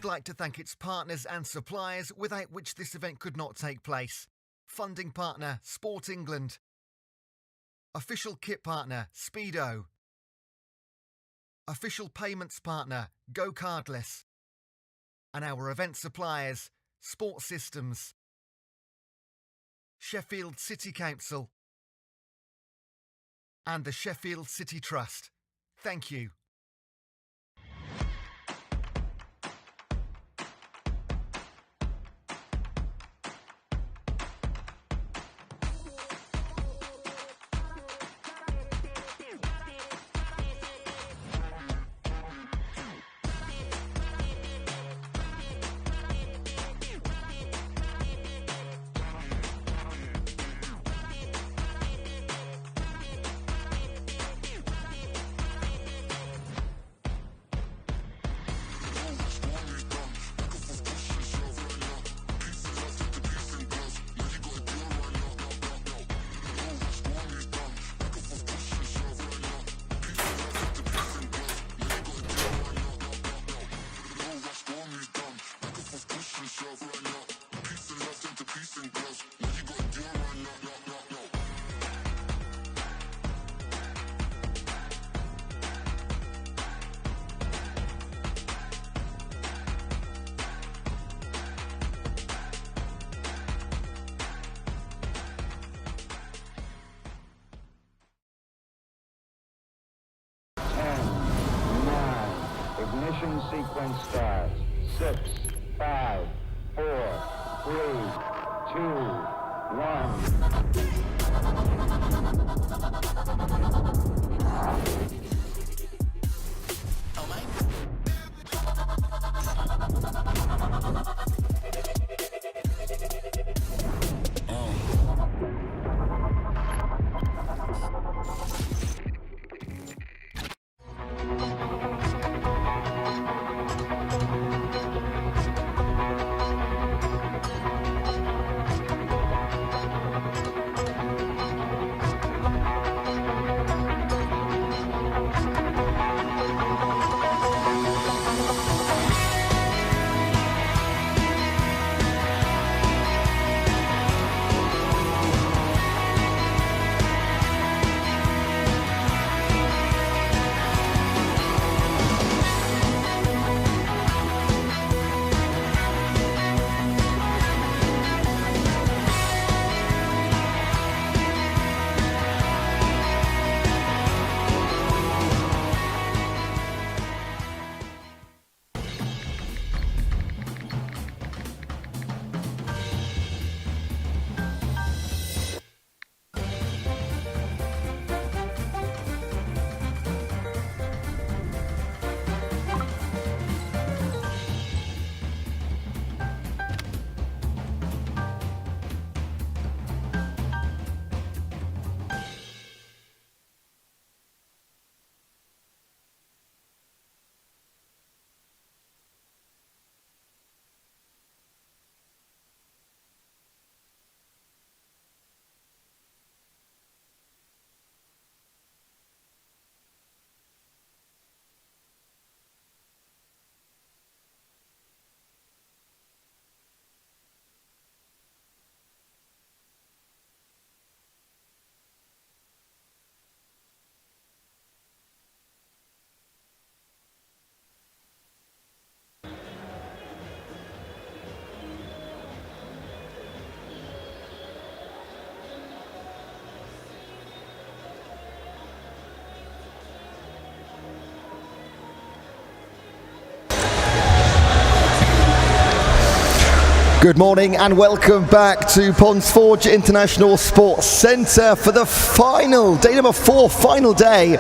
like to thank its partners and suppliers without which this event could not take place. Funding partner, Sport England. Official kit partner, Speedo. Official payments partner, GoCardless. And our event suppliers, Sport Systems. Sheffield City Council. And the Sheffield City Trust. Thank you. Ignition sequence starts. 6, 5, 4, 3, 2, 1. Good morning and welcome back to Ponds Forge International Sports Centre for the final day, number 4, final day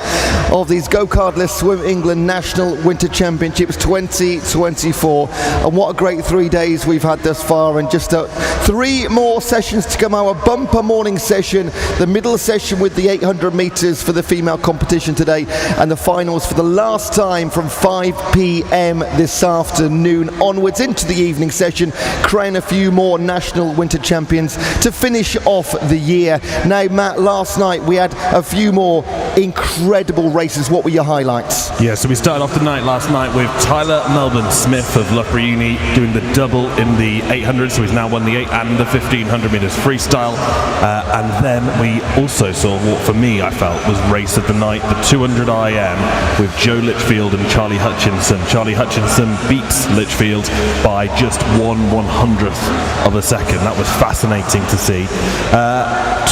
of these GoCardless Swim England National Winter Championships 2024. And what a great 3 days we've had thus far, and just 3 more sessions to come. Our bumper morning session, the middle session with the 800 metres for the female competition today, and the finals for the last time from 5 p.m. this afternoon onwards into the evening session. Crown crown a few more national winter champions to finish off the year. Now, Matt, last night we had a few more incredible races. What were your highlights? Yeah, so we started off the night last night with Tyler Melbourne Smith of Loughborough Uni doing the double in the 800, so he's now won the 8 and the 1500 metres freestyle. And then we also saw what for me I felt was race of the night, the 200 IM with Joe Litchfield and Charlie Hutchinson. Charlie Hutchinson beats Litchfield by just 1/100th of a second. That was fascinating to see.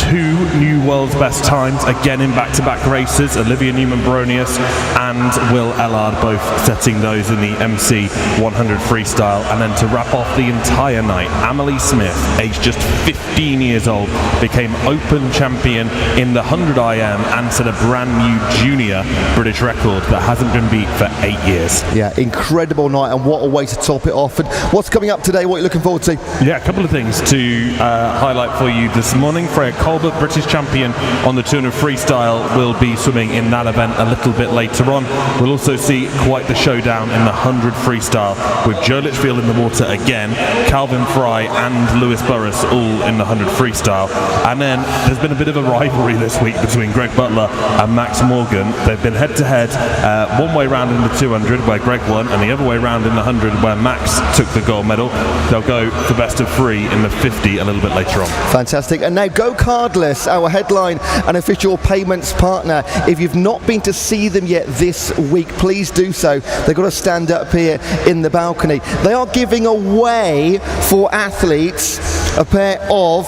2 new world's best times, again in back-to-back races, Olivia Newman-Bronius and Will Ellard both setting those in the MC 100 freestyle. And then to wrap off the entire night, Amelie Smith, aged just 15 years old, became Open champion in the 100 IM and set a brand new junior British record that hasn't been beat for 8 years. Yeah, incredible night, and what a way to top it off. And what's coming up today? What are you looking forward to? Yeah, a couple of things to highlight for you this morning. Freya Colbert, British champion on the 200 freestyle, will be swimming in that event a little bit later on. We'll also see quite the showdown in the 100 freestyle with Joe Litchfield in the water again, Calvin Fry and Lewis Burris all in the 100 freestyle. And then there's been a bit of a rivalry this week between Greg Butler and Max Morgan. They've been head-to-head, one way round in the 200 where Greg won, and the other way round in the 100 where Max took the gold medal. They'll go for best of 3 in the 50 a little bit later on. Fantastic. And now GoCardless, our headline and official payments partner. If you've not been to see them yet this week, please do so. They've got to stand up here in the balcony. They are giving away for athletes a pair of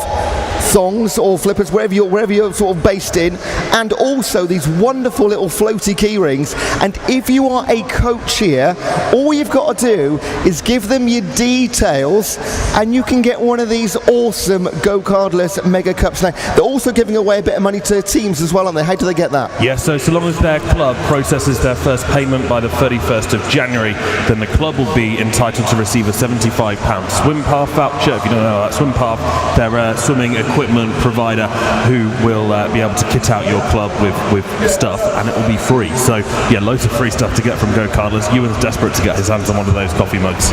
thongs or flippers, wherever you're sort of based in, and also these wonderful little floaty key rings. And if you are a coach here, all you've got to do is give them your details and you can get one of these awesome GoCardless Mega Cups. Now, they're also giving away a bit of money to teams as well, aren't they? How do they get that? Yeah, so long as their club processes their first payment by the 31st of January, then the club will be entitled to receive a £75 swim path voucher. If you don't know about swim path, they're a swimming equipment provider who will be able to kit out your club with stuff, and it will be free. So yeah, loads of free stuff to get from GoCardless. Ewan's desperate to get his hands on one of those coffee mugs.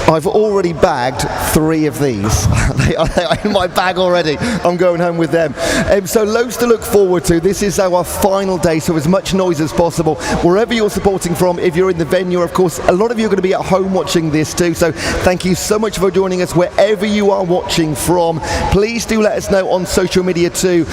I've already bagged 3 of these. They are in my bag already. I'm going home with them. So loads to look forward to. This is our final day, so as much noise as possible. Wherever you're supporting from, if you're in the venue, of course, a lot of you are going to be at home watching this too. So thank you so much for joining us wherever you are watching from. Please do let us know on social media too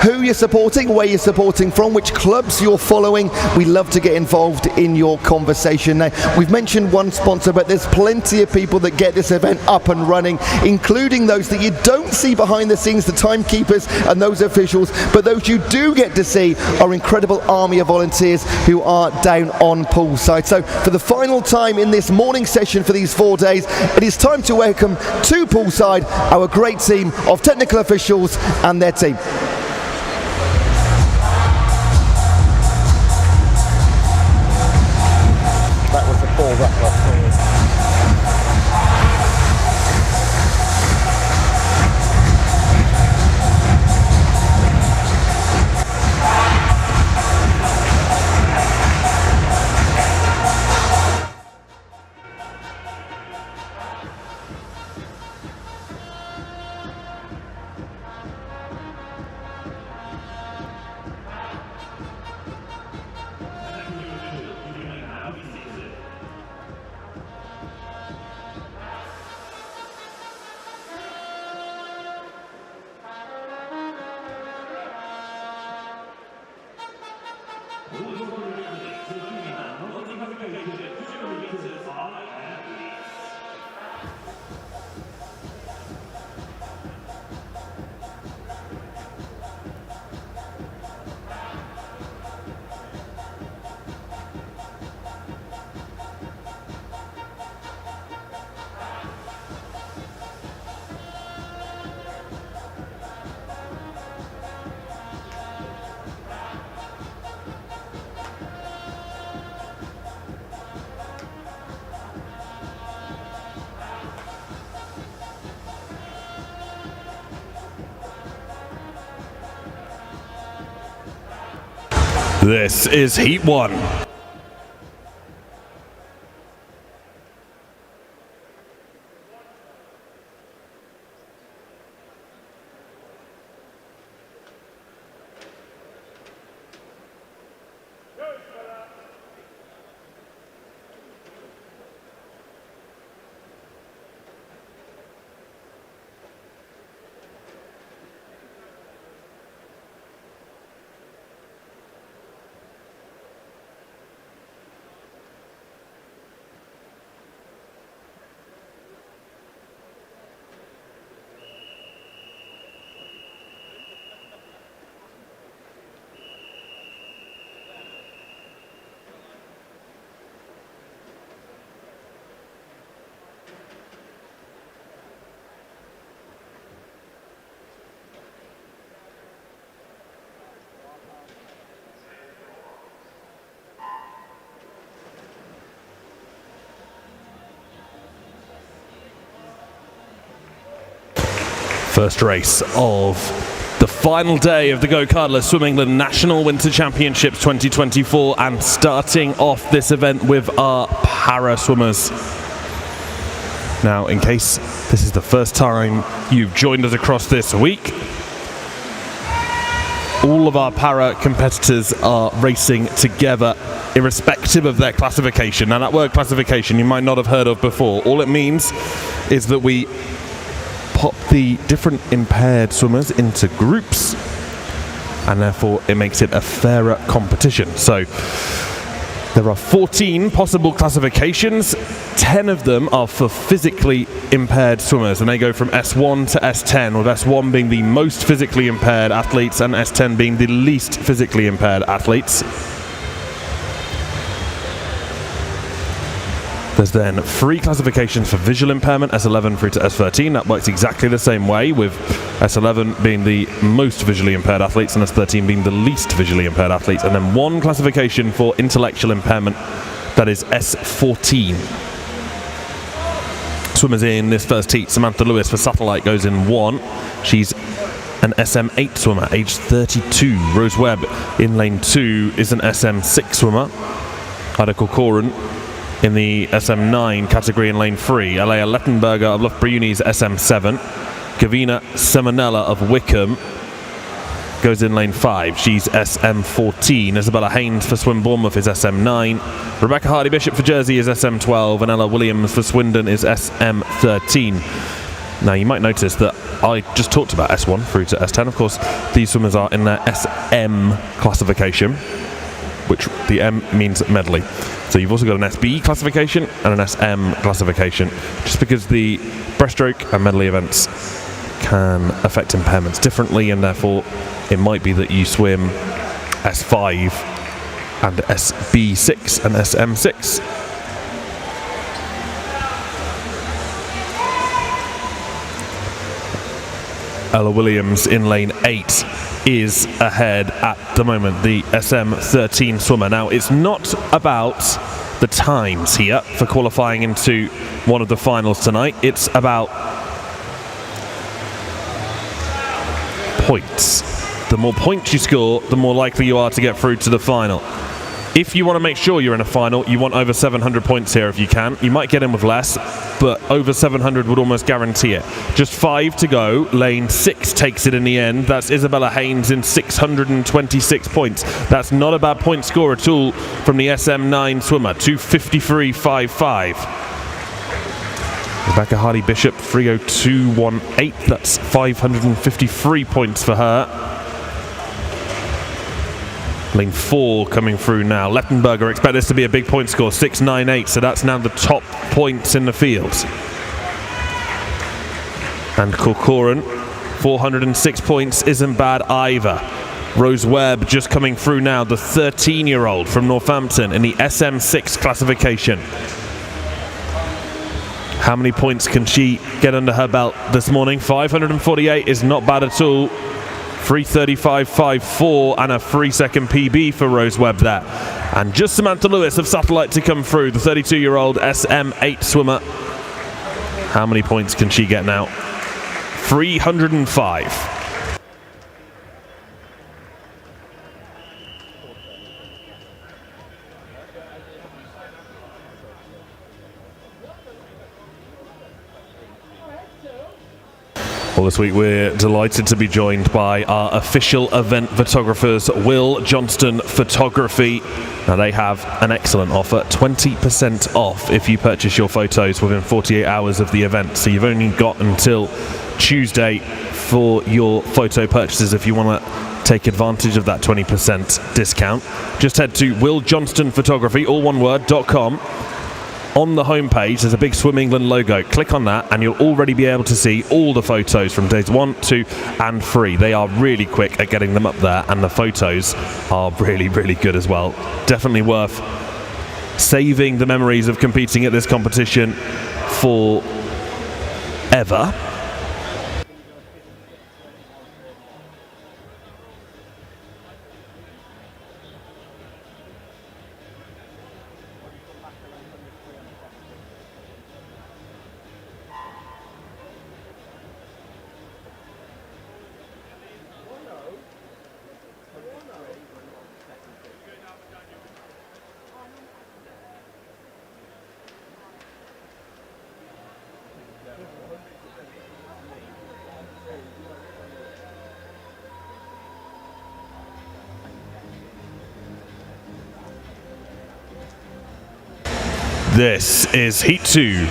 who you're supporting, where you're supporting from, which clubs you're following. We love to get involved in your conversation. Now, we've mentioned one sponsor, but there's plenty of people that get this event up and running, including those that you don't see behind the scenes, the timekeepers and those officials, but those you do get to see are incredible army of volunteers who are down on poolside. So for the final time in this morning session for these 4 days, it is time to welcome to poolside our great team of technical officials and their team. That was the ball wrapped up. This is Heat 1. First race of the final day of the GoCardless Swim England National Winter Championships 2024, and starting off this event with our para swimmers. Now, in case this is the first time you've joined us across this week, all of our para competitors are racing together irrespective of their classification. Now, that word classification you might not have heard of before. All it means is that we pop the different impaired swimmers into groups, and therefore it makes it a fairer competition. So there are 14 possible classifications. 10 of them are for physically impaired swimmers, and they go from S1 to S10, with S1 being the most physically impaired athletes and S10 being the least physically impaired athletes. There's then 3 classifications for visual impairment, S11 through to S13. That works exactly the same way, with S11 being the most visually impaired athletes and S13 being the least visually impaired athletes. And then 1 classification for intellectual impairment, that is S14. Swimmers in this first heat, Samantha Lewis for Satellite goes in 1. She's an SM8 swimmer, aged 32. Rose Webb in lane 2 is an SM6 swimmer. Ida Corcoran in the SM9 category in lane 3. Alea Lettenberger of Loughborough Uni's SM7. Gavina Seminella of Wickham goes in lane 5. She's SM14. Isabella Haynes for Swim Bournemouth is SM9. Rebecca Hardy-Bishop for Jersey is SM12. And Ella Williams for Swindon is SM13. Now, you might notice that I just talked about S1 through to S10. Of course, these swimmers are in their SM classification, which the M means medley. So you've also got an SB classification and an SM classification, just because the breaststroke and medley events can affect impairments differently, and therefore it might be that you swim S5 and SB6 and SM6. Ella Williams in lane 8 is ahead at the moment, the SM13 swimmer. Now, it's not about the times here for qualifying into one of the finals tonight. It's about points. The more points you score, the more likely you are to get through to the final. If you want to make sure you're in a final, you want over 700 points here if you can. You might get in with less, but over 700 would almost guarantee it. Just 5 to go. Lane 6 takes it in the end. That's Isabella Haynes in 626 points. That's not a bad point score at all from the SM9 swimmer, 253.55. Rebecca Hardy-Bishop, 302.18. That's 553 points for her. Lane 4 coming through now. Lettenberger, expect this to be a big point score, 698, so that's now the top points in the field. And Corcoran, 406 points isn't bad either. Rose Webb just coming through now, the 13-year-old from Northampton in the SM6 classification. How many points can she get under her belt this morning? 548 is not bad at all. 3:35.54 and a 3-second PB for Rose Webb there. And just Samantha Lewis of Satellite to come through, the 32-year-old SM8 swimmer. How many points can she get now? 305. Well, this week we're delighted to be joined by our official event photographers, Will Johnston Photography. Now, they have an excellent offer, 20% off if you purchase your photos within 48 hours of the event. So you've only got until Tuesday for your photo purchases if you want to take advantage of that 20% discount. Just head to willjohnstonphotography, all one word.com. On the homepage, there's a big Swim England logo. Click on that and you'll already be able to see all the photos from days 1, 2 and 3. They are really quick at getting them up there, and the photos are really, really good as well. Definitely worth saving the memories of competing at this competition forever. This is Heat 2.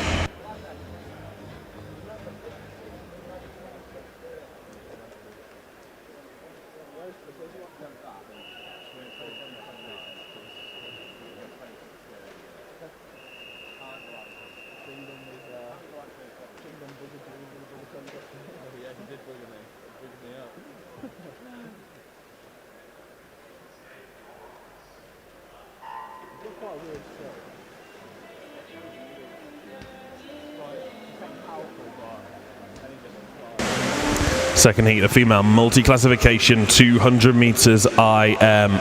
Second heat, a female multi-classification, 200 meters IM.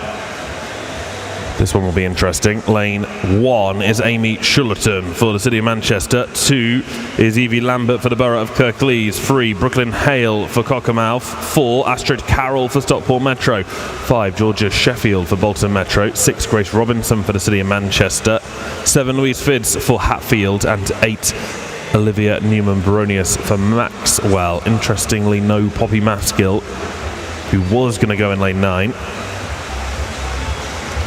This one will be interesting. Lane 1 is Amy Shullerton for the City of Manchester. 2 is Evie Lambert for the Borough of Kirklees. 3, Brooklyn Hale for Cockermouth. 4, Astrid Carroll for Stockport Metro. 5, Georgia Sheffield for Bolton Metro. 6, Grace Robinson for the City of Manchester. 7, Louise Fidds for Hatfield. And 8, Olivia Newman-Baronius for Maxwell. Interestingly, no Poppy Maskill, who was going to go in lane 9.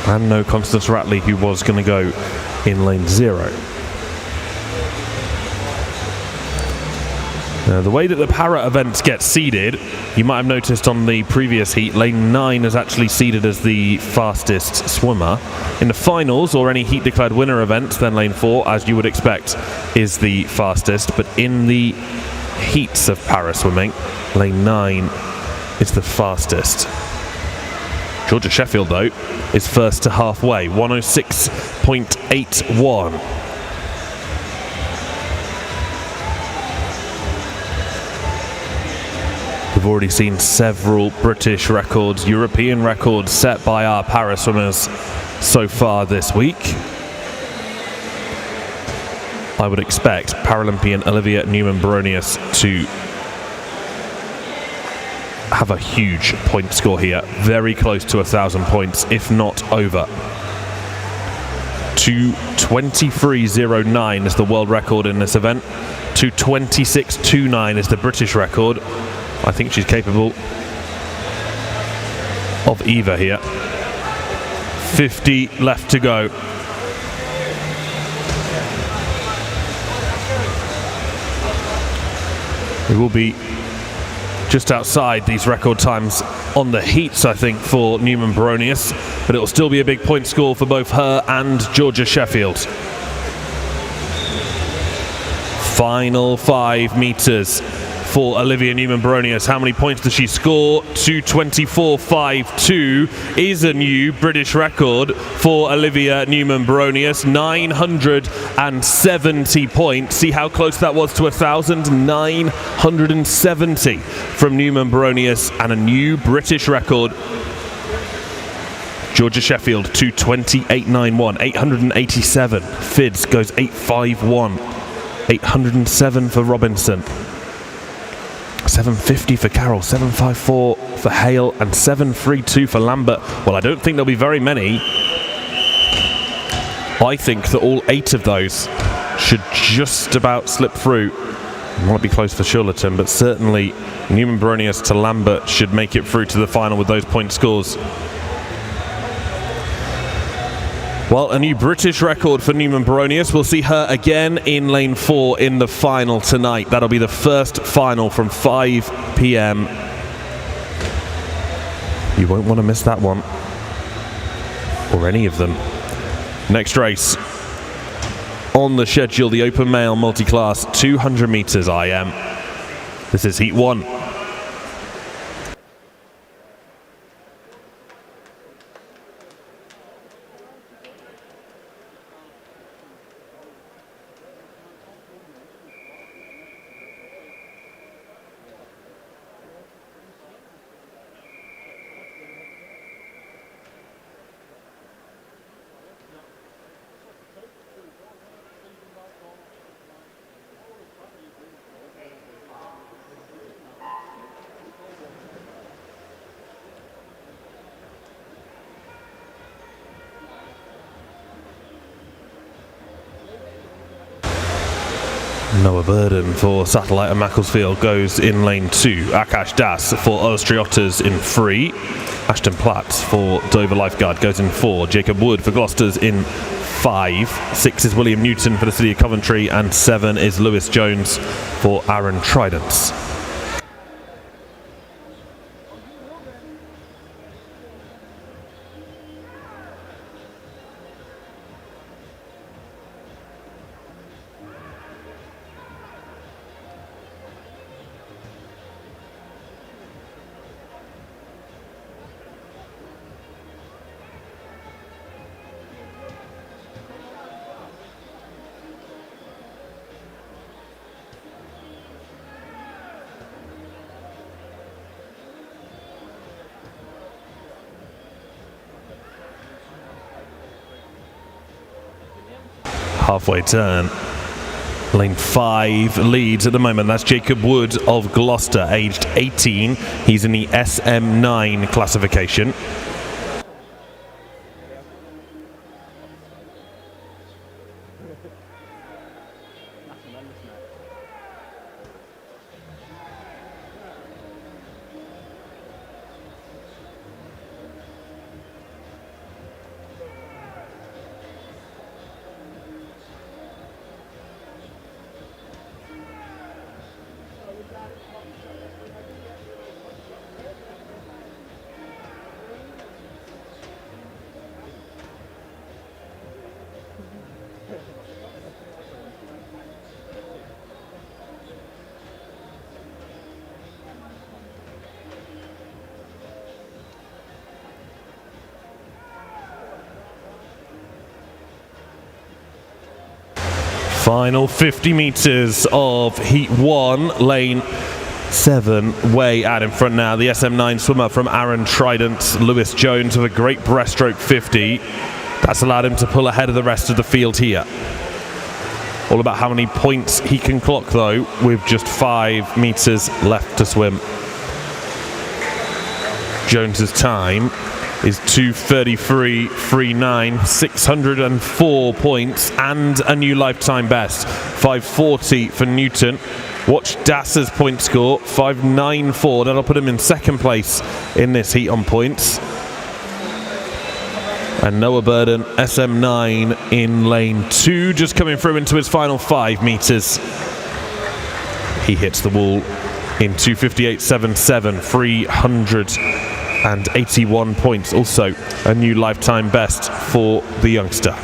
And no Constance Ratley, who was going to go in lane 0. The way that the para events get seeded, you might have noticed on the previous heat, lane 9 is actually seeded as the fastest swimmer. In the finals, or any heat declared winner events, then lane 4, as you would expect, is the fastest. But in the heats of para swimming, lane 9 is the fastest. Georgia Sheffield, though, is first to halfway, 106.81. We've already seen several British records, European records set by our para swimmers so far this week. I would expect Paralympian Olivia Newman-Baronius to have a huge point score here, very close to 1,000 points, if not over. 2:23.09 is the world record in this event. 2:26.29 is the British record. I think she's capable of either here. 50 left to go. We will be just outside these record times on the heats, I think, for Newman-Baronius, but it will still be a big point score for both her and Georgia Sheffield. Final 5 meters for Olivia Newman-Baronius. How many points does she score? 2:24.52 is a new British record for Olivia Newman-Baronius. 970 points. See how close that was to 1,000? 970 from Newman-Baronius, and a new British record. Georgia Sheffield, 2:28.91, 887. Fidds goes 851, 807 for Robinson. 750 for Carroll, 754 for Hale, and 732 for Lambert. Well, I don't think there'll be very many. I think that all 8 of those should just about slip through. It might be close for Shullerton, but certainly Newman-Baronius to Lambert should make it through to the final with those point scores. Well, a new British record for Newman-Baronius. We'll see her again in lane 4 in the final tonight. That'll be the first final from 5 p.m. You won't want to miss that one, or any of them. Next race on the schedule, the open male multi-class 200 meters IM. This is heat 1. Noah Burden for Satellite and Macclesfield goes in lane 2. Akash Das for Austriotters in 3. Ashton Platt for Dover Lifeguard goes in 4. Jacob Wood for Gloucester's in 5. 6 is William Newton for the City of Coventry, and 7 is Lewis Jones for Aaron Trident. Halfway turn. Lane 5 leads at the moment. That's Jacob Wood of Gloucester, aged 18. He's in the SM9 classification. Final 50 metres of Heat 1, Lane 7, way out in front now. The SM9 swimmer from Aaron Trident, Lewis Jones, with a great breaststroke 50. That's allowed him to pull ahead of the rest of the field here. All about how many points he can clock, though, with just 5 metres left to swim. Jones's time is 2:33.39, 604 points and a new lifetime best. 5:40 for Newton. Watch Dasser's point score, 5:94. That'll put him in second place in this heat on points. And Noah Burden, SM9 in lane 2, just coming through into his final 5 metres. He hits the wall in 2:58.77, 381 points. Also a new lifetime best for the youngster.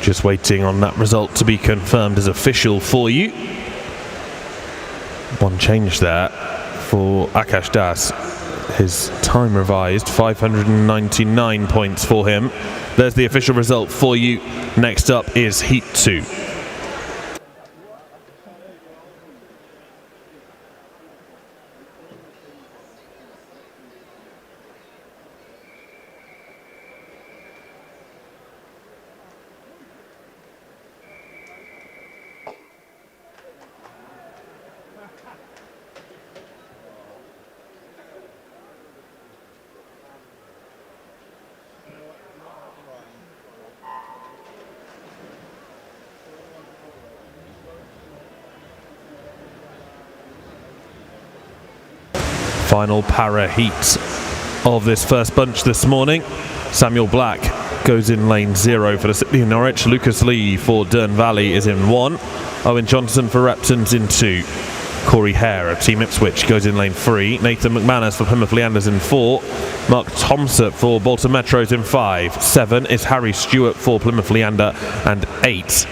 Just waiting on that result to be confirmed as official for you. One change there for Akash Das. His time revised, 599 points for him. There's the official result for you. Next up is Heat 2. Final para heat of this first bunch this morning. Samuel Black goes in lane 0 for the City of Norwich. Lucas Lee for Dearne Valley is in 1. Owen Johnson for Repton's in 2. Corey Hare of Team Ipswich goes in lane 3. Nathan McManus for Plymouth Leanders in 4. Mark Thompson for Bolton Metros in 5. 7 is Harry Stewart for Plymouth Leander, and 8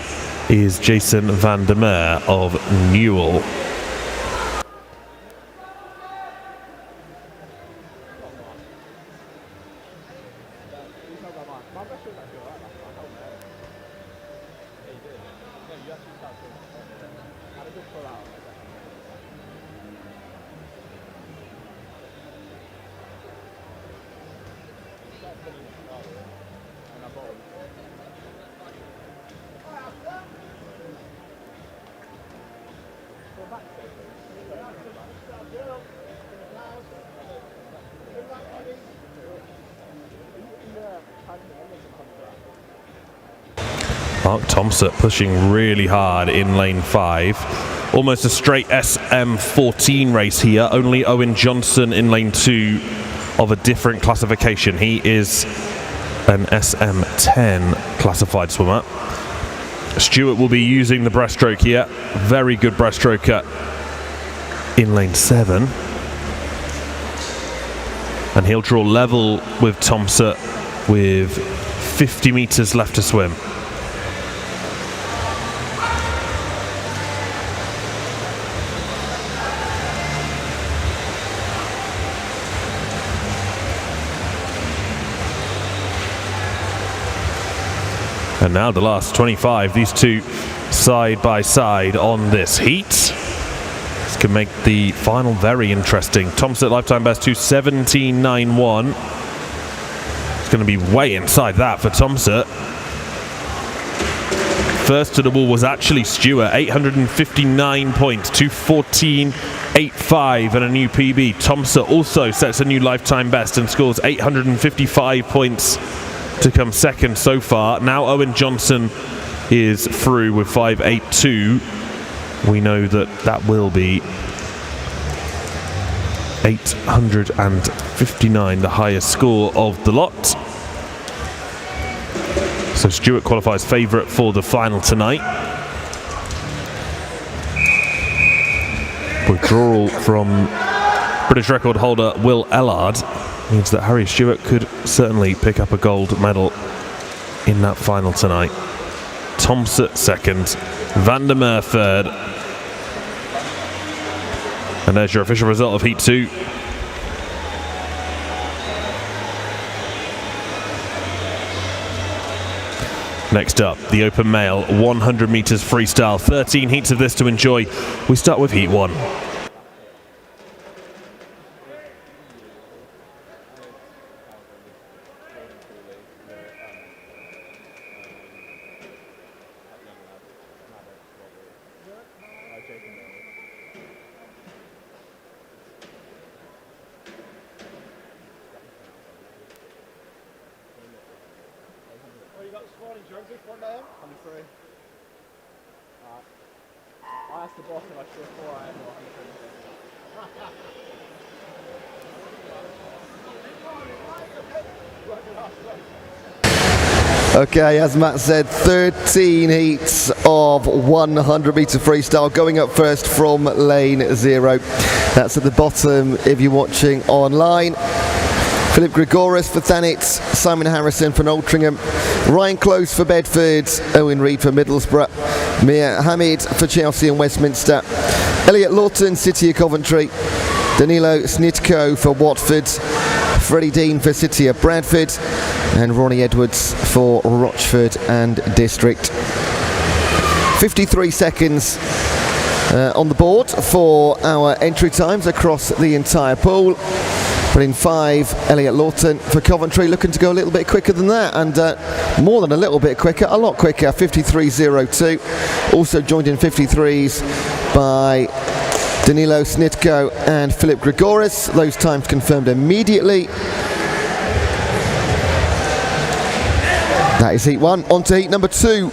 is Jason van der Meer of Newell. Mark Thompson pushing really hard in lane 5. Almost a straight SM14 race here. Only Owen Johnson in lane 2 of a different classification. He is an SM10 classified swimmer. Stewart will be using the breaststroke here. Very good breaststroker in lane 7. And he'll draw level with Thompson with 50 metres left to swim. And now the last 25, these two side by side on this heat. This can make the final very interesting. Thompson lifetime best 2:17.91. It's going to be way inside that for Thompson. First to the wall was actually Stewart, 859 points, 2:14.85 and a new PB. Thompson also sets a new lifetime best and scores 855 points to come second so far. Now Owen Johnson is through with 5.82. We know that will be 859, the highest score of the lot. So Stewart qualifies favourite for the final tonight. Withdrawal from British record holder Will Ellard means that Harry Stewart could certainly pick up a gold medal in that final tonight. Thompson second, Van der Merwe third. And there's your official result of Heat 2. Next up, the open male 100 metres freestyle. 13 heats of this to enjoy. We start with Heat 1. I asked the boss if I should have 4 AM or 100. Okay, as Matt said, 13 heats of 100 metre freestyle. Going up first from lane 0. That's at the bottom if you're watching online. Philip Gregoris for Thanet, Simon Harrison for Altrincham, Ryan Close for Bedford, Owen Reid for Middlesbrough, Mia Hamid for Chelsea and Westminster, Elliot Lawton, City of Coventry, Danilo Snitko for Watford, Freddie Dean for City of Bradford, and Ronnie Edwards for Rochford and District. 53 seconds on the board for our entry times across the entire pool. But in 5, Elliot Lawton for Coventry, looking to go a little bit quicker than that, and more than a little bit quicker, a lot quicker, 53.02. Also joined in 53s by Danilo Snitko and Philip Gregoris. Those times confirmed immediately. That is Heat 1. On to Heat number 2.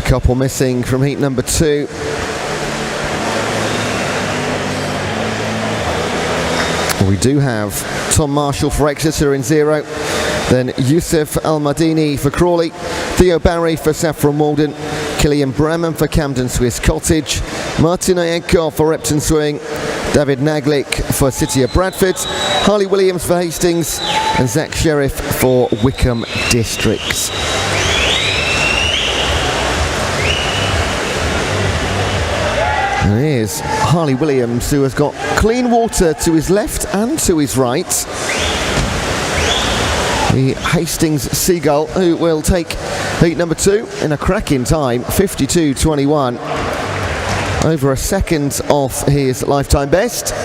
Couple missing from heat number 2. We do have Tom Marshall for Exeter in 0, Then Youssef Al-Madini for Crawley, Theo Barry for Saffron Walden, Killian Bramman for Camden Swiss Cottage, Martin Ayenkov for Repton Swing, David Naglick for City of Bradford, Harley Williams for Hastings, and Zach Sheriff for Wickham Districts. And here's Harley Williams, who has got clean water to his left and to his right. The Hastings Seagull, who will take heat number 2 in a cracking time, 52.21. Over a second off his lifetime best.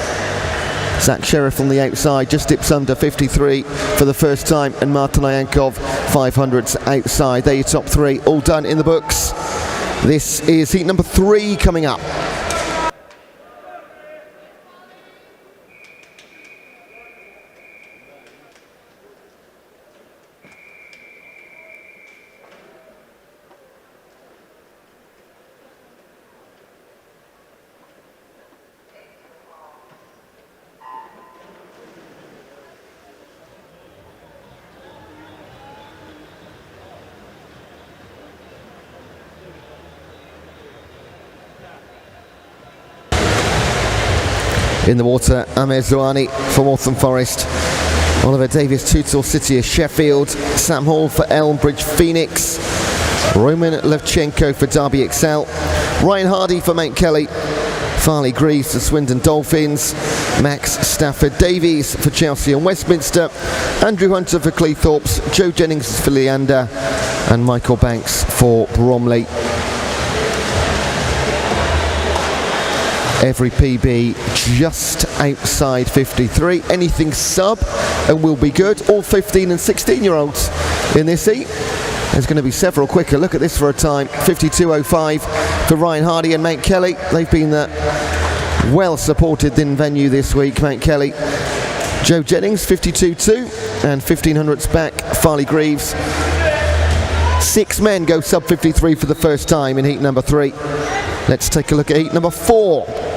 Zach Sheriff on the outside just dips under 53 for the first time, and Martin Ayenkov 500s outside. They're your top 3, all done in the books. This is heat number 3 coming up. In the water, Amir Zouani for Waltham Forest, Oliver Davies Tootle City of Sheffield, Sam Hall for Elmbridge Phoenix, Roman Levchenko for Derby Excel, Ryan Hardy for Mount Kelly, Farley Greaves for Swindon Dolphins, Max Stafford Davies for Chelsea and Westminster, Andrew Hunter for Cleethorpes, Joe Jennings for Leander, and Michael Banks for Bromley. Every PB just outside 53. Anything sub and will be good. All 15 and 16 year olds in this heat. There's going to be several quicker. Look at this for a time. 52.05 for Ryan Hardy and Mount Kelly. They've been well supported in venue this week, Mount Kelly. Joe Jennings 52.2 and 1500s back. Farley Greaves. 6 men go sub 53 for the first time in heat number 3. Let's take a look at heat number 4.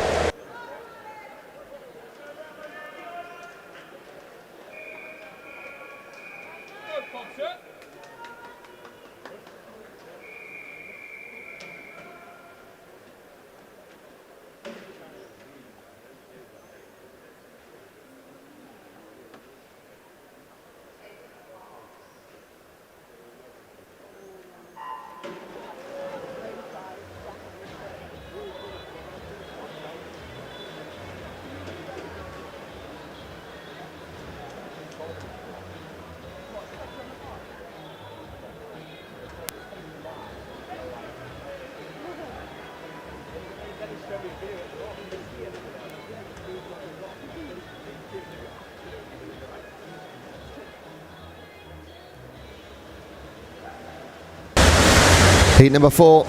Heat number 4,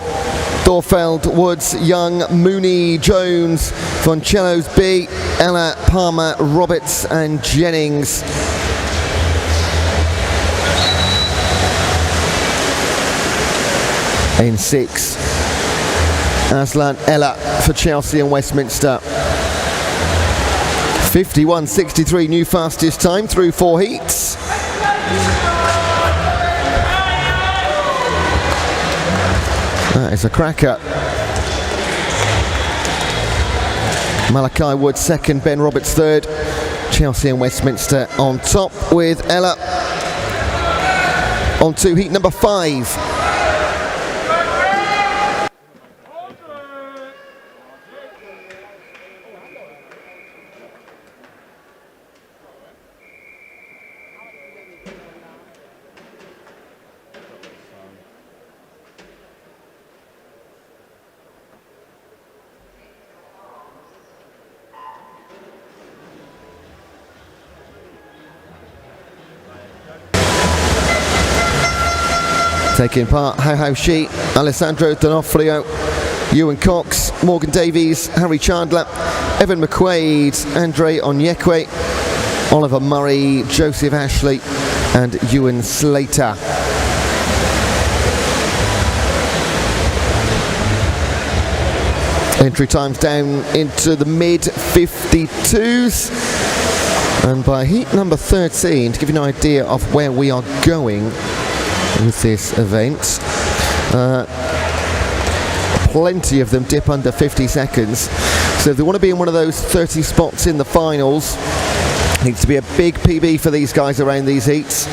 Thorfeld, Woods, Young, Mooney, Jones, Foncello's B, Ella, Palmer, Roberts and Jennings. In 6, Aslan Ella for Chelsea and Westminster. 51.63, new fastest time through 4 heats. That is a cracker. Malachi Wood second, Ben Roberts third. Chelsea and Westminster on top with Ella. On to heat number 5. Taking part, How She, Alessandro D'Onofrio, Ewan Cox, Morgan Davies, Harry Chandler, Evan McQuaid, Andre Onyekwe, Oliver Murray, Joseph Ashley and Ewan Slater. Entry times down into the mid 52s. And by heat number 13, to give you an idea of where we are going with this event, plenty of them dip under 50 seconds. So if they want to be in one of those 30 spots in the finals, needs to be a big PB for these guys around these heats.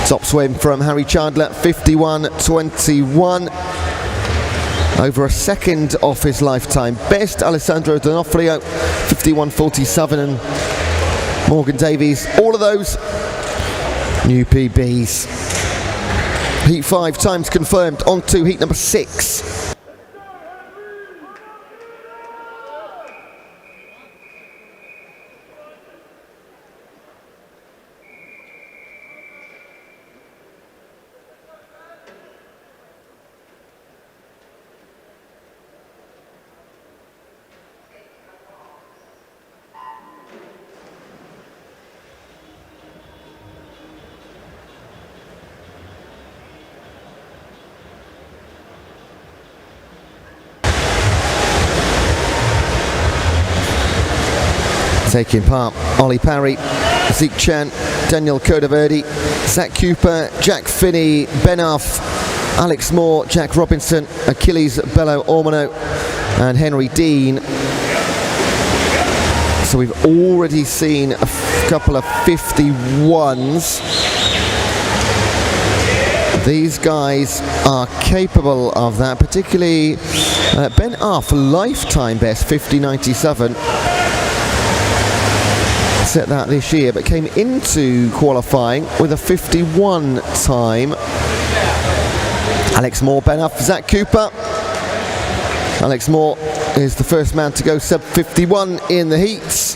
Top swim from Harry Chandler, 51.21. Over a second off his lifetime best. Alessandro D'Onofrio, 51.47, and Morgan Davies, all of those new PBs. Heat 5 times confirmed. On to heat number 6. Taking part, Ollie Parry, Zeke Chan, Daniel Codaverde, Zach Cooper, Jack Finney, Ben Arf, Alex Moore, Jack Robinson, Achilles Bello Ormano, and Henry Dean. So we've already seen a couple of 51s. These guys are capable of that, particularly Ben Arf, lifetime best, 50.97. Set that this year, but came into qualifying with a 51 time. Alex Moore, Ben Arf, Zach Cooper. Alex Moore is the first man to go sub 51 in the heats,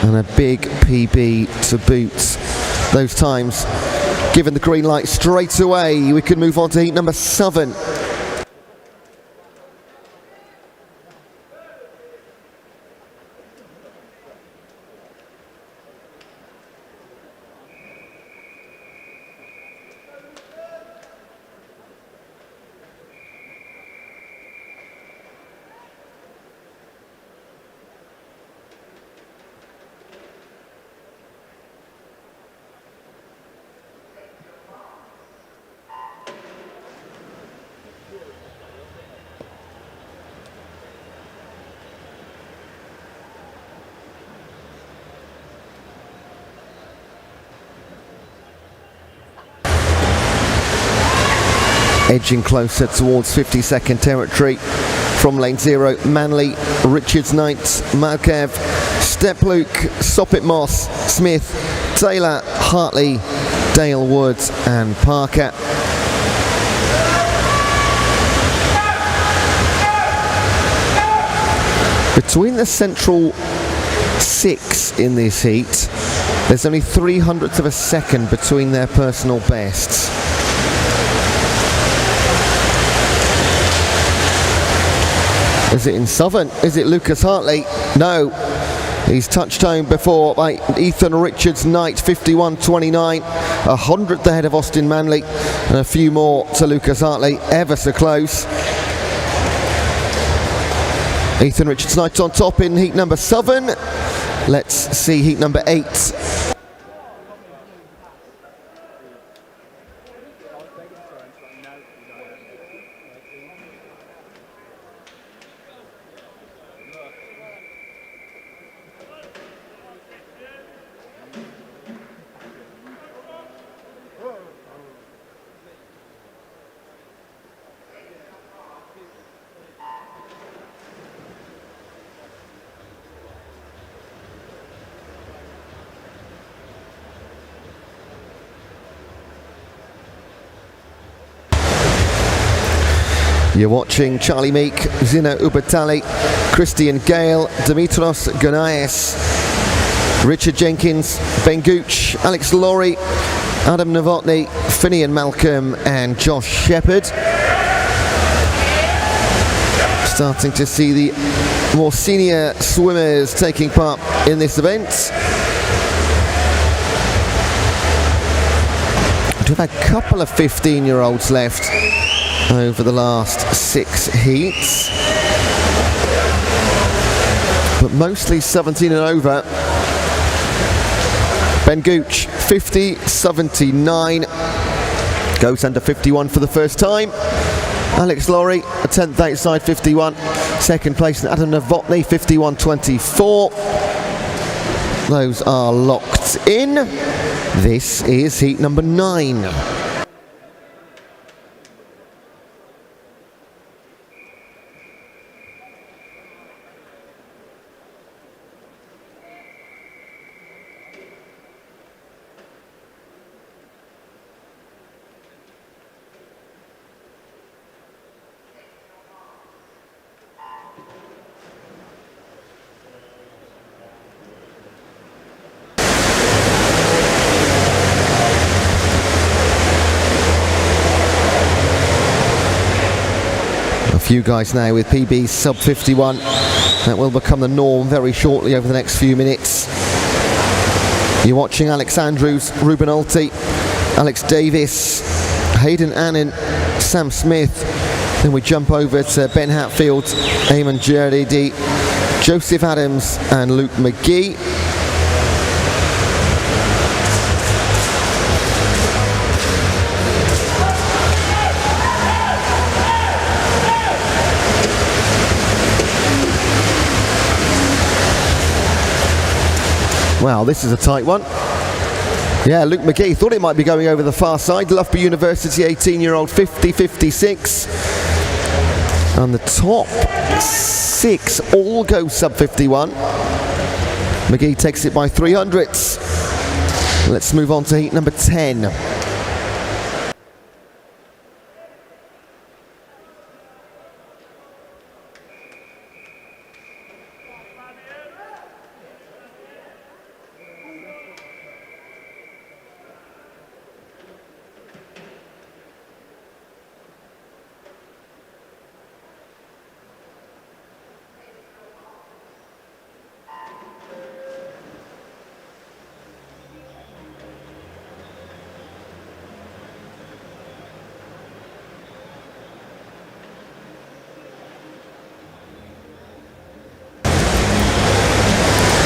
and a big PB to boot. Those times given the green light straight away. We can move on to heat number 7. Edging closer towards 50-second territory from lane 0, Manley, Richards, Knight, Malkev, Stepluke, Soppit Moss, Smith, Taylor, Hartley, Dale Woods and Parker. Between the central 6 in this heat, there's only 0.03 of a second between their personal bests. Is it in Southern? Is it Lucas Hartley? No. He's touched home before by Ethan Richards Knight, 51.29. 100th ahead of Austin Manley, and a few more to Lucas Hartley, ever so close. Ethan Richards Knight on top in heat number 7. Let's see heat number 8. You're watching Charlie Meek, Zina Ubatali, Christian Gale, Dimitros Gunayes, Richard Jenkins, Ben Gooch, Alex Laurie, Adam Novotny, Finian Malcolm and Josh Shepherd. Starting to see the more senior swimmers taking part in this event. We've had a couple of 15-year-olds left over the last 6 heats, but mostly 17 and over. Ben Gooch, 50.79. Goes under 51 for the first time. Alex Laurie, a 10th outside 51. Second place, Adam Novotny, 51.24. Those are locked in. This is heat number 9. Few guys now with PBs sub 51. That will become the norm very shortly over the next few minutes. You're watching Alex Andrews, Ruben Alty, Alex Davis, Hayden Annan, Sam Smith. Then we jump over to Ben Hatfield, Eamon Jardidi, Joseph Adams and Luke McGee. Wow, this is a tight one. Yeah, Luke McGee thought it might be going over the far side. Loughborough University 18-year-old, 50.56. And the top 6 all go sub 51. McGee takes it by 300ths. Let's move on to heat number 10.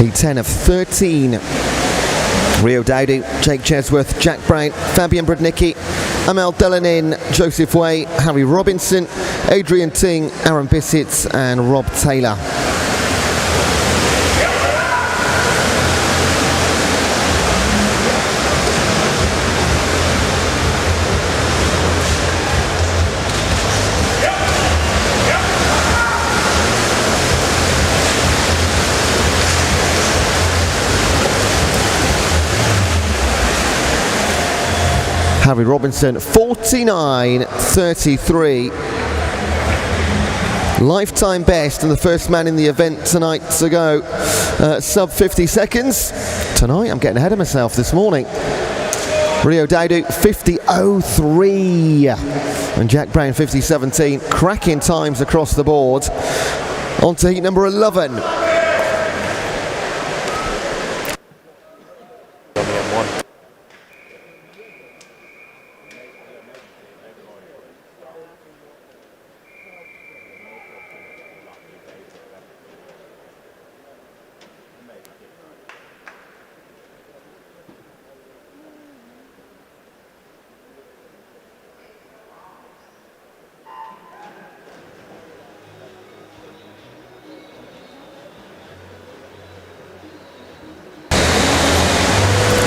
Heat 10 of 13. Rio Dowdy, Jake Chesworth, Jack Brown, Fabian Brodnicki, Amel Delanin, Joseph Way, Harry Robinson, Adrian Ting, Aaron Bissett and Rob Taylor. Harry Robinson, 49.33. Lifetime best and the first man in the event tonight to go sub 50 seconds. Tonight, I'm getting ahead of myself this morning. Rio Dowdy, 50.03. And Jack Brown, 50.17. Cracking times across the board. On to heat number 11.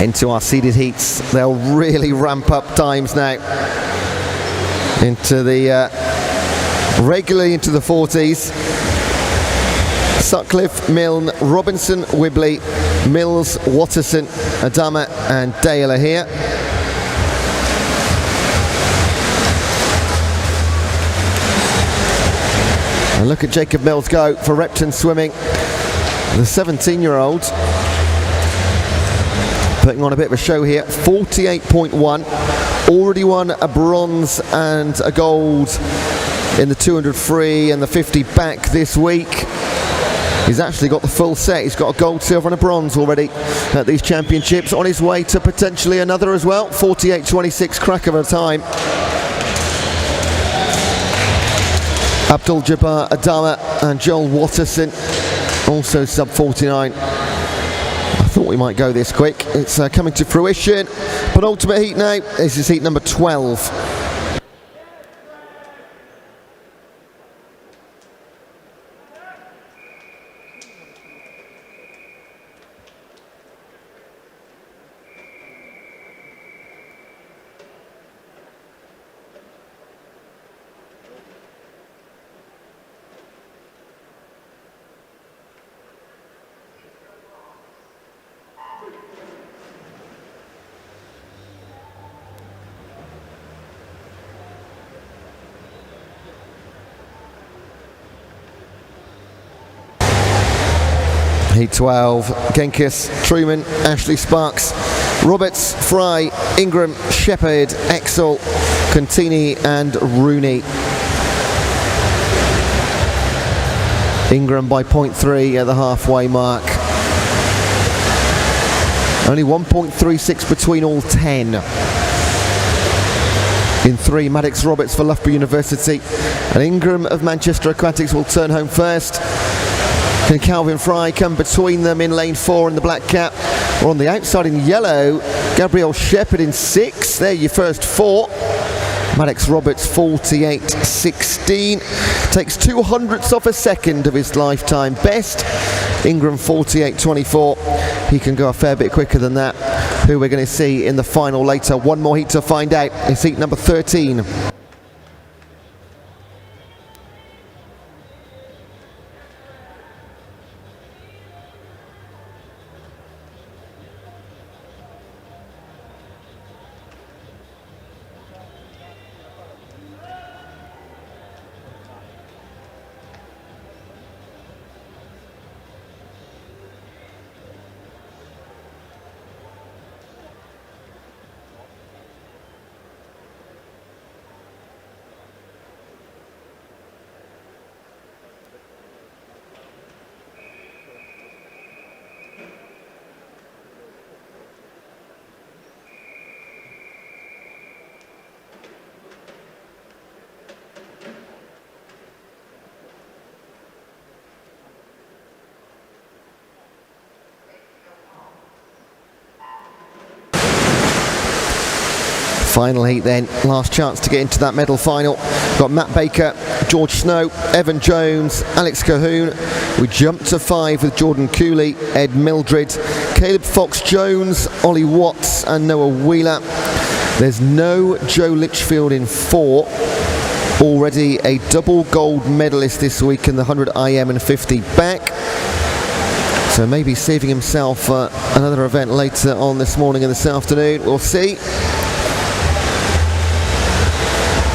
Into our seeded heats, they'll really ramp up times now into the regularly into the 40s. Sutcliffe, Milne, Robinson, Wibley, Mills, Watterson, Adama and Dale are here. And look at Jacob Mills go for Repton Swimming, the 17-year-old. Putting on a bit of a show here, 48.1, already won a bronze and a gold in the 200 free and the 50 back this week. He's actually got the full set. He's got a gold, silver and a bronze already at these championships. On his way to potentially another as well. 48.26, crack of a time. Abdul Jabbar Adama and Joel Watterson also sub 49. I thought we might go this quick. It's coming to fruition. Penultimate heat now. This is heat number 12. Heat 12, Genkis, Truman, Ashley Sparks, Roberts, Fry, Ingram, Shepherd, Exel, Contini and Rooney. Ingram by 0.3 at the halfway mark. Only 1.36 between all 10. In 3, Maddox Roberts for Loughborough University, and Ingram of Manchester Aquatics will turn home first. Can Calvin Fry come between them in lane 4 in the black cap? Or on the outside in yellow, Gabrielle Shepherd in 6. There your first 4. Maddox Roberts 48.16. Takes 200ths off a second of his lifetime best. Ingram 48.24. He can go a fair bit quicker than that. Who we're going to see in the final later. One more heat to find out. It's heat number 13. Final heat then, last chance to get into that medal final. Got Matt Baker, George Snow, Evan Jones, Alex Cahoon. We jump to 5 with Jordan Cooley, Ed Mildred, Caleb Fox-Jones, Ollie Watts and Noah Wheeler. There's no Joe Litchfield in 4. Already a double gold medalist this week in the 100 IM and 50 back. So maybe saving himself for another event later on this morning and this afternoon. We'll see.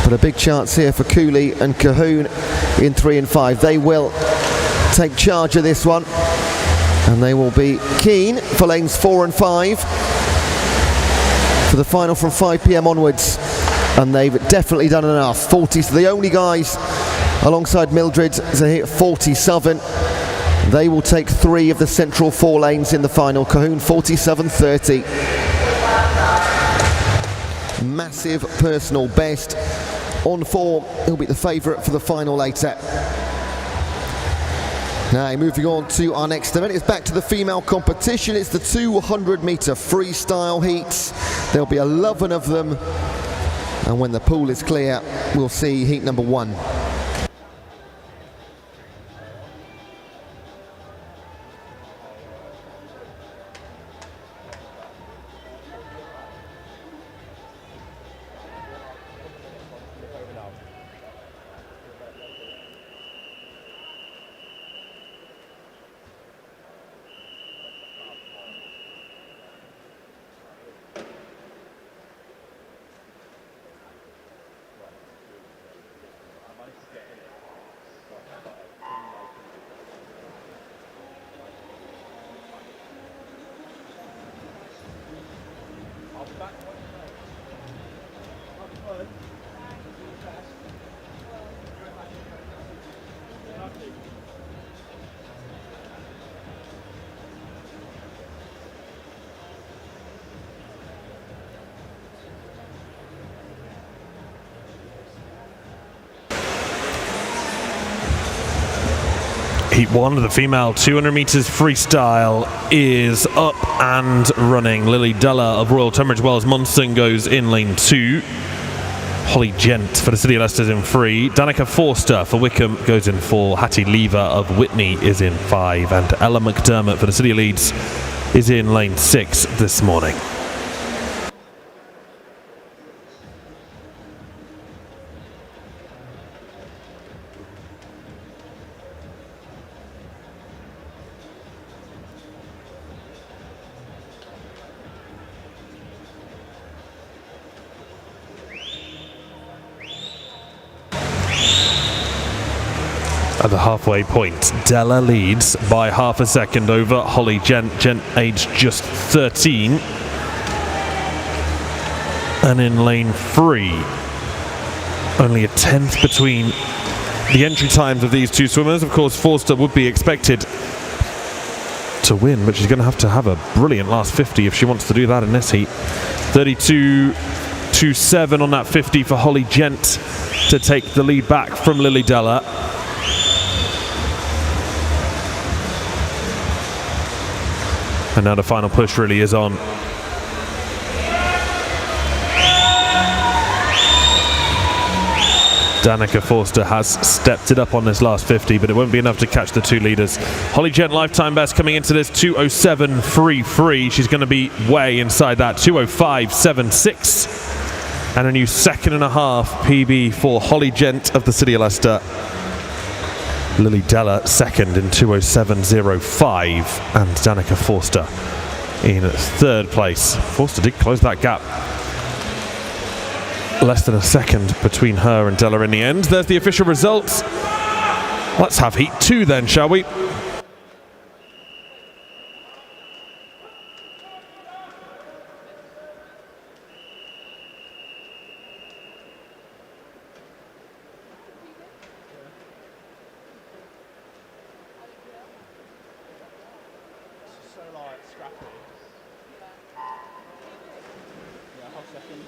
But a big chance here for Cooley and Cahoon in 3 and 5. They will take charge of this one, and they will be keen for lanes 4 and 5 for the final from 5 p.m. onwards. And they've definitely done enough. 40, so the only guys alongside Mildred to hit 47. They will take 3 of the central 4 lanes in the final. Cahoon 47.30. Massive personal best. On 4, he'll be the favourite for the final later. Now moving on to our next event, it's back to the female competition. It's the 200 metre freestyle heats. There'll be 11 of them, and when the pool is clear, we'll see heat number 1. Heat 1 of the female 200 metres freestyle is up and running. Lily Della of Royal Tunbridge Wells Munson goes in lane 2. Holly Gent for the City of Leicester is in 3. Danica Forster for Wickham goes in 4. Hattie Lever of Whitney is in 5. And Ella McDermott for the City of Leeds is in lane 6 this morning. At the halfway point, Della leads by half a second over Holly Gent. Gent aged just 13. And in lane 3, only a tenth between the entry times of these two swimmers. Of course, Forster would be expected to win, but she's going to have a brilliant last 50 if she wants to do that in this heat. 32.27 on that 50 for Holly Gent to take the lead back from Lily Della. And now the final push really is on. Danica Forster has stepped it up on this last 50, but it won't be enough to catch the two leaders. Holly Gent lifetime best coming into this 2:07.33. She's going to be way inside that 2:05.76. And a new 2.5 PB for Holly Gent of the City of Leicester. Lily Della second in 2:07.05, and Danica Forster in third place. Forster did close that gap. Less than a second between her and Della in the end. There's the official results. Let's have heat 2 then, shall we? So like scrappy. Yeah, half second.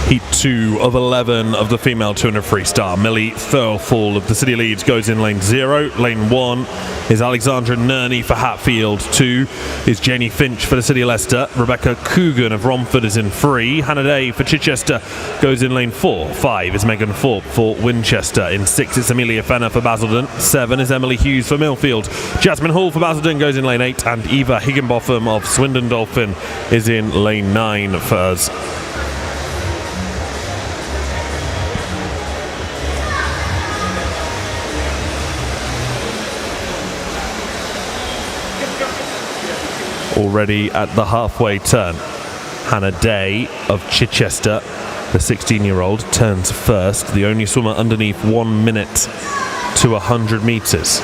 Heat 2 of 11 of the female 200 freestyle. Millie Thurlfall of the City of Leeds goes in lane 0. Lane 1 is Alexandra Nerney for Hatfield. 2 is Janie Finch for the City of Leicester. Rebecca Coogan of Romford is in 3. Hannah Day for Chichester goes in lane 4. 5 is Megan Thorpe for Winchester. In 6 is Amelia Fenner for Basildon. 7 is Emily Hughes for Millfield. Jasmine Hall for Basildon goes in lane 8. And Eva Higginbotham of Swindon Dolphin is in lane 9 for us. Already at the halfway turn, Hannah Day of Chichester, the 16-year-old, turns first, the only swimmer underneath 1 minute to 100 metres.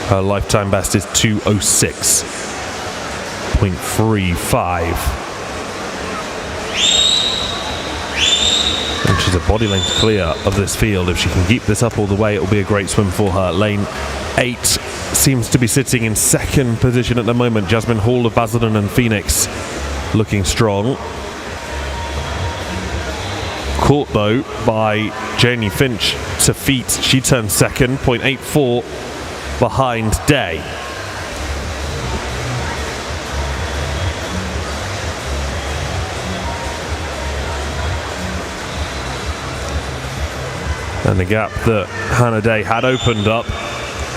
Her lifetime best is 2:06.35. And she's a body length clear of this field. If she can keep this up all the way, it will be a great swim for her. Lane 8 seems to be sitting in second position at the moment. Jasmine Hall of Basildon and Phoenix looking strong. Caught though by Janie Finch to feet. She turns second, 0.84 behind Day. And the gap that Hannah Day had opened up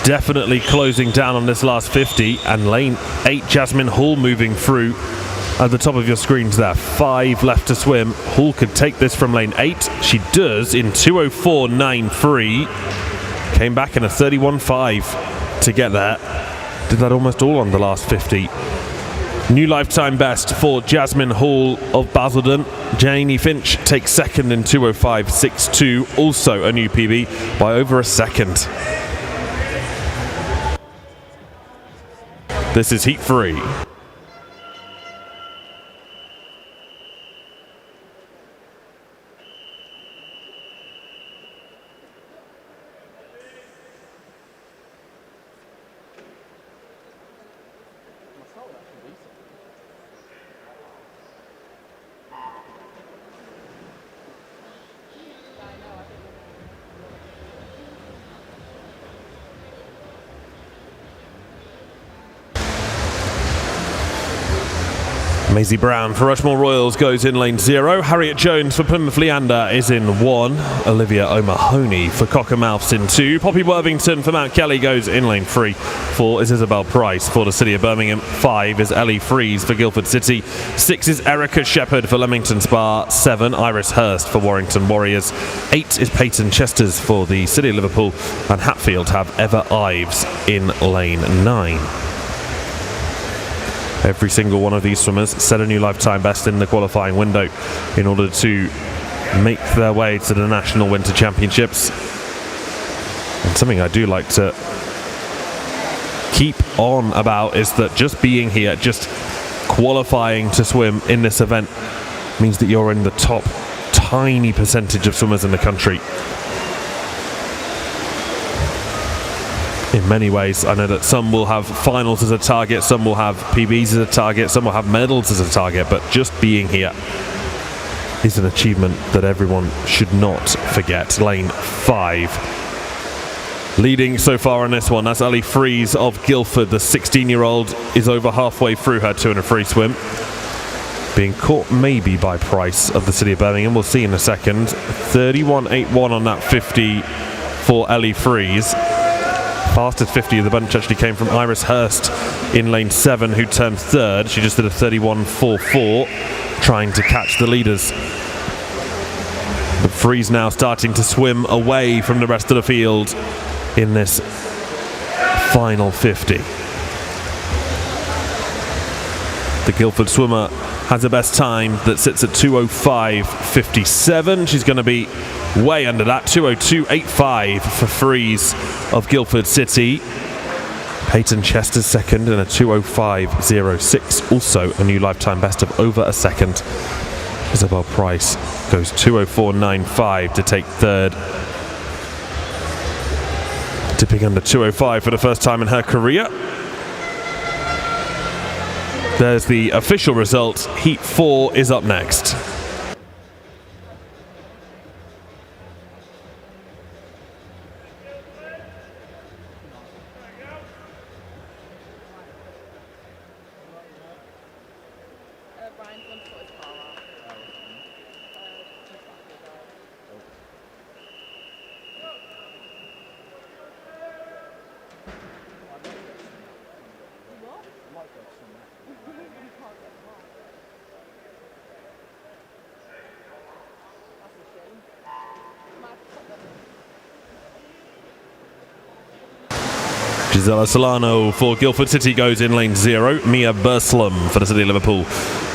definitely closing down on this last 50. And lane 8, Jasmine Hall moving through at the top of your screens there. 5 left to swim. Hall could take this from lane 8. She does in 2:04.93. Came back in a 31.5 to get there. Did that almost all on the last 50. New lifetime best for Jasmine Hall of Basildon. Janie Finch takes second in 2:05.62, also a new PB by over a second. This is Heat 3. Maisie Brown for Rushmore Royals goes in lane 0. Harriet Jones for Plymouth Leander is in 1. Olivia O'Mahony for Cockermouths in 2. Poppy Worthington for Mount Kelly goes in lane 3. 4 is Isabel Price for the City of Birmingham. 5 is Ellie Freeze for Guildford City. 6 is Erica Shepherd for Leamington Spa. 7 Iris Hurst for Warrington Warriors. 8 is Peyton Chesters for the City of Liverpool. And Hatfield have Eva Ives in lane 9. Every single one of these swimmers set a new lifetime best in the qualifying window in order to make their way to the National Winter Championships. And something I do like to keep on about is that just being here, just qualifying to swim in this event means that you're in the top tiny percentage of swimmers in the country. In many ways, I know that some will have finals as a target, some will have PBs as a target, some will have medals as a target, but just being here is an achievement that everyone should not forget. Lane 5. Leading so far on this one, that's Ellie Freeze of Guildford. The 16-year-old is over halfway through her 200 free swim. Being caught maybe by Price of the City of Birmingham. We'll see in a second. 31.81 on that 50 for Ellie Freeze. Fastest 50 of the bunch actually came from Iris Hurst in lane 7, who turned 3rd. She just did a 31.44, trying to catch the leaders. But Freeze now starting to swim away from the rest of the field in this final 50. The Guildford swimmer has the best time that sits at 2:05.57. She's going to be way under that. 2:02.85 for Freeze of Guildford City. Peyton Chester's second in a 2:05.06. Also a new lifetime best of over a second. Isabel Price goes 2:04.95 to take 3rd. Dipping under 2:05 for the first time in her career. There's the official result. Heat 4 is up next. Gisela Solano for Guildford City goes in lane 0. Mia Burslem for the City of Liverpool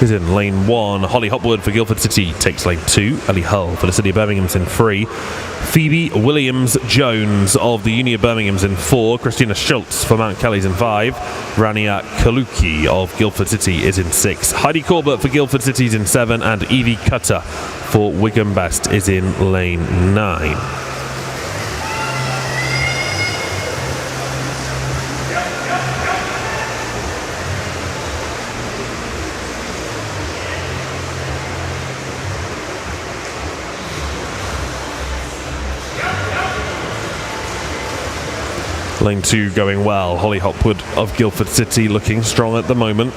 is in lane 1. Holly Hopwood for Guildford City takes lane 2. Ellie Hull for the City of Birmingham's in 3. Phoebe Williams-Jones of the Uni of Birmingham's in 4. Christina Schultz for Mount Kelly's in 5. Rania Kaluki of Guildford City is in 6. Heidi Corbett for Guildford City's in 7. And Evie Cutter for Wigan Best is in lane 9. Lane 2 going well. Holly Hopwood of Guildford City looking strong at the moment.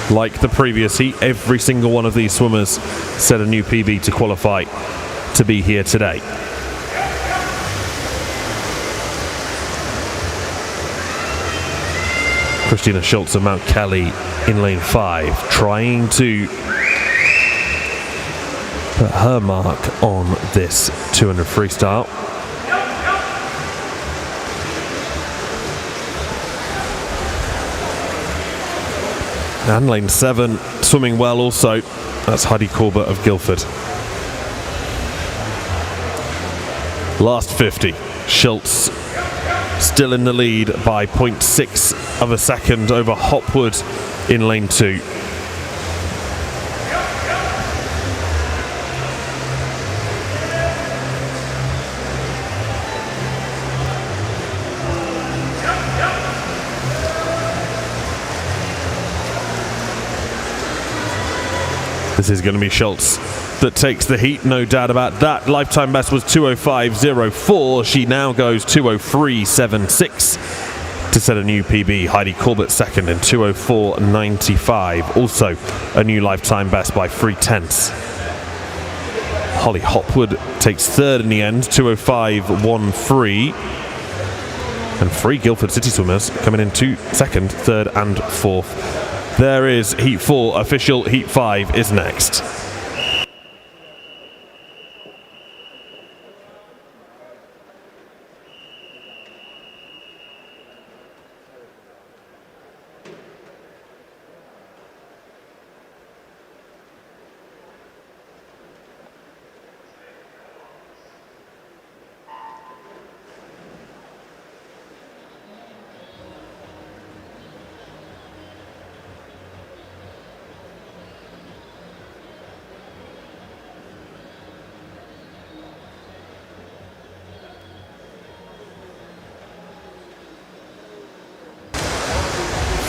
Like the previous heat, every single one of these swimmers set a new PB to qualify to be here today. Christina Schultz of Mount Kelly in lane 5, trying to put her mark on this 200 freestyle. And lane 7 swimming well also. That's Heidi Corbett of Guildford. Last 50. Schultz still in the lead by 0.6 of a second over Hopwood in lane 2. This is going to be Schultz that takes the heat, no doubt about that. Lifetime best was 2:05.04. She now goes 2:03.76 to set a new PB. Heidi Corbett second in 2:04.95. Also a new lifetime best by 3/10. Holly Hopwood takes third in the end, 2:05.13. And 3 Guildford City swimmers coming in second, third and fourth. There is Heat 4 official. Heat 5 is next.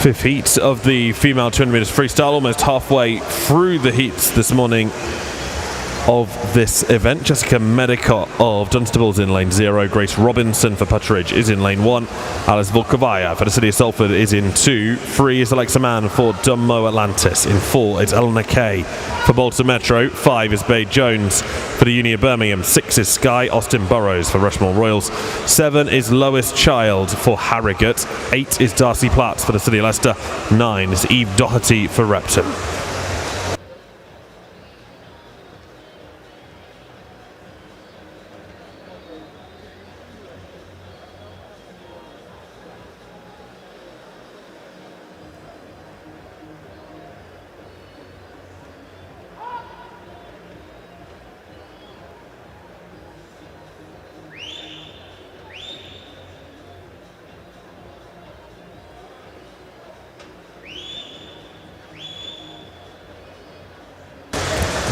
Fifth heat of the female 200 metres freestyle, almost halfway through the heats this morning of this event. Jessica Medicott of Dunstable's in lane 0. Grace Robinson for Putteridge is in lane 1. Alice Volkovaya for the City of Salford is in 2. 3 is Alexa Mann for Dunmo Atlantis. In 4 it's Eleanor Kay for Bolton Metro. 5 is Bae Jones for the Uni of Birmingham. 6 is Sky Austin Burrows for Rushmore Royals. 7 is Lois Child for Harrogate. 8 is Darcy Platts for the City of Leicester. 9 is Eve Doherty for Repton.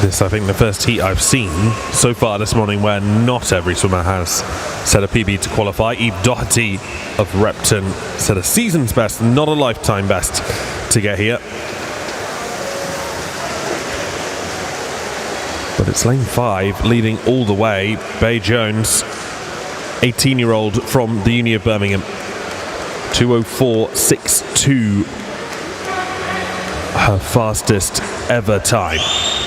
This, I think, the first heat I've seen so far this morning where not every swimmer has set a PB to qualify. Eve Doherty of Repton set a season's best, not a lifetime best, to get here. But it's lane 5, leading all the way. Bae Jones, 18-year-old from the Uni of Birmingham. 2:04.62, her fastest ever time.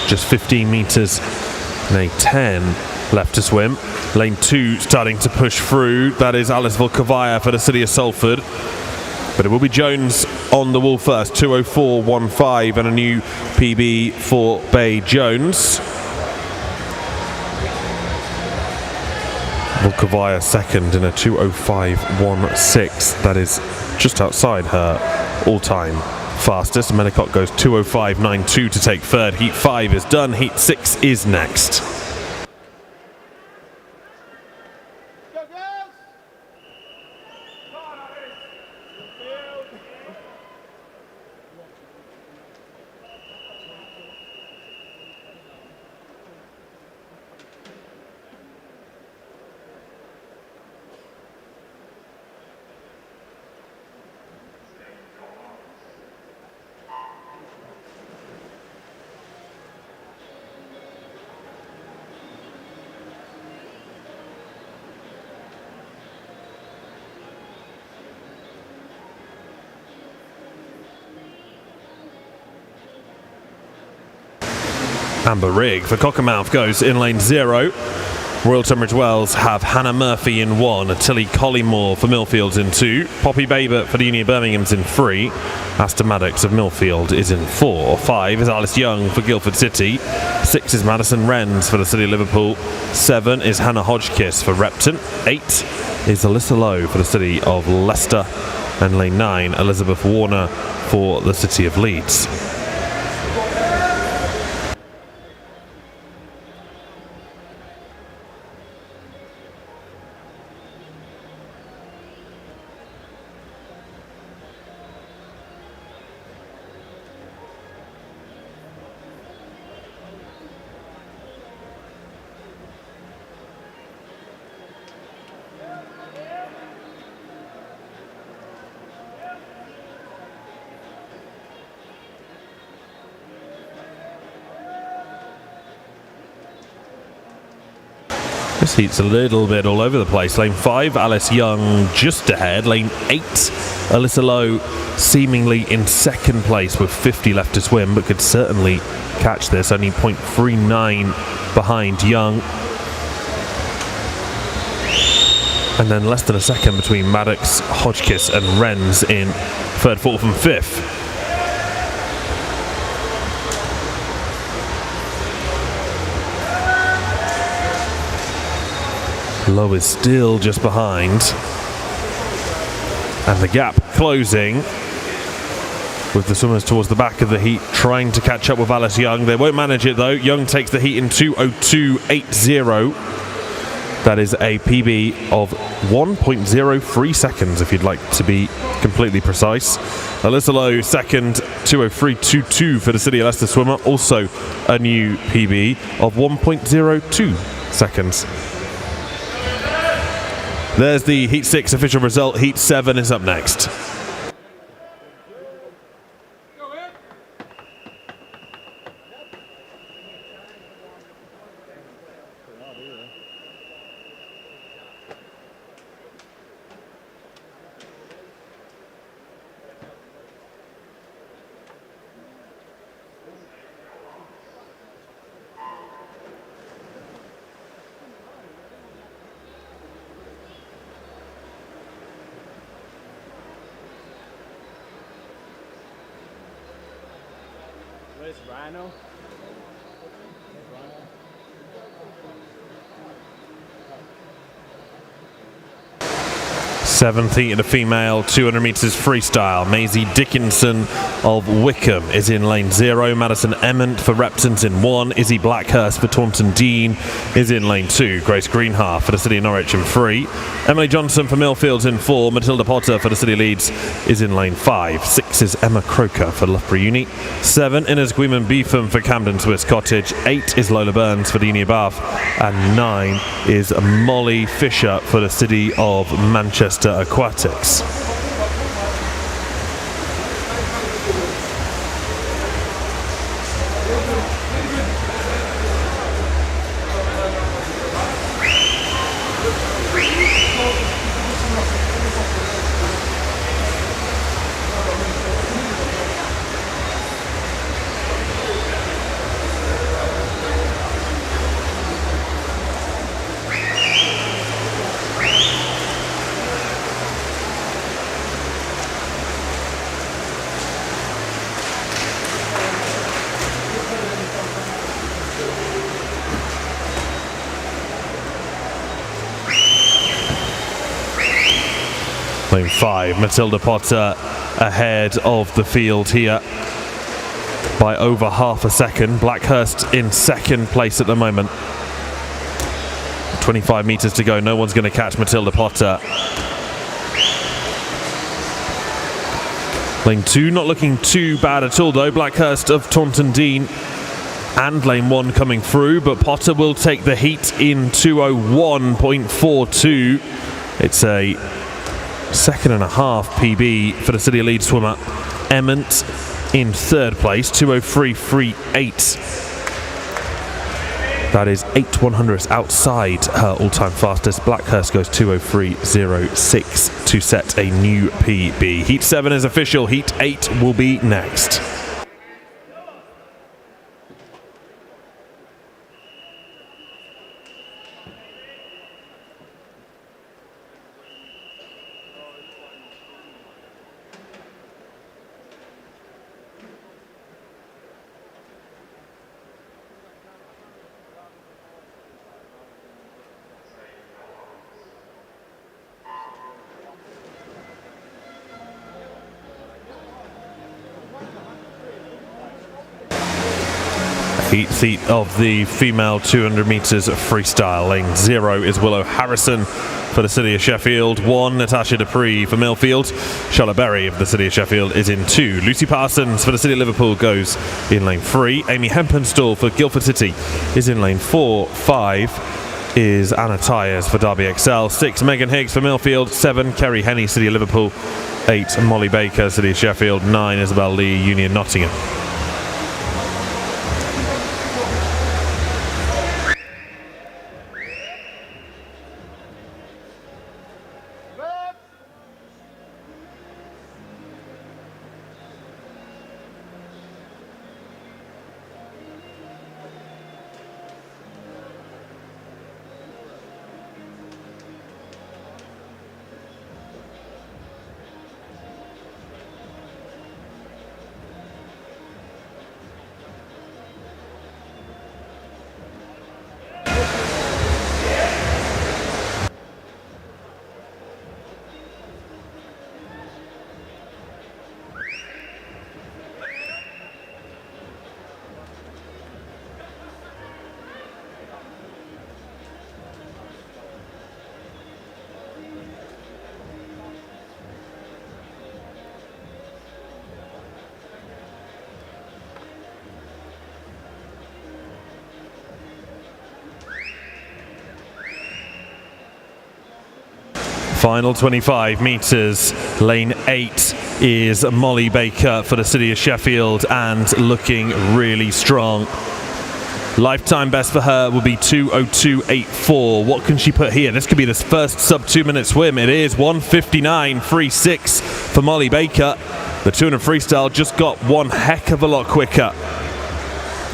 Just 15 metres and a 10 left to swim. Lane 2 starting to push through. That is Alice Volkovaya for the City of Salford. But it will be Jones on the wall first. 2:04.15 and a new PB for Bae Jones. Volkovaya second in a 2:05.16. That is just outside her all-time fastest. Medicott goes 2:05.92 to take third. Heat 5 is done. Heat 6 is next. Amber Rigg for Cockermouth goes in lane 0. Royal Tunbridge Wells have Hannah Murphy in 1, Tilly Collymore for Millfields in 2, Poppy Babert for the Uni of Birmingham's in 3, Aston Maddox of Millfield is in 4, 5 is Alice Young for Guildford City, 6 is Madison Renz for the City of Liverpool, 7 is Hannah Hodgkiss for Repton, 8 is Alyssa Lowe for the City of Leicester, and lane 9 Elizabeth Warner for the City of Leeds. This heat's a little bit all over the place. Lane 5, Alice Young just ahead. Lane 8, Alyssa Lowe seemingly in second place with 50 left to swim, but could certainly catch this. Only 0.39 behind Young. And then less than a second between Maddox, Hodgkiss and Renz in third, fourth and fifth. Lowe is still just behind, and the gap closing with the swimmers towards the back of the heat trying to catch up with Alice Young. They won't manage it though. Young takes the heat in 2:02.80. That is a PB of 1.03 seconds if you'd like to be completely precise. Alyssa Lowe second, 2:03.22 for the City of Leicester swimmer, also a new PB of 1.02 seconds. There's the Heat 6 official result. Heat 7 is up next. Where's Rhino? 7th heat of the female 200 metres freestyle. Maisie Dickinson of Wickham is in lane 0. Madison Emmett for Reptons in 1. Izzy Blackhurst for Taunton Dean is in lane 2. Grace Greenhalgh for the City of Norwich in 3. Emily Johnson for Millfields in 4. Matilda Potter for the City of Leeds is in lane 5. 6 is Emma Croker for Loughborough Uni. 7 Inez Guiman Beetham for Camden Swiss Cottage. 8 is Lola Burns for the Uni of Bath. And 9 is Molly Fisher for the City of Manchester Aquatics. Lane 5, Matilda Potter ahead of the field here by over half a second. Blackhurst in second place at the moment. 25 metres to go, no one's going to catch Matilda Potter. Lane 2 not looking too bad at all though. Blackhurst of Taunton Dean and lane 1 coming through, but Potter will take the heat in 2:01.42. It's a second and a half PB for the City of Leeds swimmer. Emmett in third place, 2:03.38. That is 8/100ths outside her all-time fastest. Blackhurst goes 2:03.06 to set a new PB. Heat 7 is official. Heat 8 will be next. Heat of the female 200 metres freestyle. Lane 0 is Willow Harrison for the City of Sheffield. 1, Natasha Dupree for Millfield. Charlotte Berry of the City of Sheffield is in 2. Lucy Parsons for the City of Liverpool goes in lane 3. Amy Hempenstall for Guildford City is in lane 4. 5 is Anna Tyers for Derby Excel. 6, Megan Higgs for Millfield. 7, Kerry Henney, City of Liverpool. 8, Molly Baker, City of Sheffield. 9, Isabel Lee, Union Nottingham. Final 25 metres, lane 8 is Molly Baker for the City of Sheffield and looking really strong. Lifetime best for her will be 2:02.84. What can she put here? This could be this first sub 2 minute swim. It is 1:59.36 for Molly Baker. The 200 freestyle just got one heck of a lot quicker.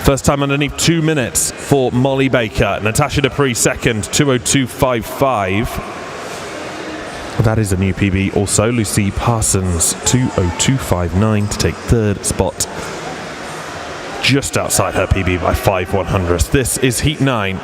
First time underneath 2 minutes for Molly Baker. Natasha Dupree second, 2:02.55. That is a new PB also. Lucy Parsons, 2:02.59 to take third spot. Just outside her PB by 5/100ths. This is Heat 9.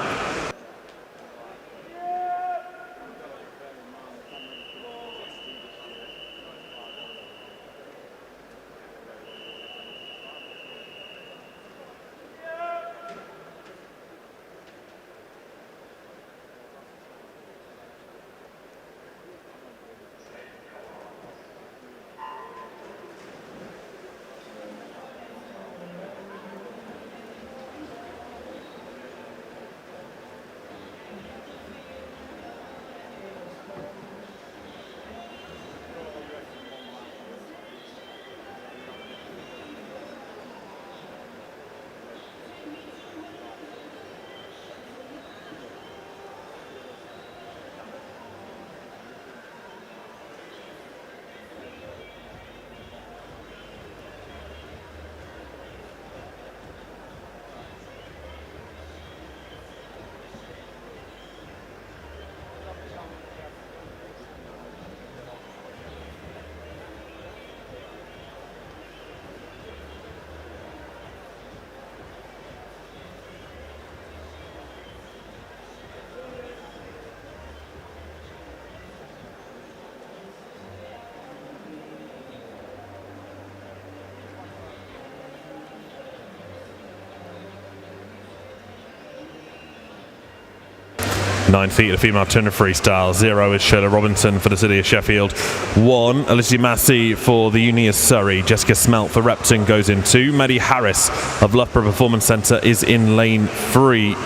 Nine feet of female 200 freestyle. 0 is Shirley Robinson for the City of Sheffield. 1, Alicia Massey for the Uni of Surrey. Jessica Smelt for Repton goes in 2. Maddie Harris of Loughborough Performance Centre is in lane 3.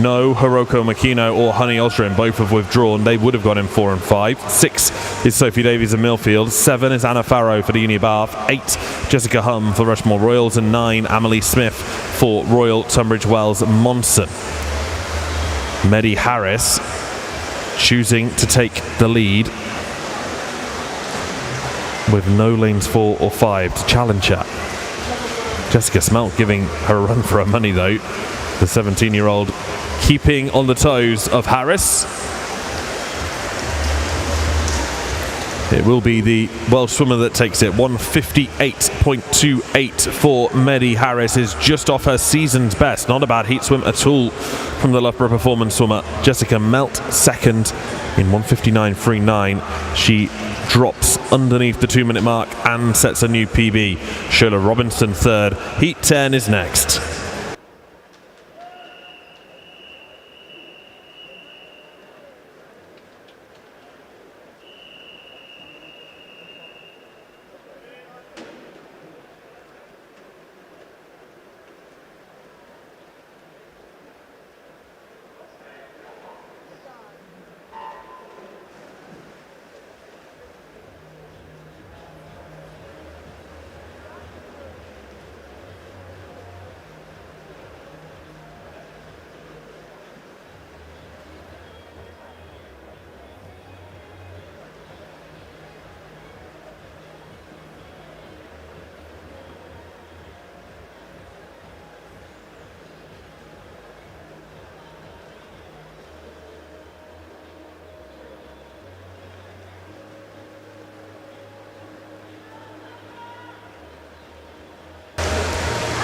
No Hiroko Makino or Honey Osrin, both have withdrawn. They would have gone in 4 and 5. 6 is Sophie Davies of Millfield. 7 is Anna Farrow for the Uni of Bath. 8, Jessica Hum for Rushmore Royals. And 9, Amelie Smith for Royal Tunbridge Wells Monson. Maddie Harris choosing to take the lead with no lanes 4 or 5 to challenge her. Jessica Smelt giving her a run for her money though. The 17-year-old keeping on the toes of Harris. It will be the Welsh swimmer that takes it. 1:58.28 for Maddie Harris is just off her season's best. Not a bad heat swim at all from the Loughborough Performance swimmer. Jessica Melt second in 1:59.39. She drops underneath the 2 minute mark and sets a new PB. Shirley Robinson third. Heat 10 is next.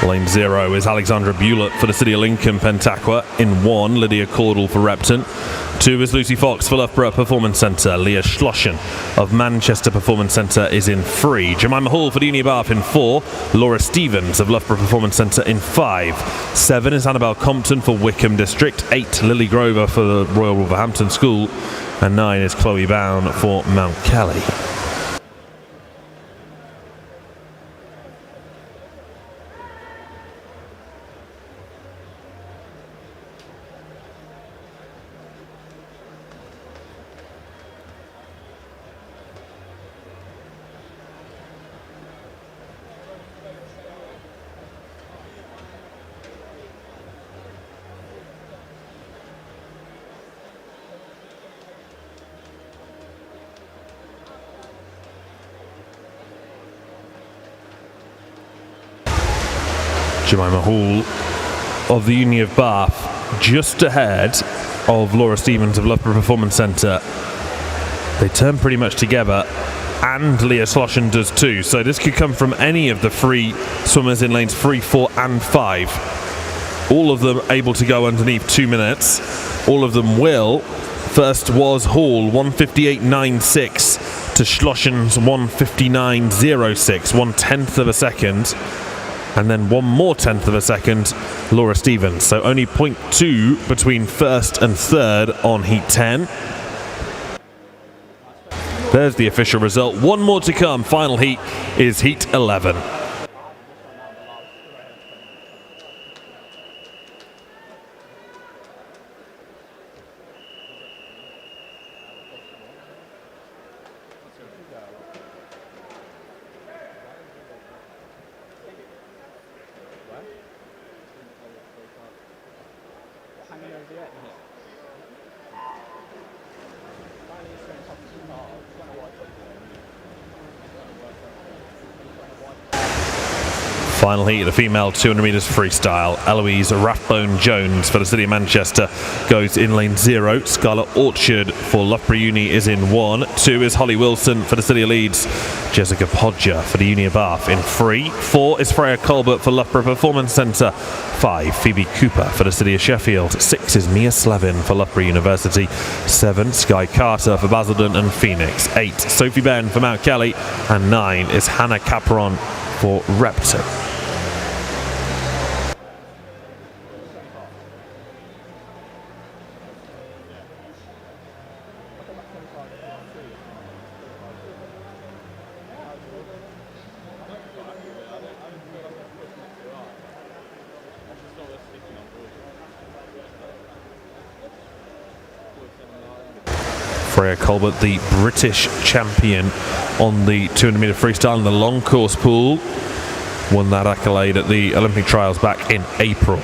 Lane 0 is Alexandra Bulett for the City of Lincoln Pentaqua. In 1, Lydia Caudle for Repton. 2 is Lucy Fox for Loughborough Performance Centre. Leah Schlossen of Manchester Performance Centre is in 3. Jemima Hall for the Uni of Bath in 4. Laura Stevens of Loughborough Performance Centre in 5. 7 is Annabelle Compton for Wickham District. 8, Lily Grover for the Royal Wolverhampton School. And 9 is Chloe Bown for Mount Kelly. Jemima Hall of the Uni of Bath, just ahead of Laura Stevens of Loughborough Performance Centre. They turn pretty much together, and Leah Sloshen does too. So this could come from any of the three swimmers in lanes 3, 4 and 5. All of them able to go underneath 2 minutes. All of them will. First was Hall, 1:58.96 to Schlossen's 1:59.06, 1/10 of a second. And then one more 1/10 of a second, Laura Stevens. So only 0.2 between first and third on Heat 10. There's the official result. One more to come. Final heat is Heat 11. Hanging over the edge. Final heat of the female 200 metres freestyle. Eloise Rathbone-Jones for the City of Manchester goes in lane 0. Scarlett Orchard for Loughborough Uni is in 1. 2 is Holly Wilson for the City of Leeds. Jessica Podger for the Uni of Bath in 3. 4 is Freya Colbert for Loughborough Performance Centre. 5, Phoebe Cooper for the City of Sheffield. 6 is Mia Slevin for Loughborough University. 7, Sky Carter for Basildon and Phoenix. 8, Sophie Benn for Mount Kelly. And 9 is Hannah Capron for Repton. Freya Colbert, the British champion on the 200 metre freestyle in the long course pool, won that accolade at the Olympic trials back in April.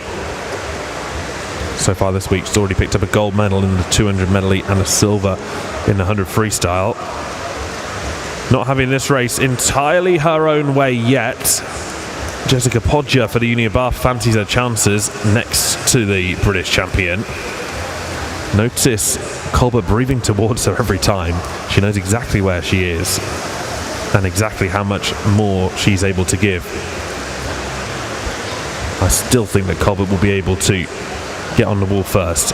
So far this week she's already picked up a gold medal in the 200 medley and a silver in the 100 freestyle. Not having this race entirely her own way yet, Jessica Podger for the Uni of Bath fancies her chances next to the British champion. Notice Colbert breathing towards her every time. She knows exactly where she is and exactly how much more she's able to give. I still think that Colbert will be able to get on the wall first.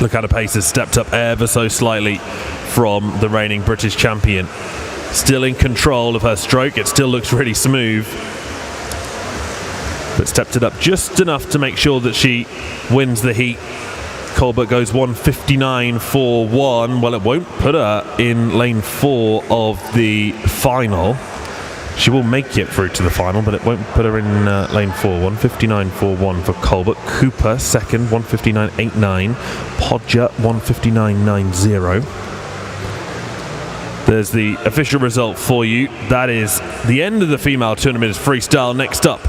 Look how the pace has stepped up ever so slightly from the reigning British champion. Still in control of her stroke. It still looks really smooth, but stepped it up just enough to make sure that she wins the heat. Colbert goes 1:59.41. Well, it won't put her in lane 4 of the final. She will make it through to the final, but it won't put her in lane 4. 1:59.41 for Colbert. Cooper second, 1:59.89. Podger 1:59.90. There's the official result for you. That is the end of the female 200 metres freestyle. Next up,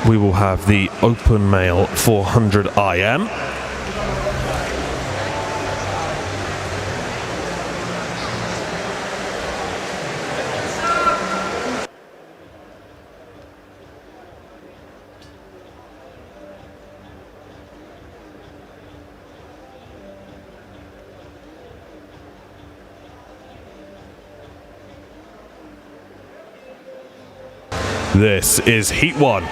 we will have the open male 400 IM. This is Heat 1.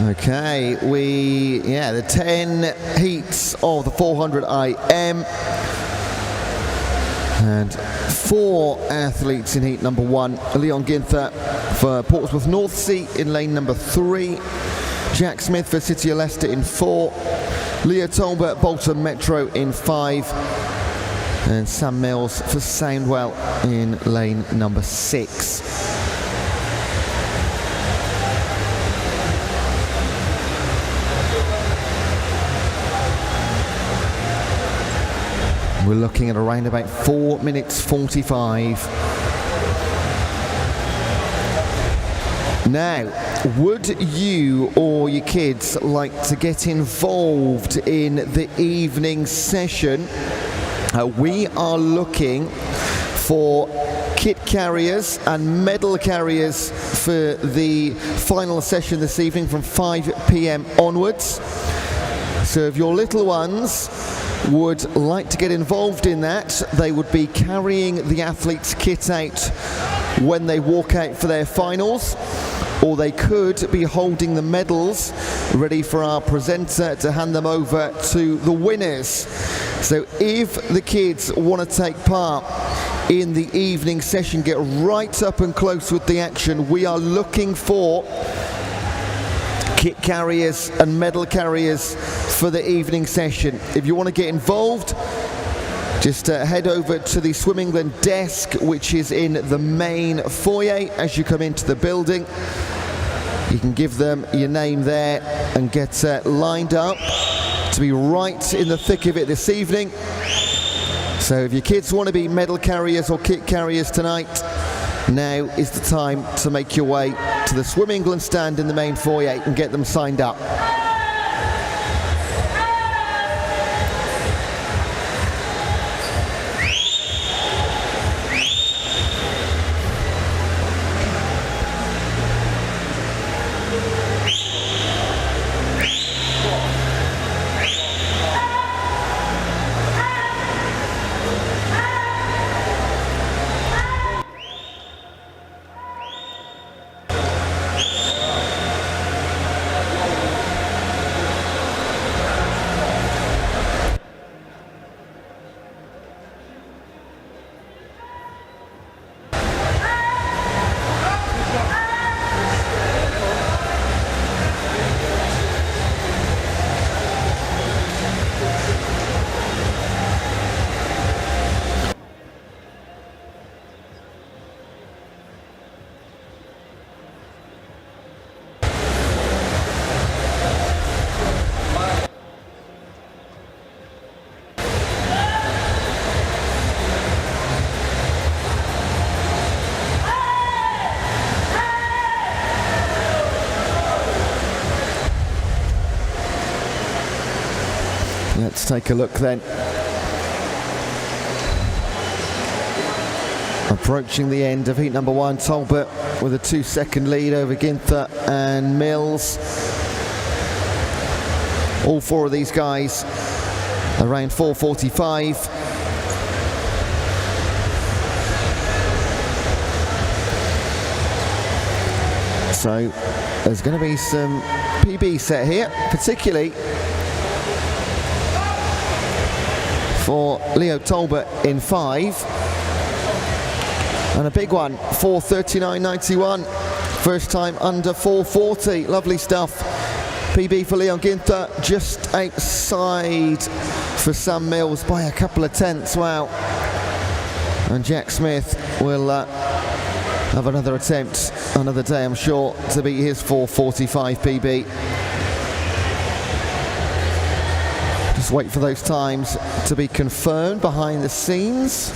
Okay, the 10 heats of the 400 IM. And 4 athletes in heat number 1. Leon Ginther for Portsmouth North Sea in lane number 3. Jack Smith for City of Leicester in 4. Leo Tolbert, Bolton Metro in 5. And Sam Mills for Soundwell in lane number 6. We're looking at around about 4 minutes 45. Now, would you or your kids like to get involved in the evening session? We are looking for kit carriers and medal carriers for the final session this evening from 5 p.m. onwards. So if your little ones would like to get involved in that, they would be carrying the athlete's kit out when they walk out for their finals, or they could be holding the medals ready for our presenter to hand them over to the winners. So if the kids want to take part in the evening session, get right up and close with the action. We are looking for kit carriers and medal carriers for the evening session. If you want to get involved, just head over to the Swim England desk, which is in the main foyer as you come into the building. You can give them your name there and get lined up to be right in the thick of it this evening. So if your kids want to be medal carriers or kit carriers tonight, now is the time to make your way to the Swim England stand in the main foyer and get them signed up. Let's take a look then. Approaching the end of heat number 1, Tolbert with a 2-second lead over Ginther and Mills. All 4 of these guys around 4:45. So there's going to be some PB set here, particularly for Leo Tolbert in 5. And a big one, 4:39.91. First time under 4:40. Lovely stuff. PB for Leon Ginther, just outside for Sam Mills by a couple of tenths. Wow. And Jack Smith will have another attempt another day, I'm sure, to beat his 4:45 PB. Just wait for those times to be confirmed behind the scenes.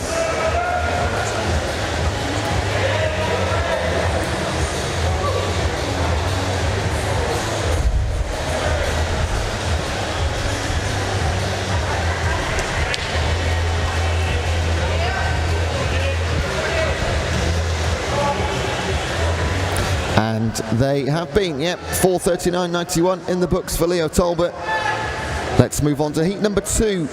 And they have been, yep, 4:39.91 in the books for Leo Tolbert. Let's move on to heat number 2.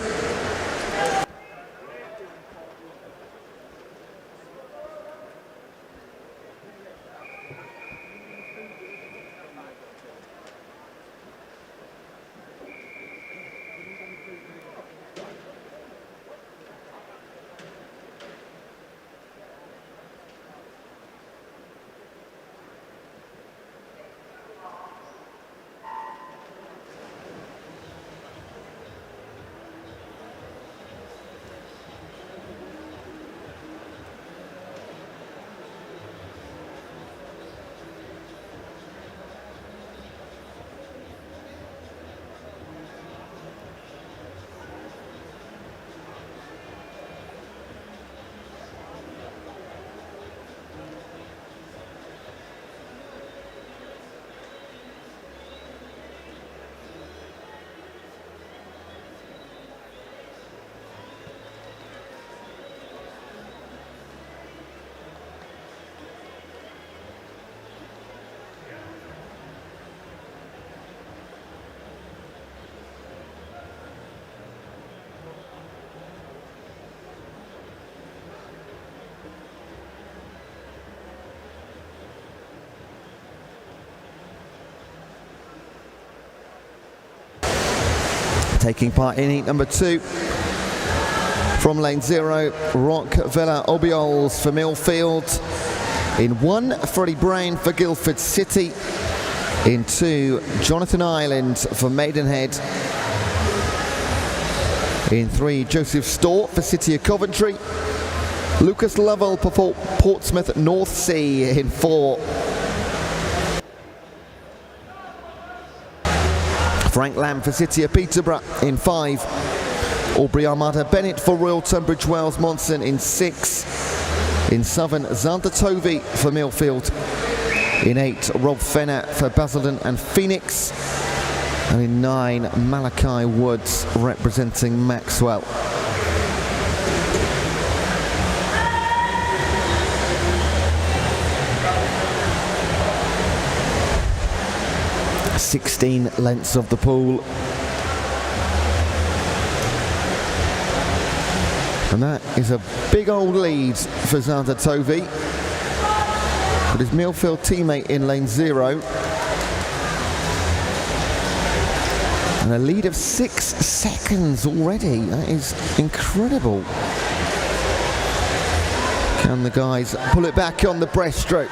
Taking part in heat number 2. From lane 0, Rock Villa Obiols for Millfield. In 1, Freddie Brown for Guildford City. In 2, Jonathan Ireland for Maidenhead. In 3, Joseph Storr for City of Coventry. Lucas Lovell for Portsmouth North Sea in 4. Frank Lamb for City of Peterborough in 5. Aubrey Armada Bennett for Royal Tunbridge Wells Monson in 6. In 7, Xander Tovey for Millfield. In 8, Rob Fenner for Basildon and Phoenix. And in 9, Malachi Woods representing Maxwell. .16 lengths of the pool. And that is a big old lead for Xander Tovey. But his Millfield teammate in lane 0. And a lead of 6 seconds already. That is incredible. Can the guys pull it back on the breaststroke?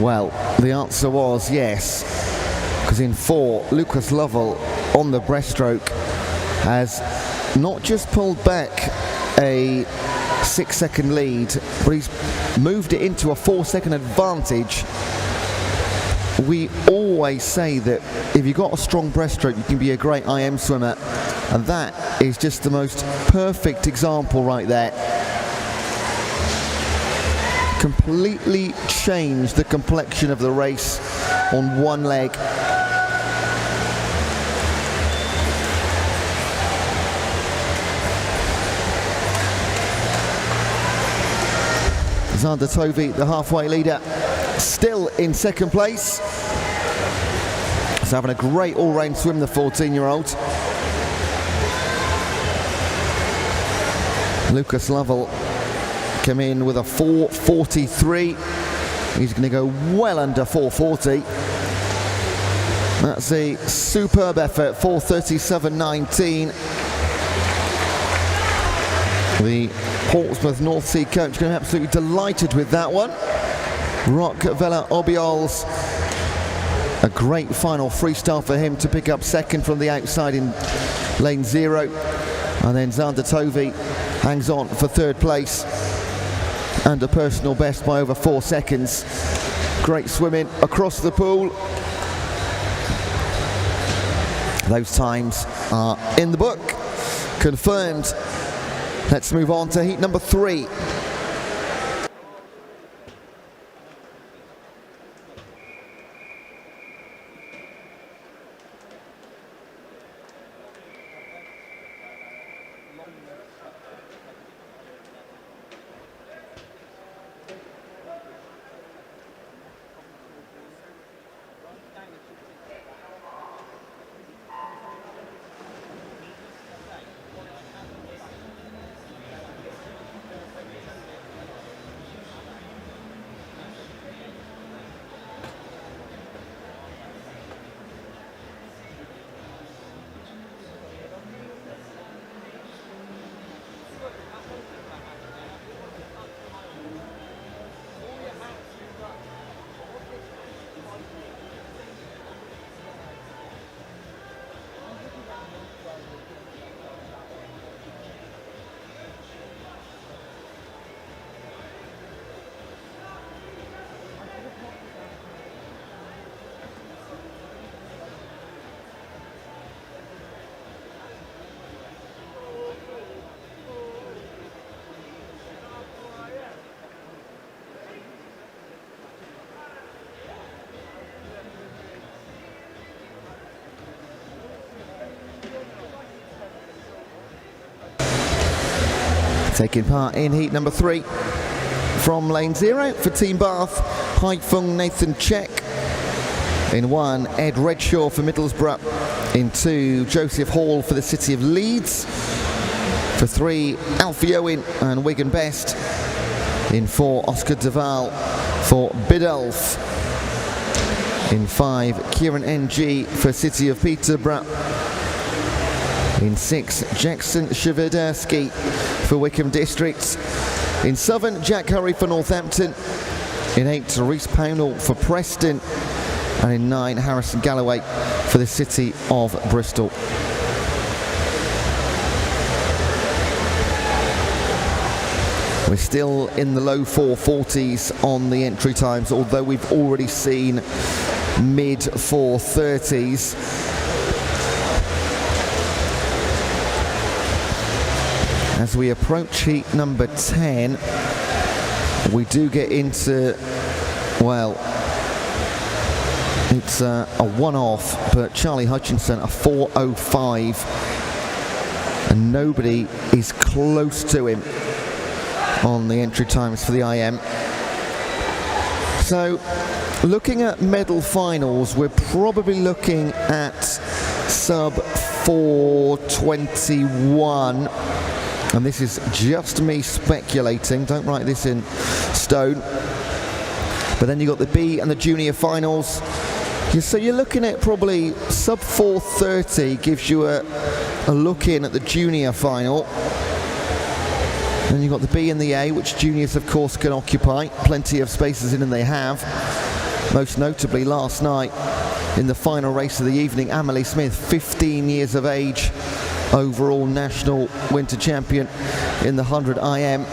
Well, the answer was yes, because in 4, Lucas Lovell on the breaststroke has not just pulled back a 6-second lead, but he's moved it into a 4-second advantage. We always say that if you've got a strong breaststroke, you can be a great IM swimmer, and that is just the most perfect example right there. Completely changed the complexion of the race on one leg. Xander Tovey, the halfway leader, still in second place. He's having a great all-round swim, the 14-year-old. Lucas Lovell come in with a 4:43. He's going to go well under 4:40. That's a superb effort, 4:37.19. The Portsmouth North Sea coach going to be absolutely delighted with that one. Rock Villa Obiols, a great final freestyle for him to pick up second from the outside in lane 0. And then Xander Tovey hangs on for third place and a personal best by over 4 seconds. Great swimming across the pool. Those times are in the book, confirmed. Let's move on to heat number 3. Taking part in heat number 3 from lane 0 for Team Bath, Haifeng Nathan Check. In 1, Ed Redshaw for Middlesbrough. In 2, Joseph Hall for the City of Leeds. For 3, Alfie Owen and Wigan Best. In 4, Oscar Duval for Biddulph. In 5, Kieran NG for City of Peterborough. In 6, Jackson Shviderski for Wickham District. In 7, Jack Hurry for Northampton. In 8, Rhys Pownall for Preston. And in 9, Harrison Galloway for the City of Bristol. We're still in the low 440s on the entry times, although we've already seen mid 430s. As we approach heat number 10, we do get into, well, it's a one-off, but Charlie Hutchinson, a 4:05, and nobody is close to him on the entry times for the IM. So, looking at medal finals, we're probably looking at sub 421, and this is just me speculating, don't write this in stone. But then you got the B and the junior finals. So you're looking at probably sub 430 gives you a look in at the junior final. Then you've got the B and the A, which juniors of course can occupy. Plenty of spaces in, and they have. Most notably last night in the final race of the evening, Amelie Smith, 15 years of age, overall national winter champion in the 100 IM.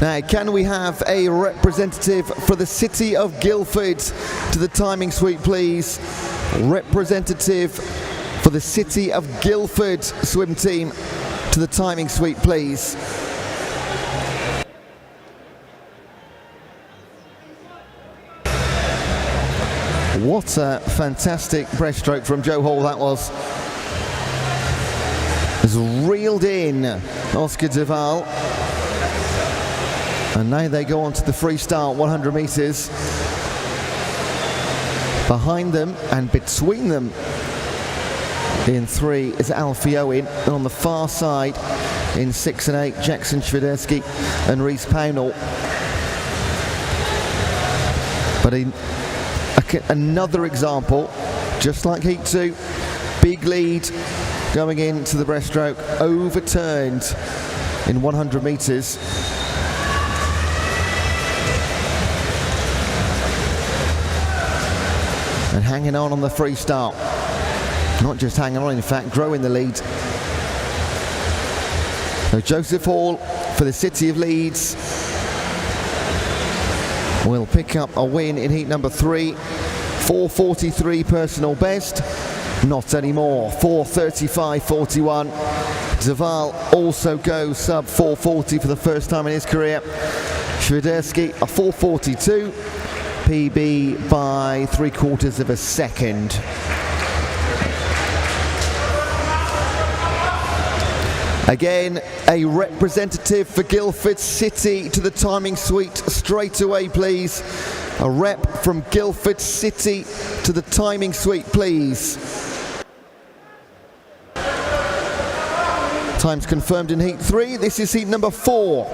Now, can we have a representative for the City of Guildford to the timing suite, please? Representative for the City of Guildford swim team to the timing suite, please. What a fantastic breaststroke from Joe Hall that was. Has reeled in Oscar Duval. And now they go on to the freestyle 100 metres. Behind them and between them in 3 is Alfie Owen. And on the far side in 6 and 8, Jackson Shviderski and Rhys Pownall. But in another example, just like heat 2, big lead going into the breaststroke, overturned in 100 metres. And hanging on the freestyle. Not just hanging on, in fact, growing the lead. So Joseph Hall for the City of Leeds will pick up a win in heat number 3. 4:43 personal best. Not anymore. 4:35.41. Duval also goes sub 4:40 for the first time in his career. Shviderski a 4:42. PB by 3/4 of a second. Again, a representative for Guildford City to the timing suite straight away, please. A rep from Guildford City to the timing suite, please. Times confirmed in heat 3. This is heat number 4.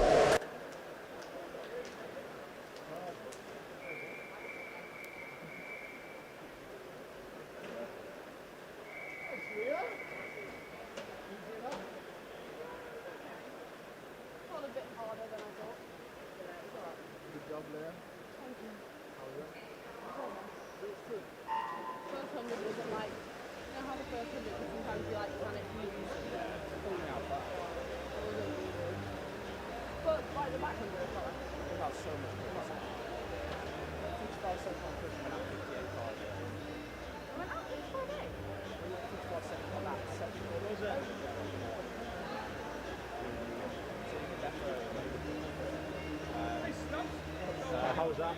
How was that?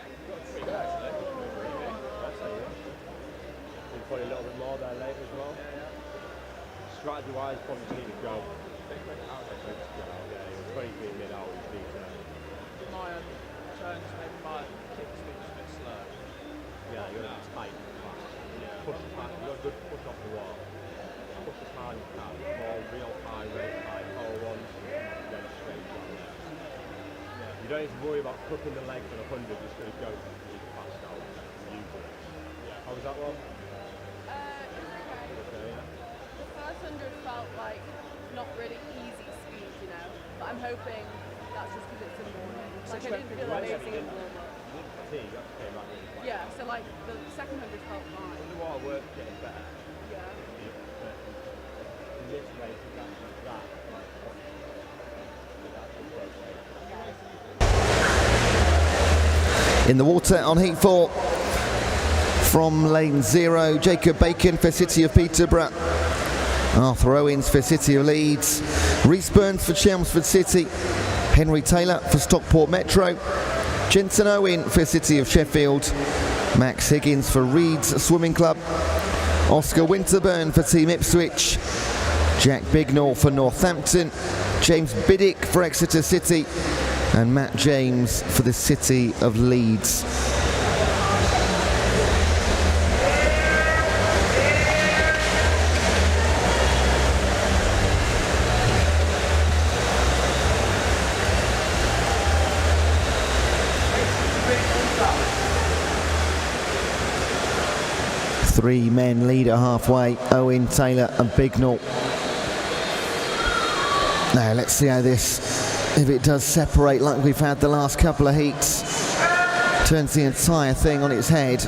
Pretty good, actually. probably a little bit more there later as well. Strategy-wise, probably just need to go. Yeah, 23 mid-out is decent. My turns, maybe my kick speed is a bit slow. Yeah, you're going to be tight and fast. Yeah. Push as hard, you've got a good push off the wall. Push as hard as you can. More real high rate, high power ones, then straight down there. Yeah. You don't need to worry about cooking the legs on 100, just going to go really fast out and use it. Yeah. How was that one? It's okay. Okay, yeah. The first 100 felt like not really easy speed, you know, but I'm hoping that's just because it's in the morning. Like I didn't feel amazing in the warm-up. You didn't fatigue, you actually came back really fast. Yeah, so like the second 100 felt fine. Underwater work getting better. Yeah. But in this race, it's actually that. In the water on heat 4 from lane 0, Jacob Bacon for City of Peterborough, Arthur Owens for City of Leeds, Rhys Burns for Chelmsford City, Henry Taylor for Stockport Metro, Jensen Owen for City of Sheffield, Max Higgins for Reeds Swimming Club, Oscar Winterburn for Team Ipswich, Jack Bignall for Northampton, James Biddick for Exeter City, and Matt James for the City of Leeds. Three men leader halfway, Owen, Taylor and Bignall. Now let's see how this, if it does separate like we've had the last couple of heats, turns the entire thing on its head.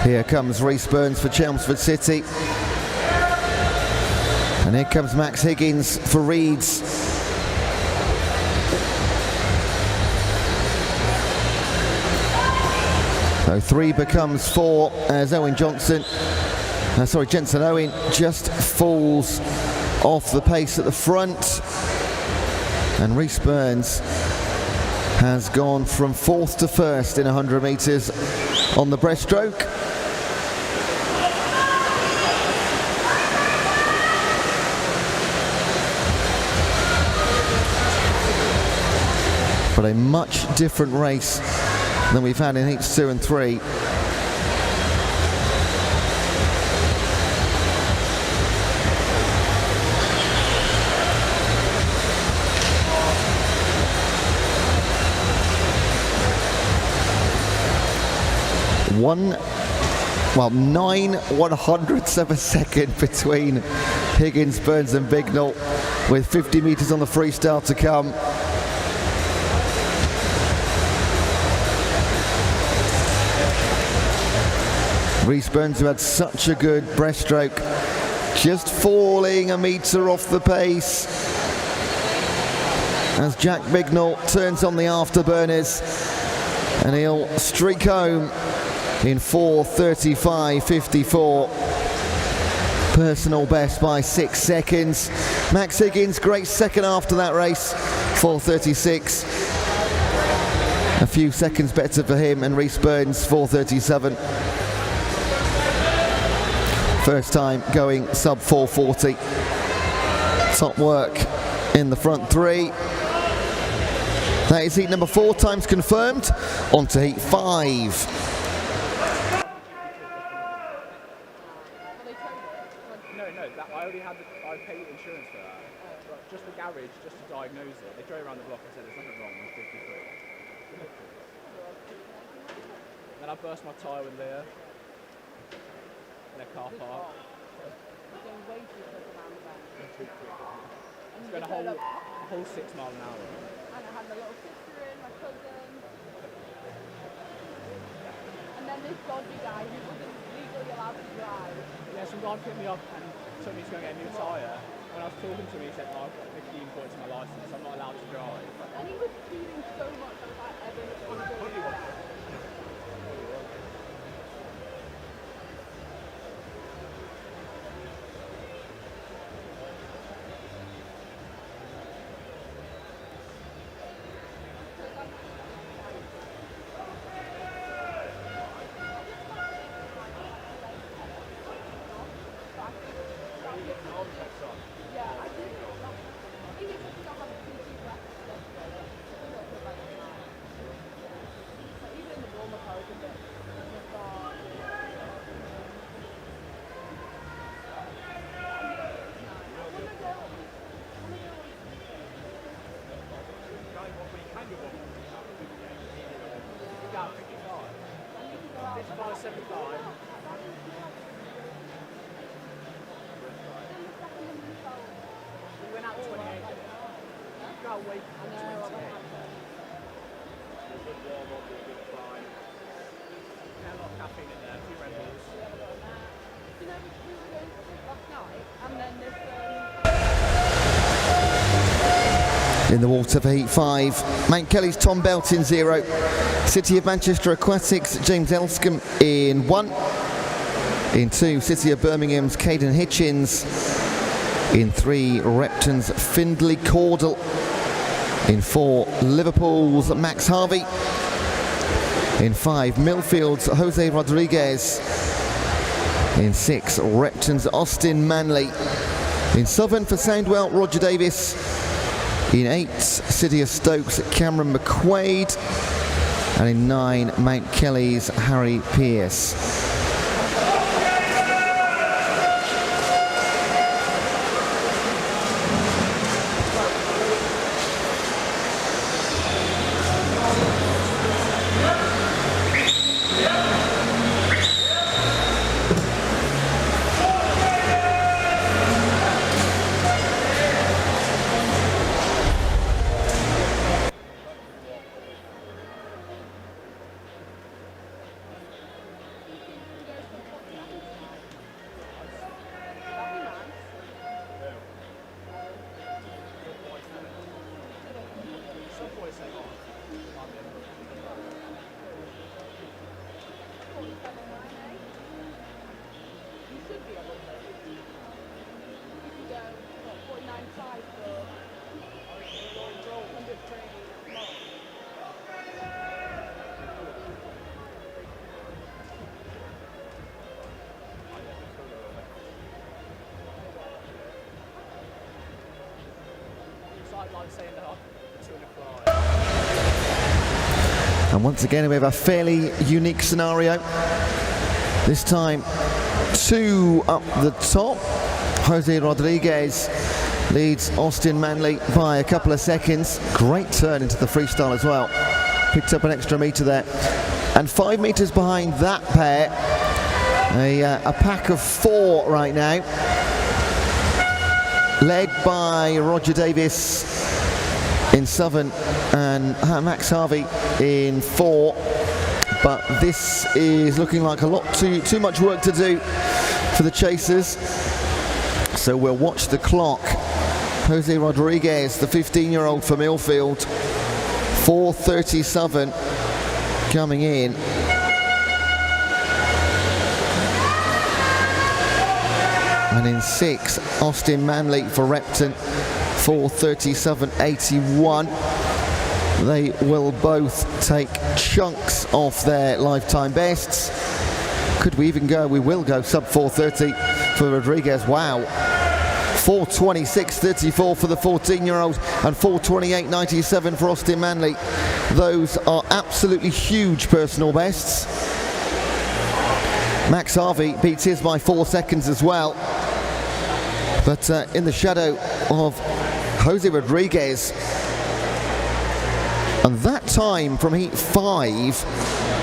Here comes Rhys Burns for Chelmsford City. And here comes Max Higgins for Reeds. So 3 becomes 4 as Jensen Owen just falls off the pace at the front. And Rhys Burns has gone from 4th to 1st in 100 metres on the breaststroke. But a much different race than we've had in heats 2 and 3. Nine 100ths of a second between Higgins, Burns and Bignall, with 50 metres on the freestyle to come. Rhys Burns, who had such a good breaststroke, just falling a metre off the pace as Jack Bignall turns on the afterburners, and he'll streak home in 4:35.54. Personal best by 6 seconds. Max Higgins, great second after that race, 4:36. A few seconds better for him, and Rhys Burns, 4:37. First time going sub 4:40. Top work in the front 3. That is heat number 4, times confirmed. On to heat 5. I paid insurance for that. Just the garage, just to diagnose it. They drove around the block and said there's nothing wrong, it's 53. Then I burst my tyre with Leah in a car park. Going way too quick around the back. It's been a whole whole 6 miles an hour. And I had my little sister in, my cousin. And then this dodgy guy who wasn't legally allowed to drive. Yeah, some guy picked me up and took me to go get a new tyre. When I was talking to him, he said, oh, I've got 15 points in my licence, I'm not allowed to drive. And he was speeding so much, I was like, Evan, it's going to go down. In the water for Heat 5, Mount Kelly's Tom Belt in 0, City of Manchester Aquatics James Elscombe in 1, in 2 City of Birmingham's Caden Hitchins, in 3 Repton's Findlay Caudle, in 4 Liverpool's Max Harvey, in 5 Millfield's Jose Rodriguez, in 6 Repton's Austin Manley, in 7 for Soundwell Roger Davis, in 8 City of Stokes Cameron McQuaid, and in 9 Mount Kelly's Harry Pearce. And once again we have a fairly unique scenario. This time 2 up the top. Jose Rodriguez leads Austin Manley by a couple of seconds. Great turn into the freestyle as well. Picked up an extra metre there. And 5 metres behind that pair, a pack of 4 right now, led by Roger Davis in 7 and Max Harvey in 4, but this is looking like a lot too much work to do for the chasers, so we'll watch the clock. Jose Rodriguez, the 15-year-old from Millfield, 4:37 coming in. And in 6, Austin Manley for Repton, 4:37.81. They will both take chunks off their lifetime bests. Could we even go? We will go sub 4:30 for Rodriguez. Wow. 4:26.34 for the 14-year-old and 4:28.97 for Austin Manley. Those are absolutely huge personal bests. Max Harvey beats his by 4 seconds as well. But in the shadow of Jose Rodriguez. And that time from Heat 5,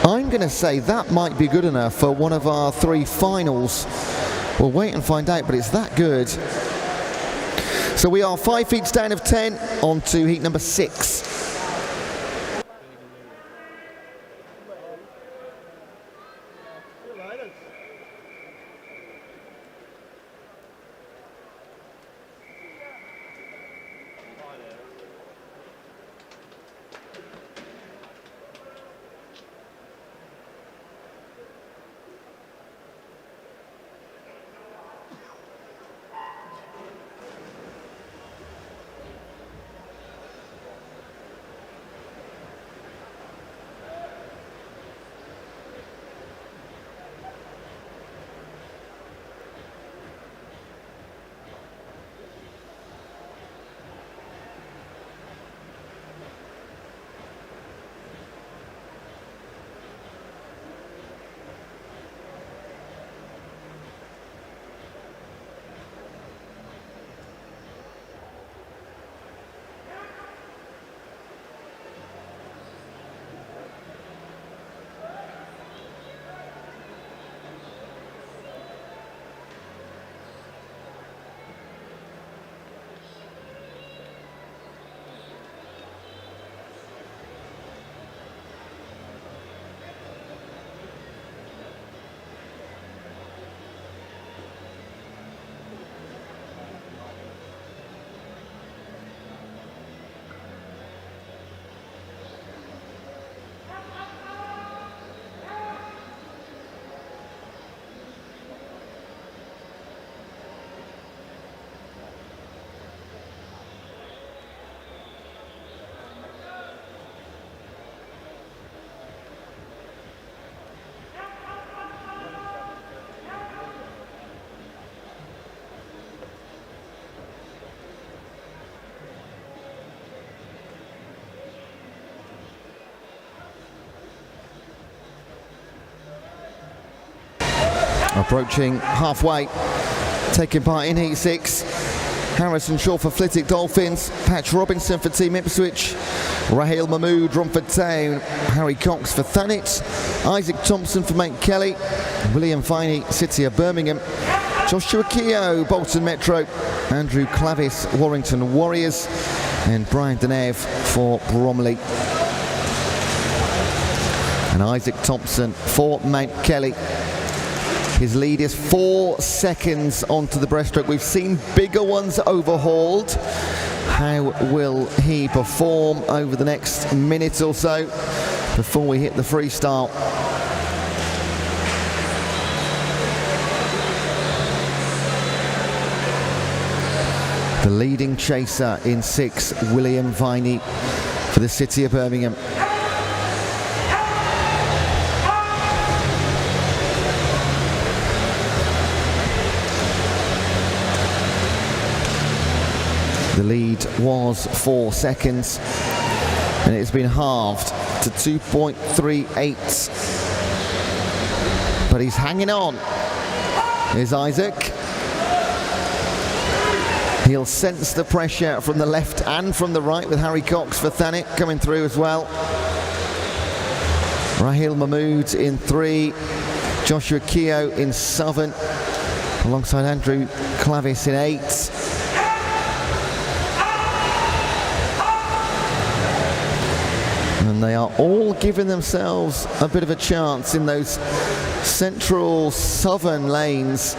I'm going to say that might be good enough for one of our 3 finals. We'll wait and find out, but it's that good. So we are 5 heats down of 10 on to heat number 6. Approaching halfway, taking part in heat 6. Harrison Shaw for Flitwick Dolphins, Patch Robinson for Team Ipswich, Raheel Mahmood, Romford Town, Harry Cox for Thanet, Isaac Thompson for Mount Kelly, William Viney, City of Birmingham, Joshua Keogh, Bolton Metro, Andrew Clavis, Warrington Warriors, and Brian Deneve for Bromley. And Isaac Thompson for Mount Kelly. His lead is 4 seconds onto the breaststroke. We've seen bigger ones overhauled. How will he perform over the next minute or so before we hit the freestyle? The leading chaser in 6, William Viney for the City of Birmingham. The lead was 4 seconds, and it's been halved to 2.38. But he's hanging on. Here's Isaac. He'll sense the pressure from the left and from the right, with Harry Cox for Thanet coming through as well. Raheel Mahmood in 3, Joshua Keogh in 7, alongside Andrew Clavis in 8. And they are all giving themselves a bit of a chance in those central southern lanes.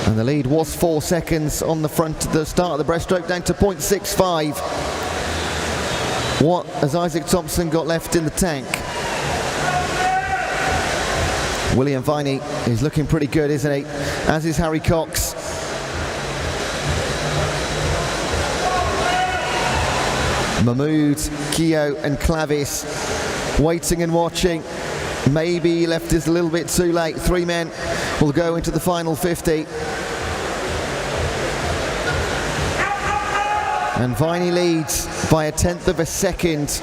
And the lead was 4 seconds on the front at the start of the breaststroke, down to 0.65. What has Isaac Thompson got left in the tank? William Viney is looking pretty good, isn't he? As is Harry Cox. Mahmood, Keogh and Clavis waiting and watching. Maybe he left us a little bit too late. 3 men will go into the final 50. And Viney leads by 1/10 of a second.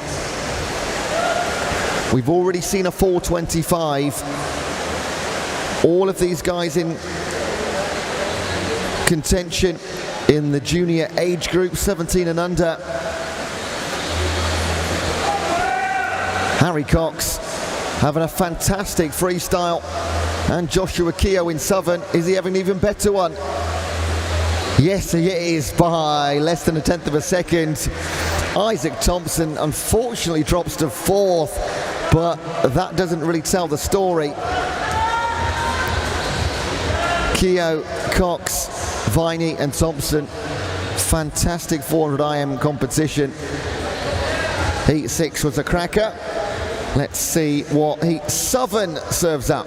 We've already seen a 4:25. All of these guys in contention in the junior age group, 17 and under. Harry Cox having a fantastic freestyle, and Joshua Keogh in Southern, is he having an even better one? Yes, he is by less than a tenth of a second. Isaac Thompson unfortunately drops to 4th, but that doesn't really tell the story. Keogh, Cox, Viney and Thompson, fantastic 400 IM competition. Heat 6 was a cracker. Let's see what Heat 7 serves up.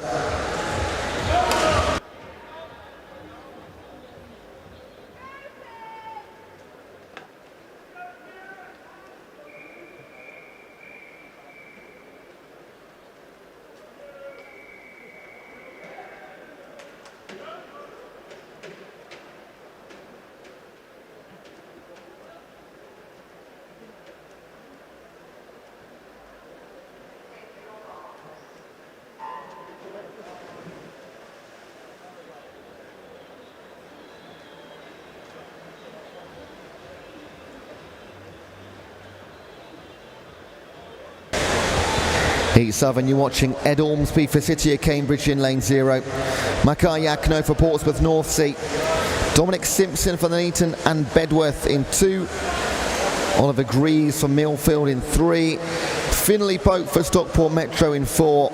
Heat 7, you're watching Ed Ormsby for City of Cambridge in lane 0. Makar Yakno for Portsmouth North Sea. Dominic Simpson for Nuneaton and Bedworth in 2. Oliver Greaves for Millfield in 3. Finley Pope for Stockport Metro in 4.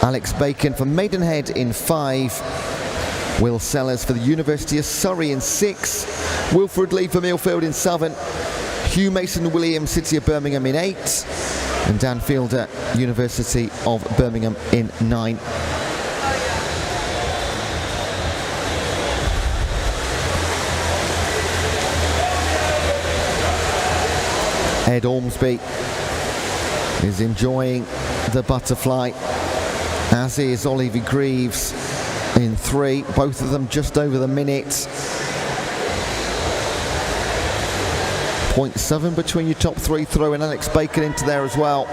Alex Bacon for Maidenhead in 5. Will Sellers for the University of Surrey in 6. Wilfred Lee for Millfield in 7. Hugh Mason-Williams, City of Birmingham in 8. And Dan Fielder, University of Birmingham in 9. Ed Ormsby is enjoying the butterfly, as is Oliver Greaves in 3, both of them just over the minute. 0.7 between your top 3, throwing Alex Bacon into there as well.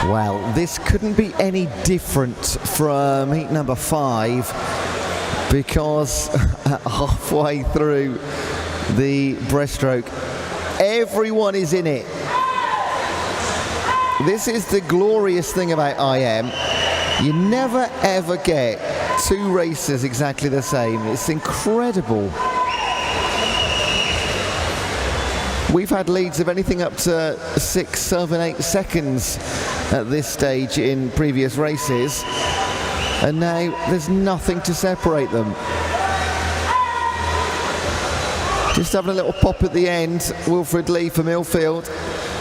Well, this couldn't be any different from heat number 5, because halfway through the breaststroke, everyone is in it. This is the glorious thing about IM. You never ever get 2 races exactly the same. It's incredible. We've had leads of anything up to 6, 7, 8 seconds at this stage in previous races, and now there's nothing to separate them. Just having a little pop at the end. Wilfred Lee for Millfield,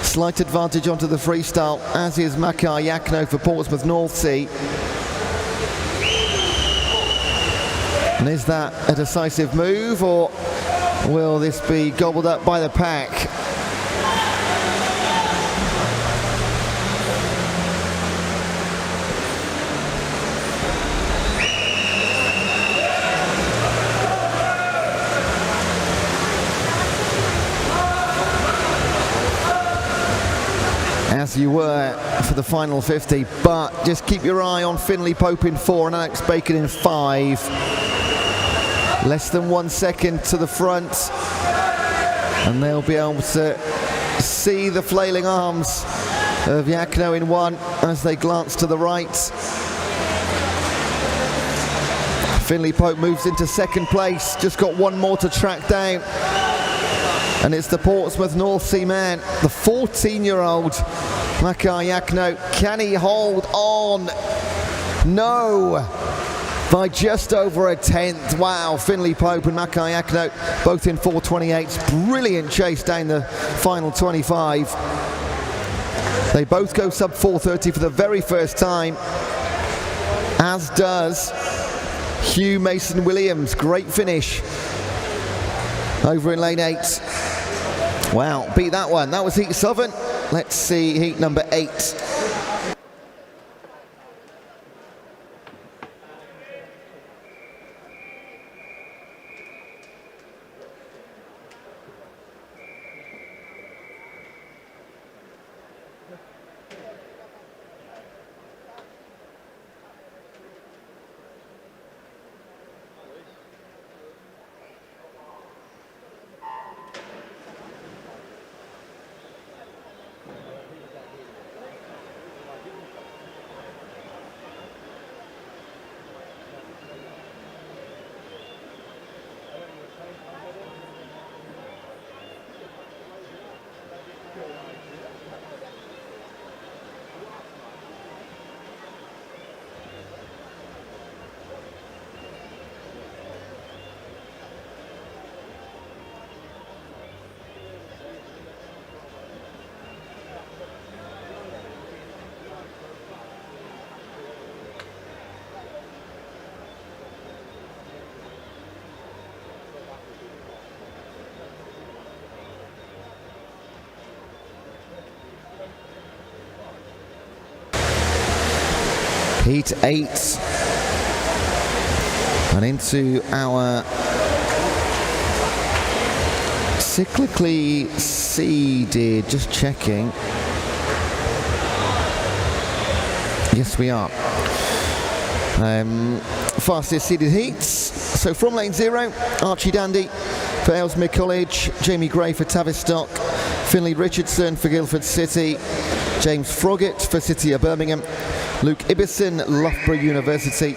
slight advantage onto the freestyle, as is Makar Yakno for Portsmouth North Sea. And is that a decisive move, or will this be gobbled up by the pack? As you were for the final 50, but just keep your eye on Finley Pope in 4 and Alex Bacon in 5. Less than 1 second to the front, and they'll be able to see the flailing arms of Yakno in one as they glance to the right. Finley Pope moves into second place, just got one more to track down, and it's the Portsmouth North Sea man, the 14-year-old Makai Yakno. Can he hold on? No, by just over a tenth. Wow, Finley Pope and Makai Yakno both in 4:28. Brilliant chase down the final 25. They both go sub 4:30 for the very first time, as does Hugh Mason-Williams. Great finish over in lane 8. Wow, beat that one. That was heat 7. Let's see heat number 8. Heat 8, and into our cyclically seeded, just checking. Yes, we are. Fastest seeded heats. So from lane 0, Archie Dandy for Aylesmere College, Jamie Gray for Tavistock, Finley Richardson for Guildford City, James Froggatt for City of Birmingham, Luke Ibbison, Loughborough University,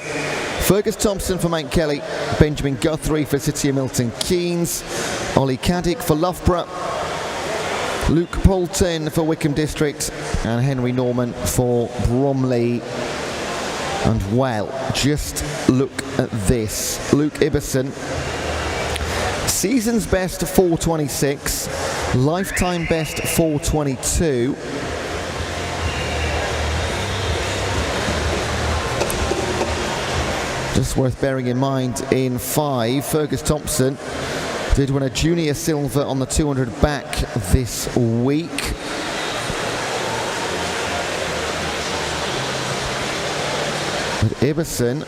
Fergus Thompson for Mount Kelly, Benjamin Guthrie for City of Milton Keynes, Ollie Caddick for Loughborough, Luke Poulton for Wickham District, and Henry Norman for Bromley. And well, just look at this. Luke Ibbison, season's best 4:26, lifetime best 4:22. Just worth bearing in mind, in 5, Fergus Thompson did win a junior silver on the 200 back this week. But Ibbison,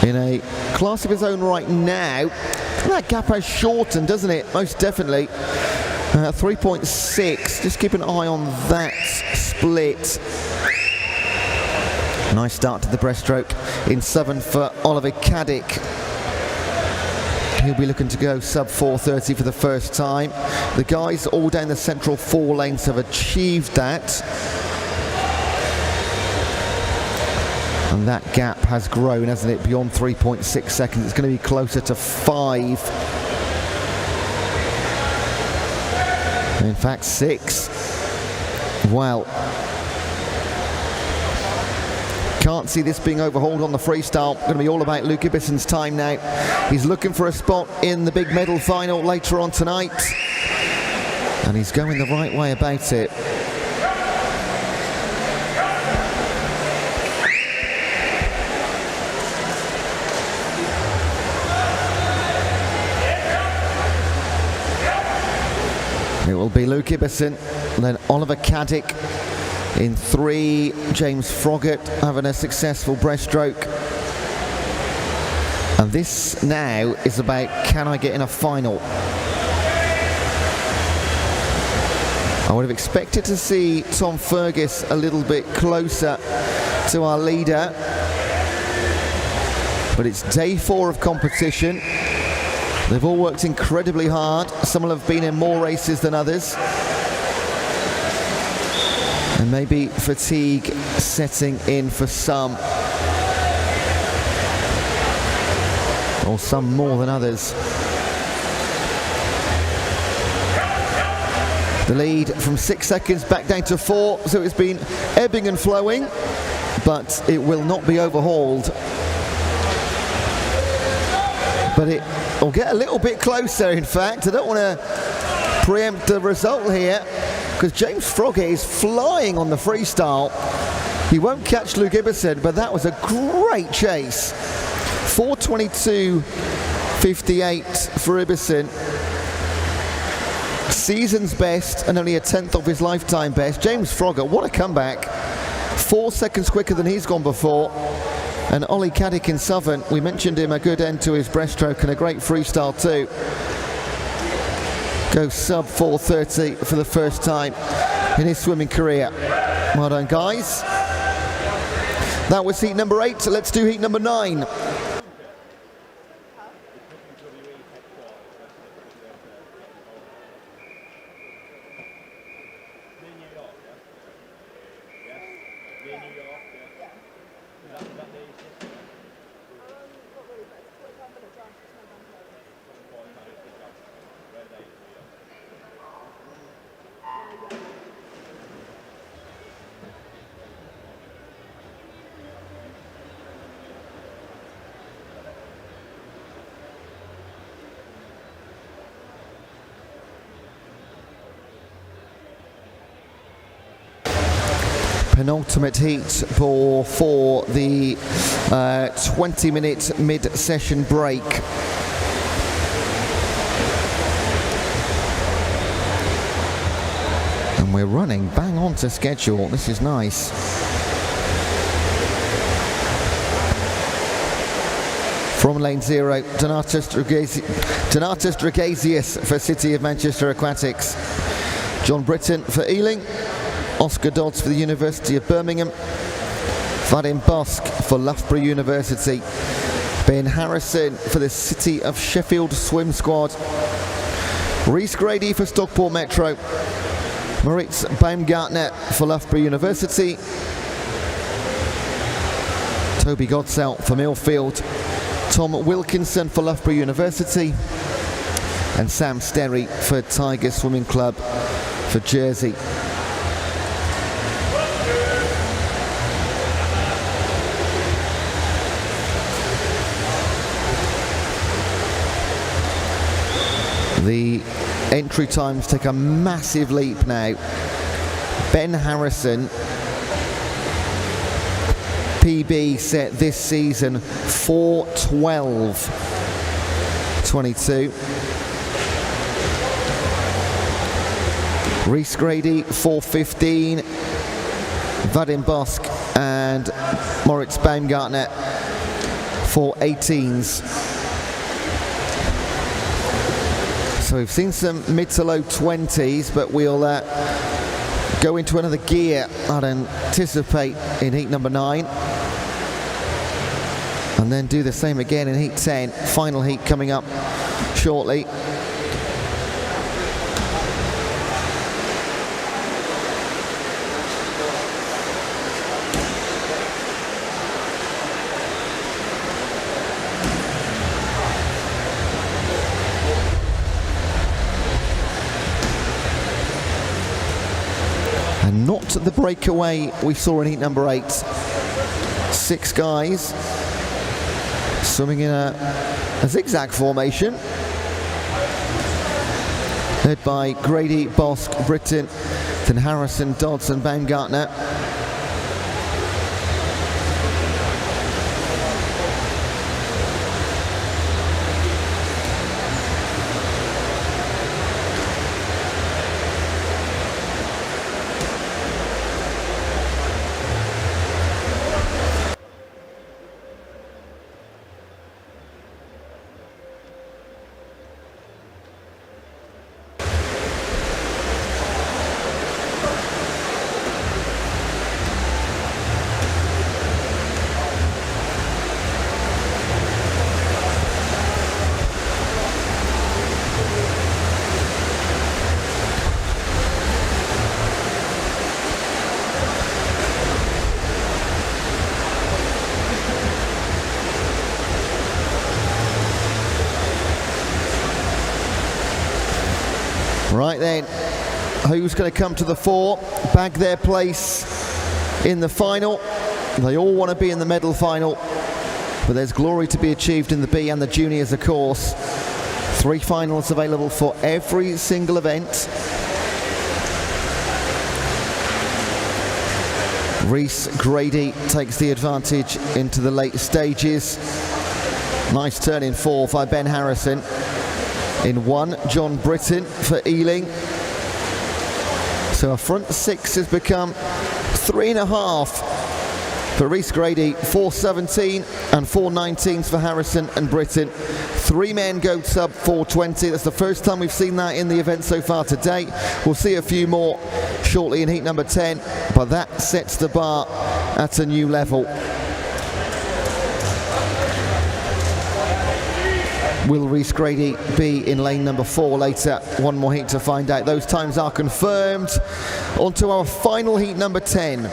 in a class of his own right now, that gap has shortened, doesn't it? Most definitely. 3.6, just keep an eye on that split. Nice start to the breaststroke in 7 for Oliver Caddick. He'll be looking to go sub 4:30 for the first time. The guys all down the central 4 lanes have achieved that. And that gap has grown, hasn't it, beyond 3.6 seconds. It's going to be closer to 5. In fact, 6. Well, can't see this being overhauled on the freestyle. Going to be all about Luke Ibbison's time now. He's looking for a spot in the big medal final later on tonight, and he's going the right way about it. It will be Luke Ibbison, then Oliver Caddick. In 3, James Froggatt having a successful breaststroke. And this now is about, can I get in a final? I would have expected to see Tom Fergus a little bit closer to our leader. But it's day 4 of competition. They've all worked incredibly hard. Some will have been in more races than others. And maybe fatigue setting in for some. Or some more than others. The lead from 6 seconds back down to 4, so it's been ebbing and flowing, but it will not be overhauled. But it will get a little bit closer, in fact. I don't want to preempt the result here, because James Froggatt is flying on the freestyle. He won't catch Luke Ibbison, but that was a great chase. 4:22.58 for Ibbison. Season's best and only a 10th of his lifetime best. James Froggatt, what a comeback. 4 seconds quicker than he's gone before. And Ollie Caddick in Southern, we mentioned him, a good end to his breaststroke and a great freestyle too. Goes sub 4:30 for the first time in his swimming career. Well done, guys. That was heat number 8, so let's do heat number 9. Penultimate heat for the 20-minute mid-session break. And we're running bang on to schedule. This is nice. From lane 0, Donatas Dragasius for City of Manchester Aquatics. John Britton for Ealing. Oscar Dodds for the University of Birmingham. Vadim Bosk for Loughborough University. Ben Harrison for the City of Sheffield Swim Squad. Rhys Grady for Stockport Metro. Moritz Baumgartner for Loughborough University. Toby Godsell for Millfield. Tom Wilkinson for Loughborough University. And Sam Sterry for Tiger Swimming Club for Jersey. The entry times take a massive leap now. Ben Harrison, PB set this season 4:12.22. Rhys Grady 4:15. Vadim Bosk and Moritz Baumgartner 4:18s. So we've seen some mid to low 20s, but we'll go into another gear, I'd anticipate, in heat number 9. And then do the same again in heat 10. Final heat coming up shortly. And not the breakaway we saw in heat number 8. 6 guys swimming in a zigzag formation, led by Grady, Bosk, Britton, then Harrison, Dodds and Baumgartner. Right then, who's going to come to the fore, bag their place in the final? They all want to be in the medal final, but there's glory to be achieved in the B and the juniors, of course. 3 finals available for every single event. Rhys Grady takes the advantage into the late stages. Nice turn in 4 by Ben Harrison. In 1, John Britton for Ealing. So a front 6 has become 3.5 for Rhys Grady, 4.17 and 4.19s for Harrison and Britton. 3 men go sub 4.20. That's the first time we've seen that in the event so far today. We'll see a few more shortly in heat number 10, but that sets the bar at a new level. Will Rhys Grady be in lane number 4 later? One more heat to find out. Those times are confirmed. On to our final heat number 10.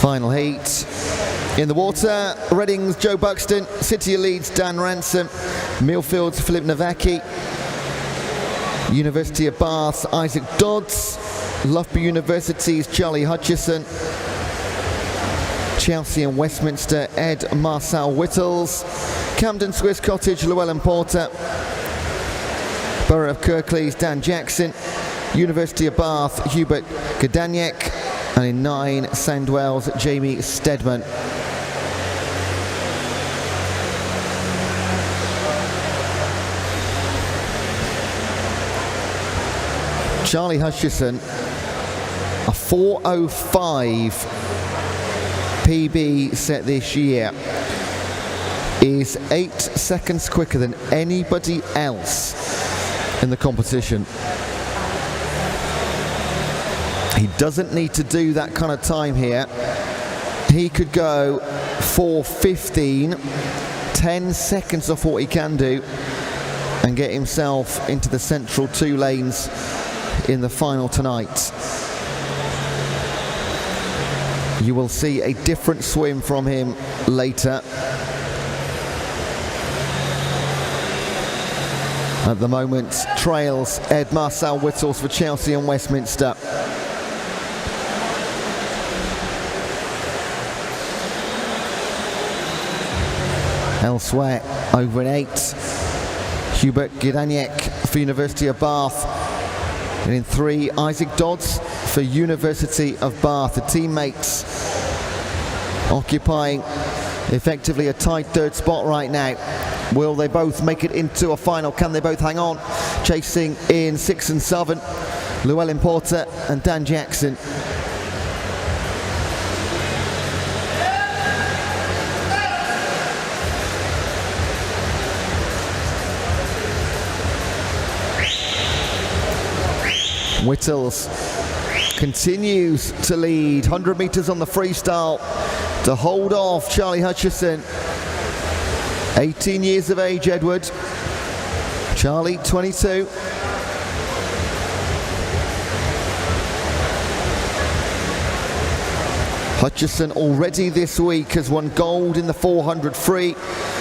Final heat. In the water, Reading's Joe Buxton, City of Leeds Dan Ransom, Millfield's Philip Navacki, University of Bath Isaac Dodds, Loughborough University's Charlie Hutchison, Chelsea and Westminster Ed Marcel Whittles, Camden Swiss Cottage Llewellyn Porter, Borough of Kirklees Dan Jackson, University of Bath Hubert Gadaniek, and in 9, Sandwell's Jamie Stedman. Charlie Hutchison, a 4:05 PB set this year, is 8 seconds quicker than anybody else in the competition. He doesn't need to do that kind of time here. He could go 4:15, 10 seconds off what he can do, and get himself into the central 2 lanes in the final tonight. You will see a different swim from him later. At the moment, trails Ed Marcel Whittles for Chelsea and Westminster. Elsewhere, over in 8, Hubert Gadaniek for University of Bath. And in 3, Isaac Dodds for University of Bath. The teammates occupying effectively a tight 3rd spot right now. Will they both make it into a final? Can they both hang on? Chasing in 6 and 7, Llewellyn Porter and Dan Jackson. Whittles continues to lead. 100 metres on the freestyle to hold off Charlie Hutchison. 18 years of age, Edward. Charlie, 22. Hutchison already this week has won gold in the 400 free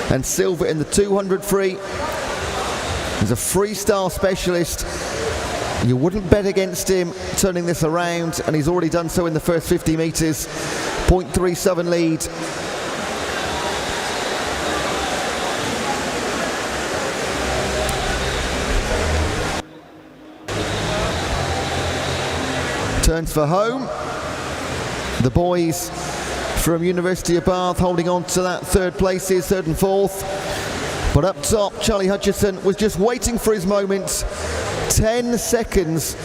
and silver in the 200 free. He's a freestyle specialist. You wouldn't bet against him turning this around, and he's already done so in the first 50 metres. 0.37 lead. Turns for home. The boys from University of Bath holding on to that third places, third and fourth. But up top, Charlie Hutchison was just waiting for his moment. 10 seconds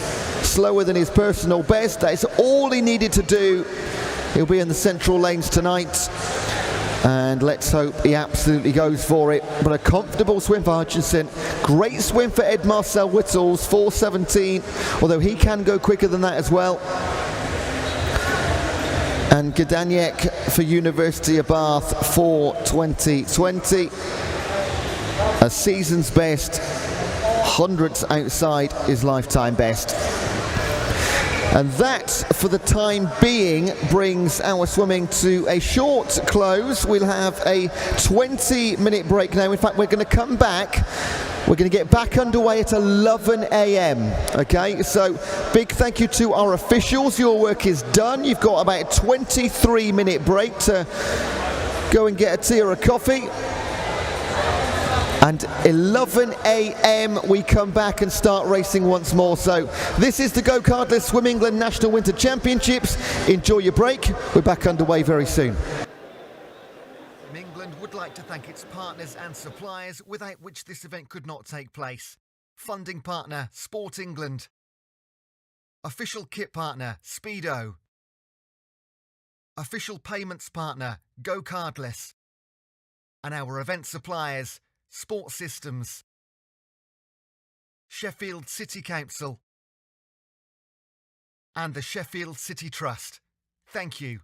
slower than his personal best. That is all he needed to do. He'll be in the central lanes tonight. And let's hope he absolutely goes for it. But a comfortable swim for Hutchison. Great swim for Ed Marcel Whittles, 4:17, although he can go quicker than that as well. And Gdaniek for University of Bath, 4:20.20. A season's best, hundredths outside his lifetime best. And that, for the time being, brings our swimming to a short close. We'll have a 20-minute break now. In fact, we're going to come back. We're going to get back underway at 11 a.m. Okay, so big thank you to our officials. Your work is done. You've got about a 23-minute break to go and get a tea or a coffee. And 11 a.m. we come back and start racing once more. So this is the GoCardless Swim England National Winter Championships. Enjoy your break. We're back underway very soon. England would like to thank its partners and suppliers without which this event could not take place. Funding partner, Sport England. Official kit partner, Speedo. Official payments partner, GoCardless. And our event suppliers, Sport Systems, Sheffield City Council, and the Sheffield City Trust. Thank you.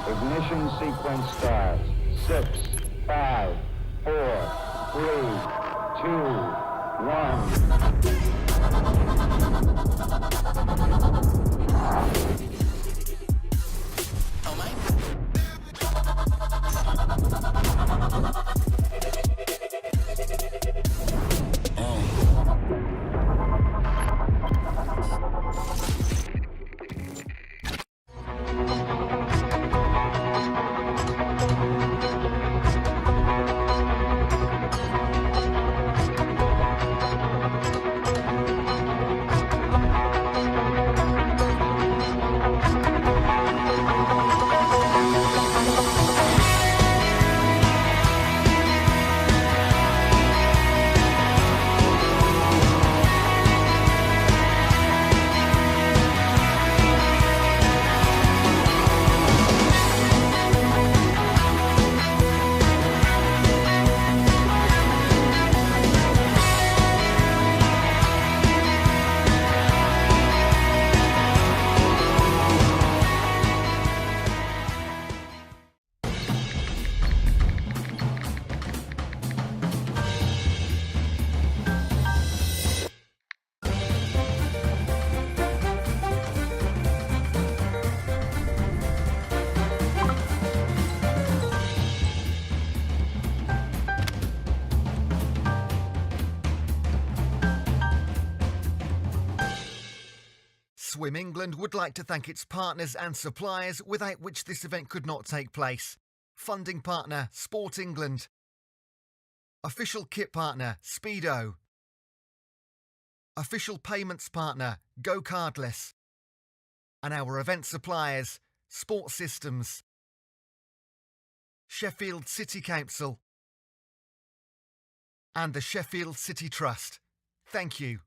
Ignition sequence starts. 6, 5, 4, 3, 2, 1. Swim England would like to thank its partners and suppliers without which this event could not take place. Funding partner, Sport England. Official kit partner, Speedo. Official payments partner, GoCardless. And our event suppliers, Sport Systems, Sheffield City Council, and the Sheffield City Trust. Thank you.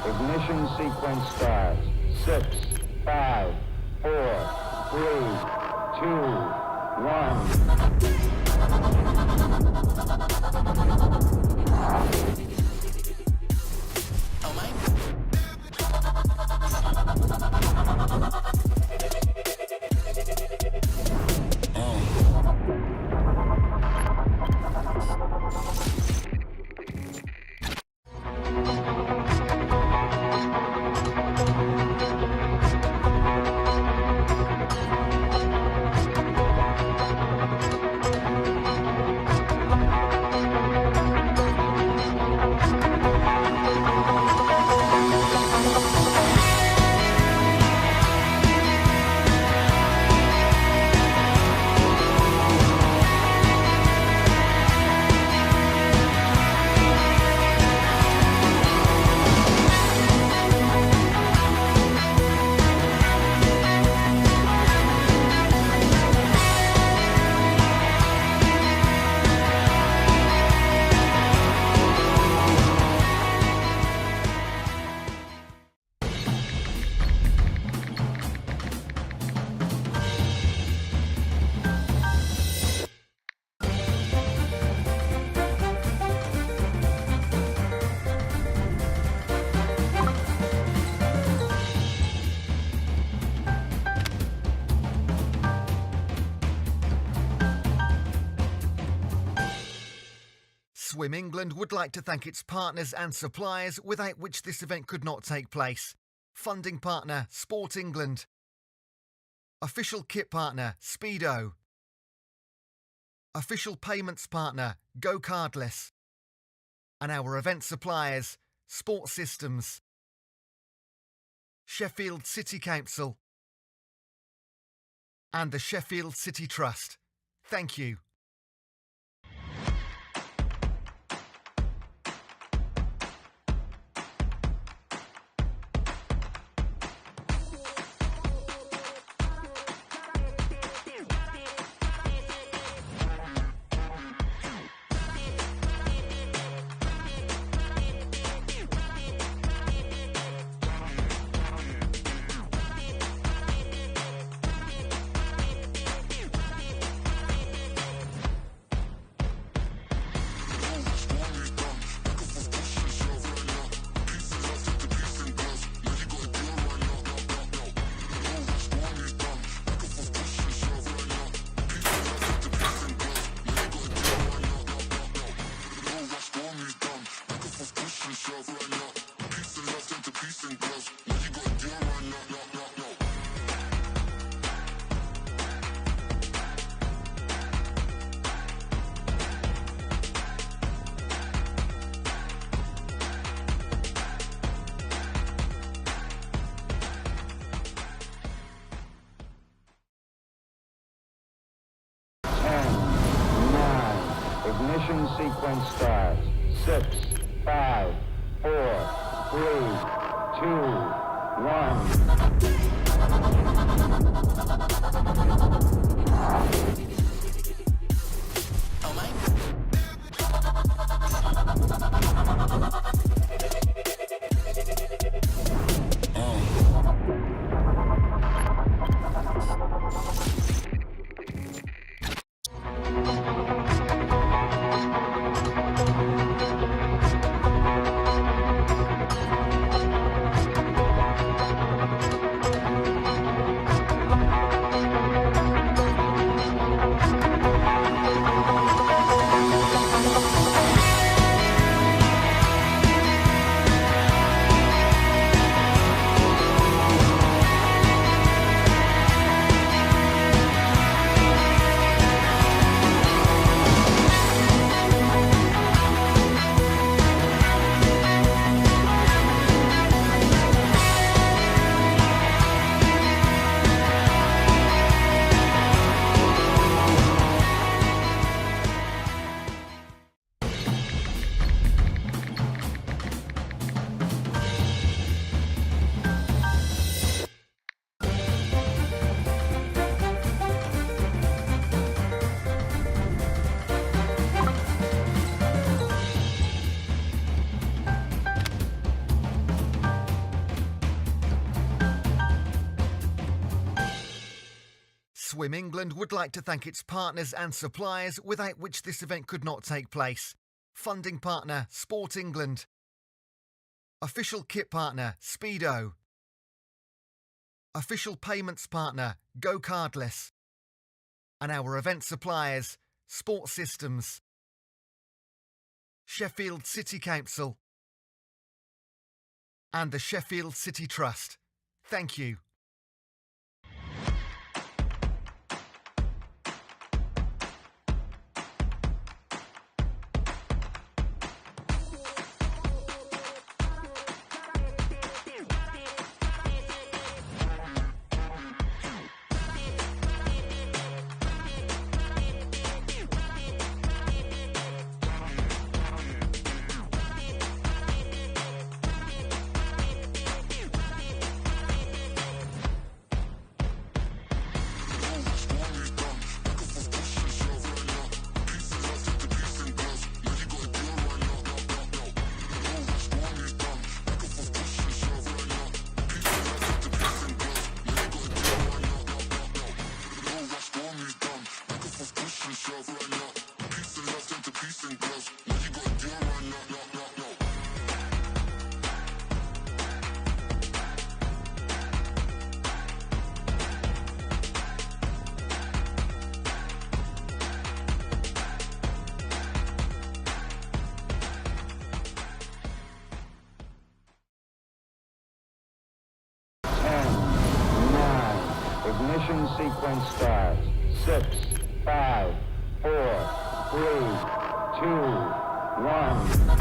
Ignition sequence starts. 6, 5, 4, 3, 2, 1. Swim England would like to thank its partners and suppliers without which this event could not take place. Funding partner, Sport England. Official kit partner, Speedo. Official payments partner, GoCardless. And our event suppliers, Sport Systems, Sheffield City Council, and the Sheffield City Trust. Thank you. Ignition sequence starts. 6, 5, 4, 3, 2, 1. Swim England would like to thank its partners and suppliers without which this event could not take place. Funding partner, Sport England. Official kit partner, Speedo. Official payments partner, GoCardless. And our event suppliers, Sport Systems. Sheffield City Council. And the Sheffield City Trust. Thank you. Ignition sequence starts. 6, 5, 4, 3, 2, 1.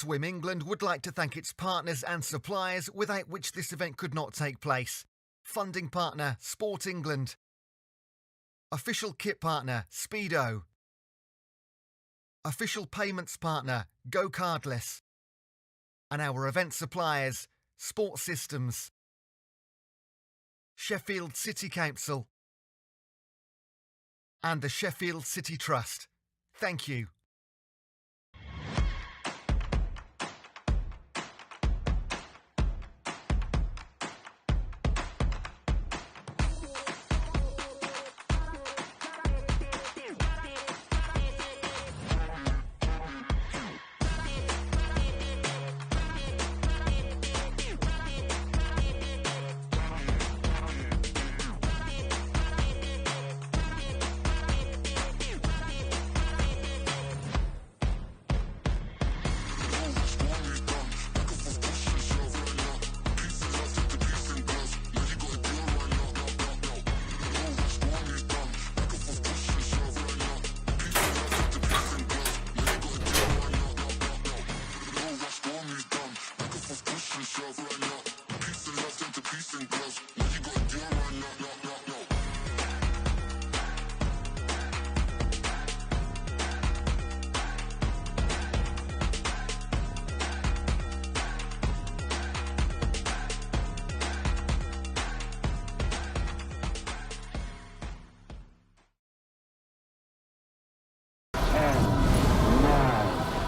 Swim England would like to thank its partners and suppliers without which this event could not take place. Funding partner, Sport England. Official kit partner, Speedo. Official payments partner, GoCardless. And our event suppliers, Sport Systems. Sheffield City Council. And the Sheffield City Trust. Thank you.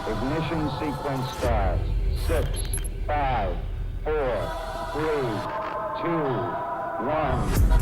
Ignition sequence starts. 6, 5, 4, 3, 2, 1.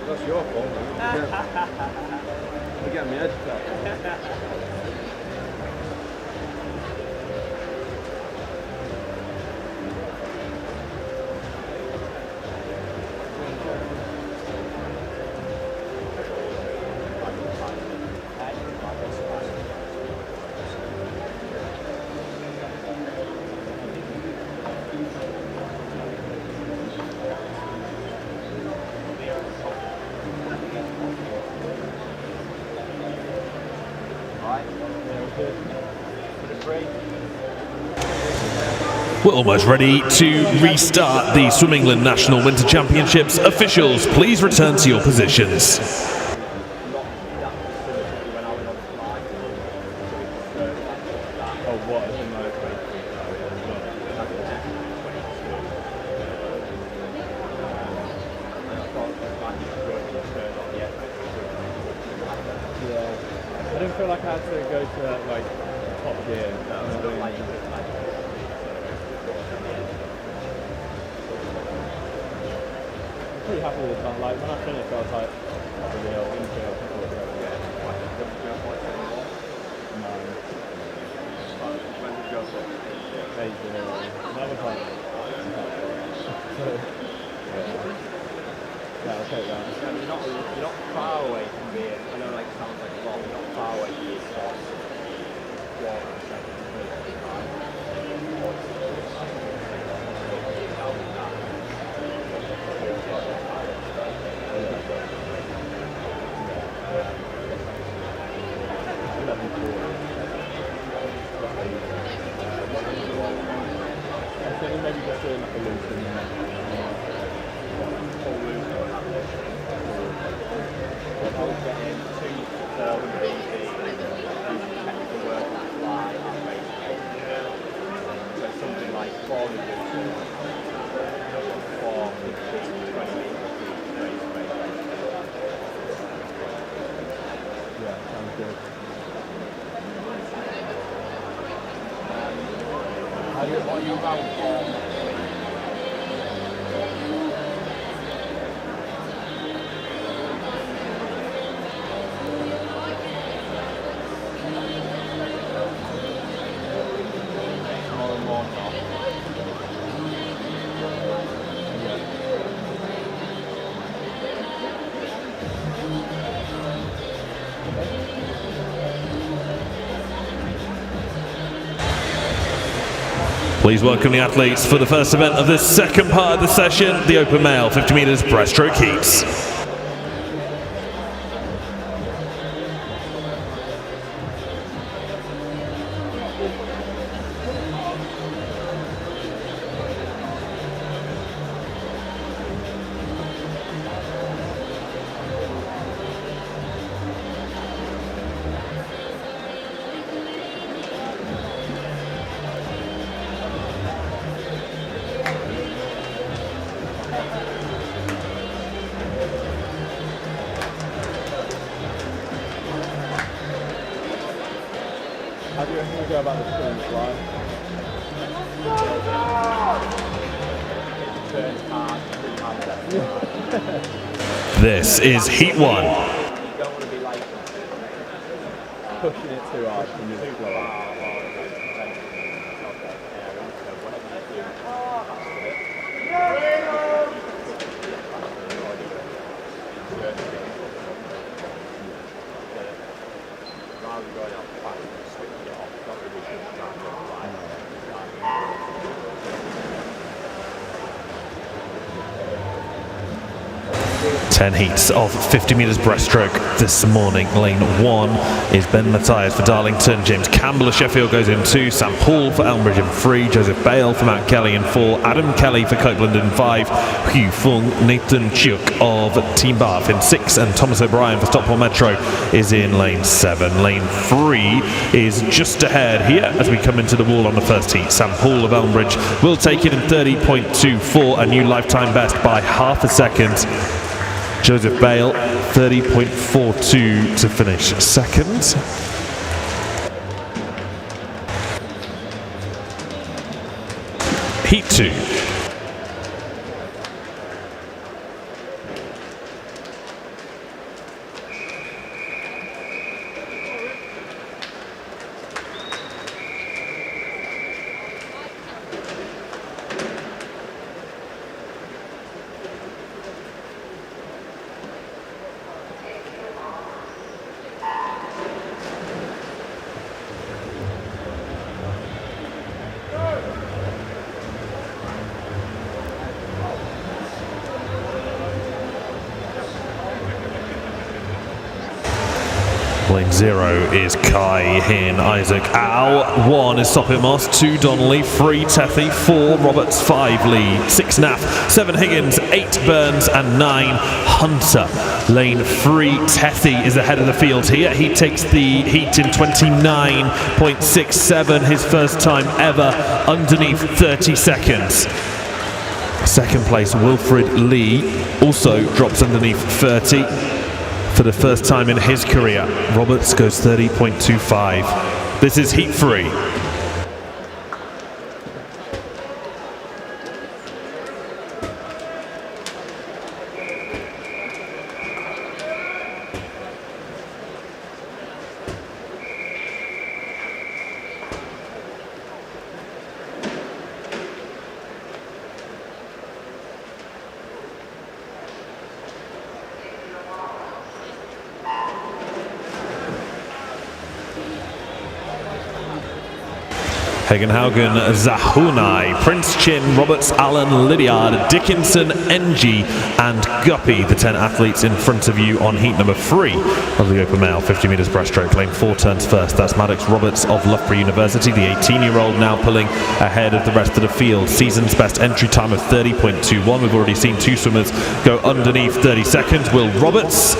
That's your fault. You're getting me head cut. We're almost ready to restart the Swim England National Winter Championships. Officials, please return to your positions. I didn't feel like I had to go to like top gear. I'm pretty happy with the time. Like when I finished, I was like, that's a real infield. No. When did you go for? 8-0. That was like. Yeah, I'll take that. You're not far away from being, I know like it sounds like a lot, you're not far away from being first. Maybe just doing like a loop in there. I was getting 2,000 technical work on the fly and basically. So something like 400 for 20 Yeah, sounds good. What are you about for? Please welcome the athletes for the first event of this second part of the session, the open male 50 meters breaststroke heats. How do you reckon we go about the finish line? Turns hard, 3 half seconds. This is heat 1. You don't want to be like pushing it too hard from your floor. Rather than going out fast and switching it off, don't really should try and fly. 10 heats of 50 meters breaststroke this morning. Lane 1 is Ben Matthias for Darlington, James Campbell of Sheffield goes in 2, Sam Paul for Elmbridge in 3, Joseph Bale for Mount Kelly in 4, Adam Kelly for Copeland in 5, Hugh Fung, Nathan Chuk of Team Bath in 6, and Thomas O'Brien for Stockport Metro is in lane 7. Lane 3 is just ahead here as we come into the wall on the first heat. Sam Paul of Elmbridge will take it in 30.24, a new lifetime best by half a second. Joseph Bale, 30.42 to finish second. Heat 2. Lane 0 is Kai Hin Isaac Au. 1 is Sophie Moss, 2 Donnelly, 3 Tethie, 4 Roberts, 5 Lee, 6 Naff, 7 Higgins, 8 Burns and 9 Hunter. Lane 3, Tethie is ahead of the field here. He takes the heat in 29.67, his first time ever underneath 30 seconds. Second place Wilfred Lee also drops underneath 30. For the first time in his career. Roberts goes 30.25. This is heat 3. Hagenhaugen, Zahunai, Prince Chin, Roberts, Allen, Lydiard, Dickinson, NG and Guppy, the 10 athletes in front of you on heat number 3 of the open male 50 meters breaststroke. Lane 4 turns first. That's Maddox Roberts of Loughborough University, the 18-year-old now pulling ahead of the rest of the field. Season's best entry time of 30.21. We've already seen 2 swimmers go underneath 30 seconds. Will Roberts?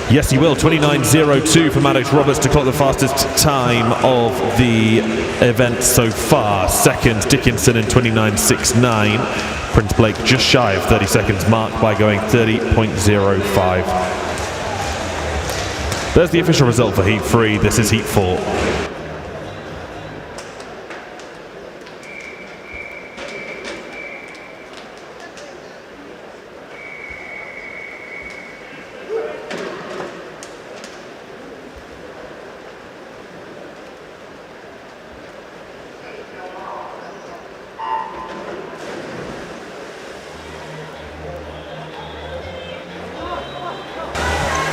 Yes, he will. 29.02 for Maddox Roberts to clock the fastest time of the event so far. Second, Dickinson in 29.69. Prince Blake just shy of 30 seconds mark by going 30.05. There's the official result for Heat 3. This is Heat 4.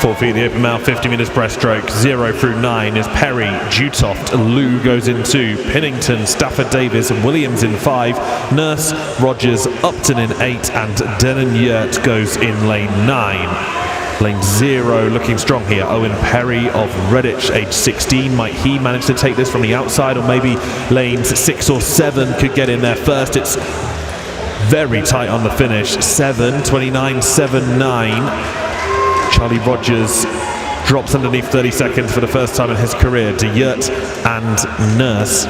4 feet, the open mouth, 50 metres breaststroke, 0 through 9 is Perry, Dutoft, Liu goes in 2, Pinnington, Stafford Davis, Williams in 5, Nurse, Rogers, Upton in 8, and Denon Yurt goes in lane 9. Lane 0 looking strong here. Owen Perry of Redditch, age 16. Might he manage to take this from the outside, or maybe lanes 6 or 7 could get in there first? It's very tight on the finish. 7, 29, 7, 9. Charlie Rogers drops underneath 30 seconds for the first time in his career. De Yurt and Nurse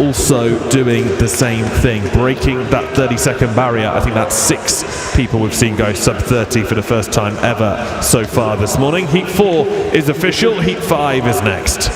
also doing the same thing, breaking that 30-second barrier. I think that's 6 people we've seen go sub 30 for the first time ever so far this morning. Heat 4 is official, Heat 5 is next.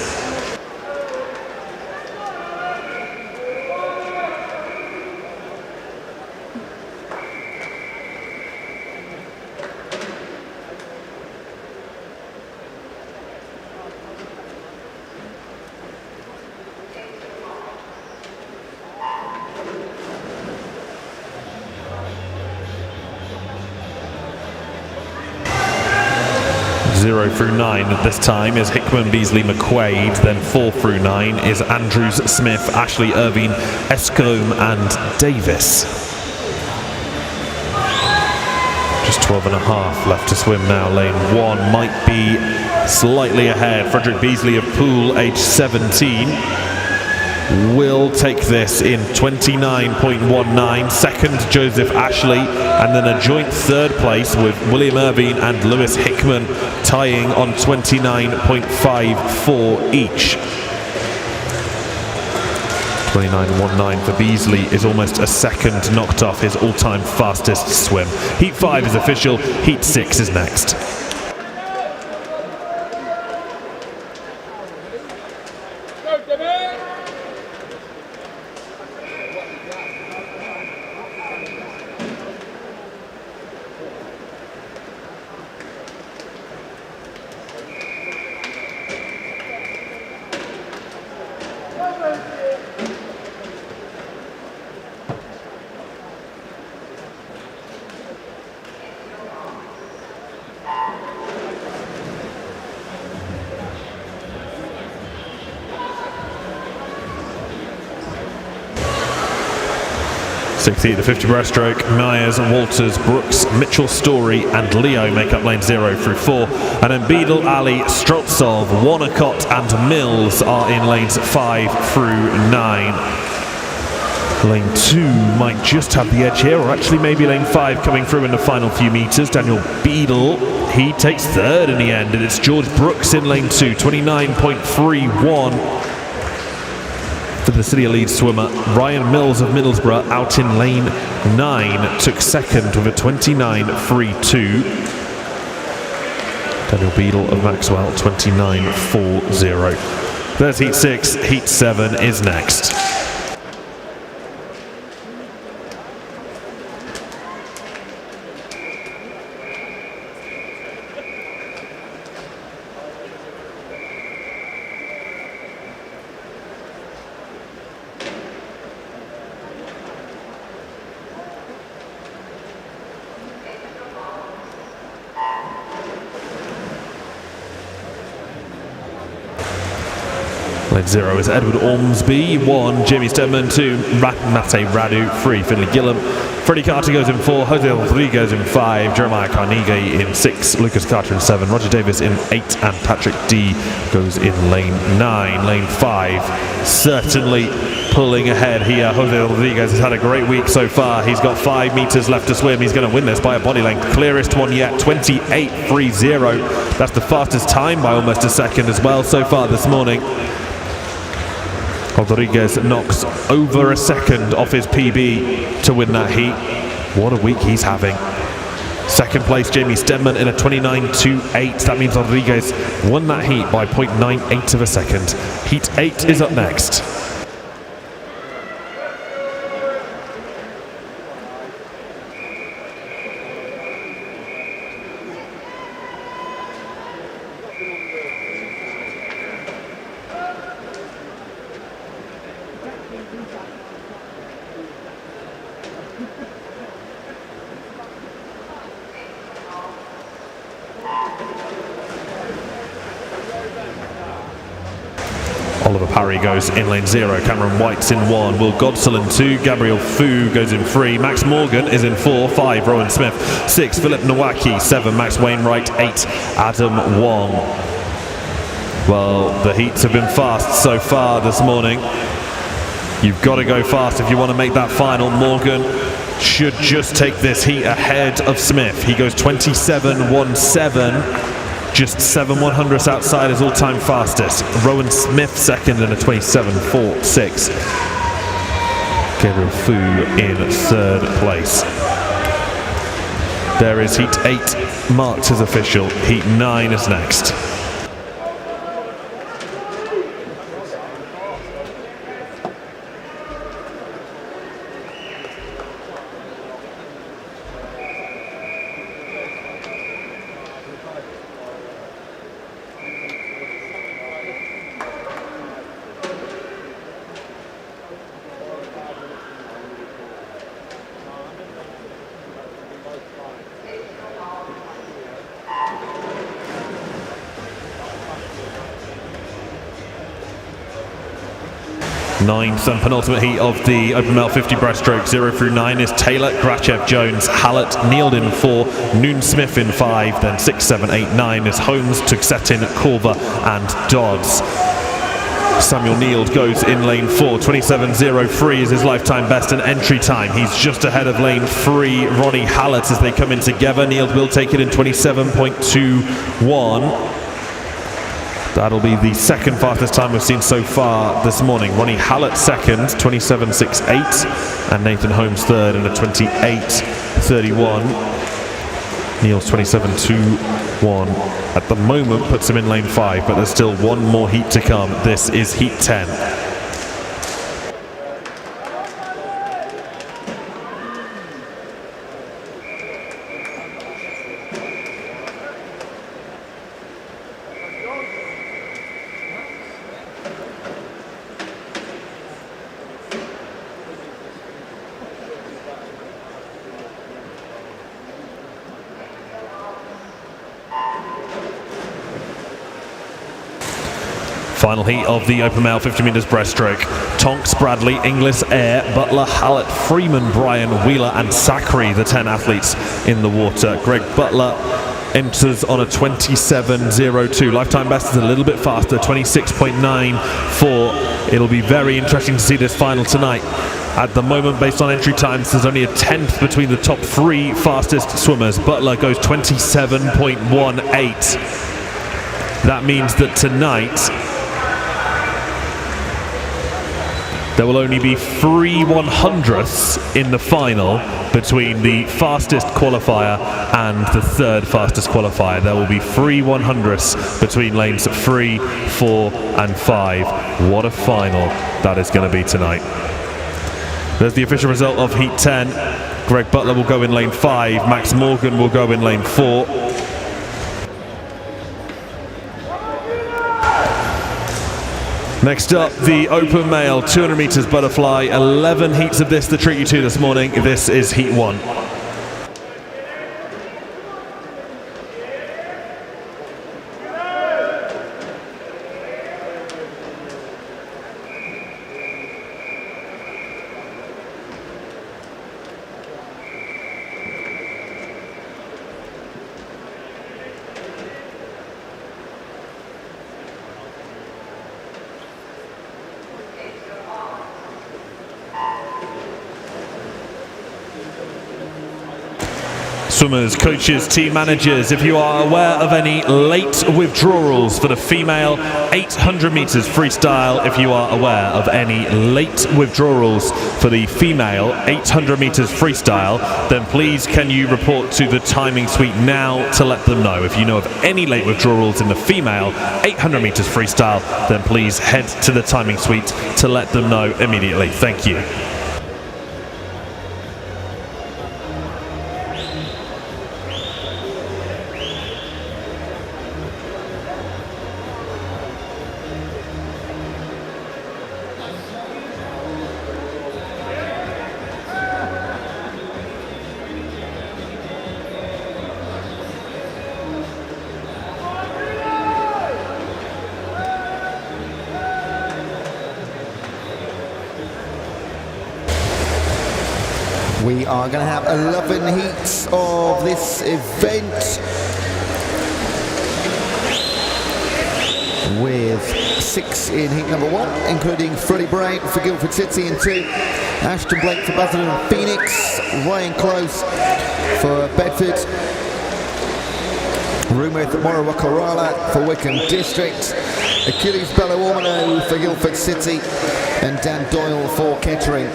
Zero through 9 at this time is Hickman, Beasley, McQuaid. Then 4 through 9 is Andrews, Smith, Ashley, Irvine, Escombe and Davis. Just 12 and a half left to swim now. Lane 1 might be slightly ahead. Frederick Beasley of Poole, age 17, will take this in 29.19. Second, Joseph Ashley, and then a joint third place with William Irvine and Lewis Hickman tying on 29.54 each. 29.19 for Beasley is almost a second knocked off his all-time fastest swim. Heat 5 is official, Heat 6 is next. Sixth heat, the 50 breaststroke. Myers, Walters, Brooks, Mitchell, Story and Leo make up lane 0 through 4. And then Beadle, Ali, Strotsov, Wanacott and Mills are in lanes 5 through 9. Lane 2 might just have the edge here, or actually maybe lane 5 coming through in the final few metres. Daniel Beadle, he takes third in the end, and it's George Brooks in lane 2, 29.31. For the City of Leeds swimmer. Ryan Mills of Middlesbrough out in lane 9 took second with a 29.32. Daniel Beadle of Maxwell 29.40. There's Heat 6, Heat 7 is next. Lane 0 is Edward Ormsby, 1, Jamie Stedman, 2, Mate Radu, 3, Finley Gillam, Freddie Carter goes in 4, Jose Rodriguez in 5, Jeremiah Carnegie in 6, Lucas Carter in 7, Roger Davis in 8, and Patrick D goes in lane 9. Lane 5 certainly pulling ahead here. Jose Rodriguez has had a great week so far. He's got 5 metres left to swim. He's going to win this by a body length. Clearest one yet, 28.30. That's the fastest time by almost a second as well so far this morning. Rodriguez knocks over a second off his PB to win that heat. What a week he's having. Second place, Jamie Stedman in a 29.28. That means Rodriguez won that heat by 0.98 of a second. Heat 8 is up next. Oliver Parry goes in lane 0, Cameron White's in 1, Will Godsell in 2, Gabriel Fu goes in 3, Max Morgan is in 4, 5, Rowan Smith, 6, Philip Nowacki, 7, Max Wainwright, 8, Adam Wong. Well, the heats have been fast so far this morning. You've got to go fast if you want to make that final. Morgan should just take this heat ahead of Smith. He goes 27.17. Just 7/100ths outside his all-time fastest. Rowan Smith second in a 27.46. Gabriel Fu in 3rd place. There is heat 8 marked as official. Heat 9 is next. Ninth and penultimate heat of the Open Male 50 breaststroke. 0 through 9 is Taylor, Grachev, Jones, Hallett, Neild in 4, Noon Smith in 5, then 6, 7, 8, 9 is Holmes, Tuxetin, Corver and Dodds. Samuel Neild goes in lane 4, 27.03 is his lifetime best and entry time. He's just ahead of lane 3, Ronnie Hallett, as they come in together. Neild will take it in 27.21. That'll be the second fastest time we've seen so far this morning. Ronnie Hallett second, 27.68, and Nathan Holmes third in a 28.31. Neil's 27.21 at the moment puts him in lane 5, but there's still one more heat to come. This is heat 10. Final heat of the Open Male 50 metres breaststroke. Tonks, Bradley, Inglis, Eyre, Butler, Hallett, Freeman, Bryan, Wheeler and Zachary, the 10 athletes in the water. Greg Butler enters on a 27.02. Lifetime best is a little bit faster, 26.94. It'll be very interesting to see this final tonight. At the moment, based on entry times, there's only a 10th between the top 3 fastest swimmers. Butler goes 27.18. That means that tonight there will only be 3 100ths in the final between the fastest qualifier and the 3rd fastest qualifier. There will be 3 100ths between lanes 3, 4 and 5. What a final that is going to be tonight. There's the official result of Heat 10. Greg Butler will go in lane 5. Max Morgan will go in lane 4. Next up, the Open Male 200 metres butterfly. 11 heats of this to treat you to this morning. This is Heat 1. Swimmers, coaches, team managers, if you are aware of any late withdrawals for the female 800 metres freestyle, if you are aware of any late withdrawals for the female 800 metres freestyle, then please can you report to the timing suite now to let them know. If you know of any late withdrawals in the female 800 metres freestyle, then please head to the timing suite to let them know immediately. Thank you. We are going to have 11 heats of this event, with 6 in heat number 1, including Freddie Bray for Guildford City in 2, Ashton Blake for Basildon and Phoenix, Ryan Close for Bedford, Rumith Morowakarala for Wickham District, Achilles Bello-Ormano for Guildford City, and Dan Doyle for Kettering.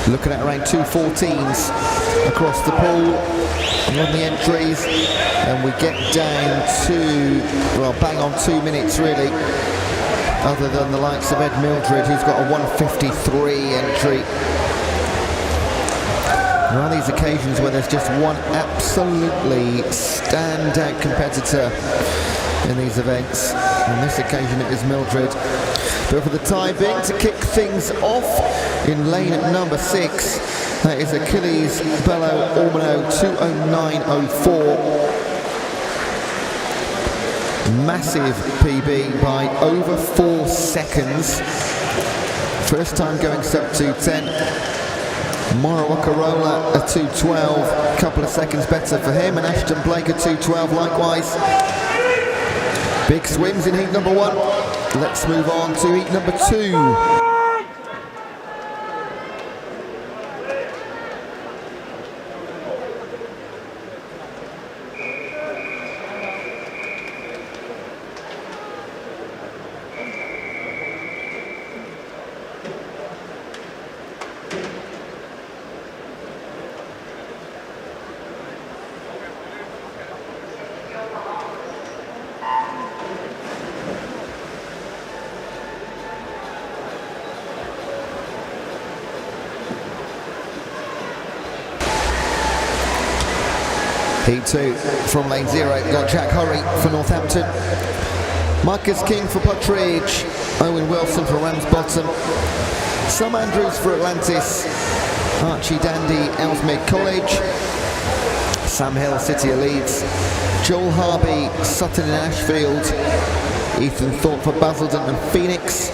Looking at around 2:14s across the pool on the entries, and we get down to, well, bang on 2 minutes really, other than the likes of Ed Mildred, who's got a 1:53 entry. There are these occasions where there's just one absolutely standout competitor in these events. On this occasion it is Mildred. But for the time being, to kick things off in lane at number 6, that is Achilles Bello-Ormano 2:09.04. Massive PB by over 4 seconds. First time going sub 2:10. Morowakarala a 2:12, a couple of seconds better for him, and Ashton Blake a 2:12 likewise. Big swims in heat number 1. Let's move on to heat number 2. Heat 2 from lane 0, got Jack Horry for Northampton, Marcus King for Puttridge, Owen Wilson for Ramsbottom, Sam Andrews for Atlantis, Archie Dandy, Ellesmere College, Sam Hill, City of Leeds, Joel Harvey, Sutton and Ashfield, Ethan Thorpe for Basildon and Phoenix,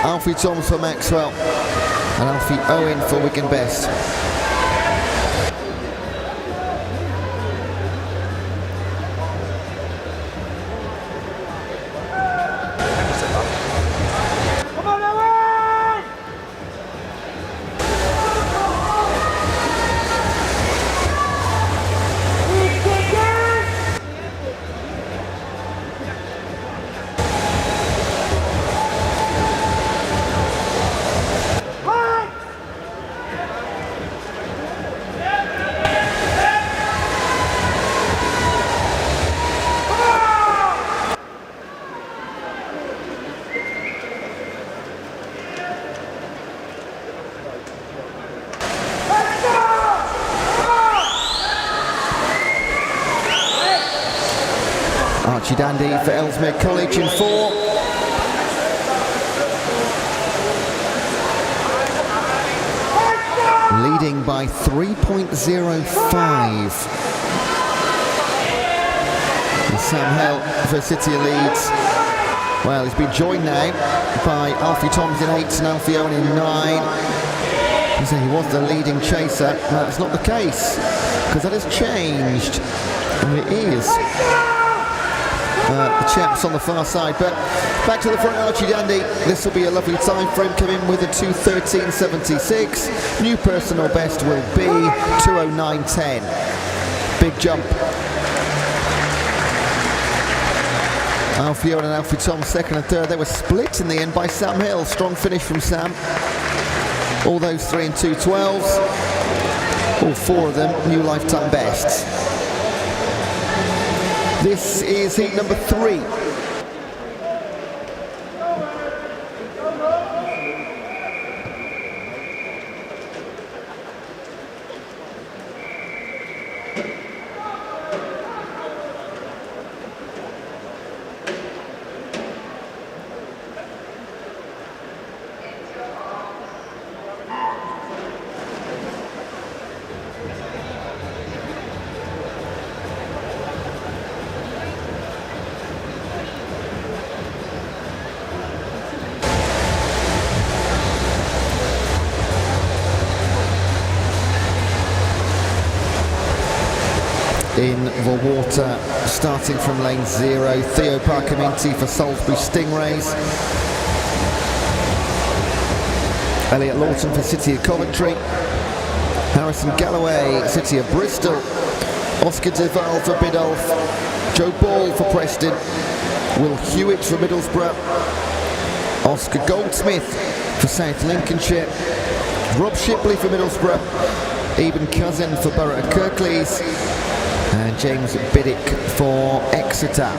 Alfie Thomas for Maxwell, and Alfie Owen for Wigan Best. Archie Dandy for Ellesmere College in 4. Leading by 3.05. And Sam Hill for City of Leeds. Well, he's been joined now by Alfie Toms in 8 and Alfie Owen in 9. You say he was the leading chaser. That's not the case, because that has changed. And it is the chaps on the far side. But back to the front, Archie Dandy. This will be a lovely time for him, coming with a 2:13.76. New personal best will be 2:09.10. Big jump. Alfie Owen and Alfie Tom second and third. They were split in the end by Sam Hill. Strong finish from Sam. All those 3 and 2:12s. All 4 of them new lifetime bests. This is heat number 3. in the water, starting from lane 0. Theo Parkaminti for Salisbury Stingrays. Elliot Lawton for City of Coventry. Harrison Galloway, City of Bristol. Oscar Duval for Biddulph. Joe Ball for Preston. Will Hewitt for Middlesbrough. Oscar Goldsmith for South Lincolnshire. Rob Shipley for Middlesbrough. Eben Cousin for Borough of Kirklees. And James Biddick for Exeter.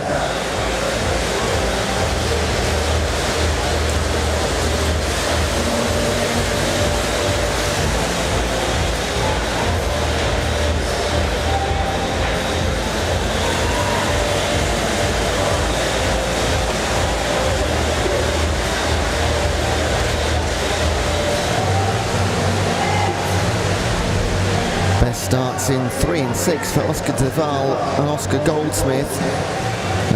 Starts in 3 and 6 for Oscar Duval and Oscar Goldsmith,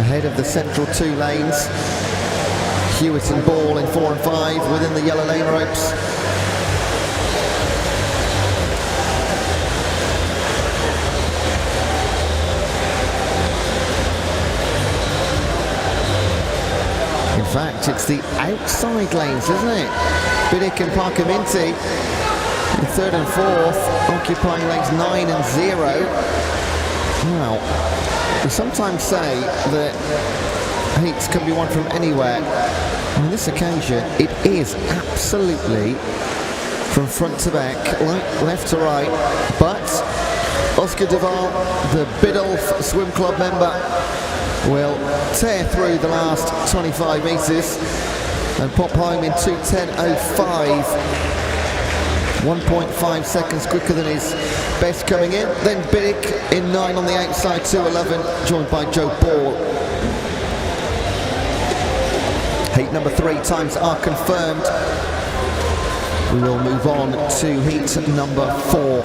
ahead of the central 2 lanes. Hewitt and Ball in 4 and 5 within the yellow lane ropes. In fact, it's the outside lanes, isn't it? Biddick and Parkaminti in 3rd and 4th, occupying lanes 9 and 0. Now, we sometimes say that heats can be won from anywhere. On this occasion, it is absolutely from front to back, left to right. But Oscar Duval, the Biddulph Swim Club member, will tear through the last 25 metres and pop home in 2:10.05. 1.5 seconds quicker than his best coming in. Then Biddick in 9 on the outside, 2:11, joined by Joe Ball. Heat number 3 times are confirmed. We will move on to heat number 4.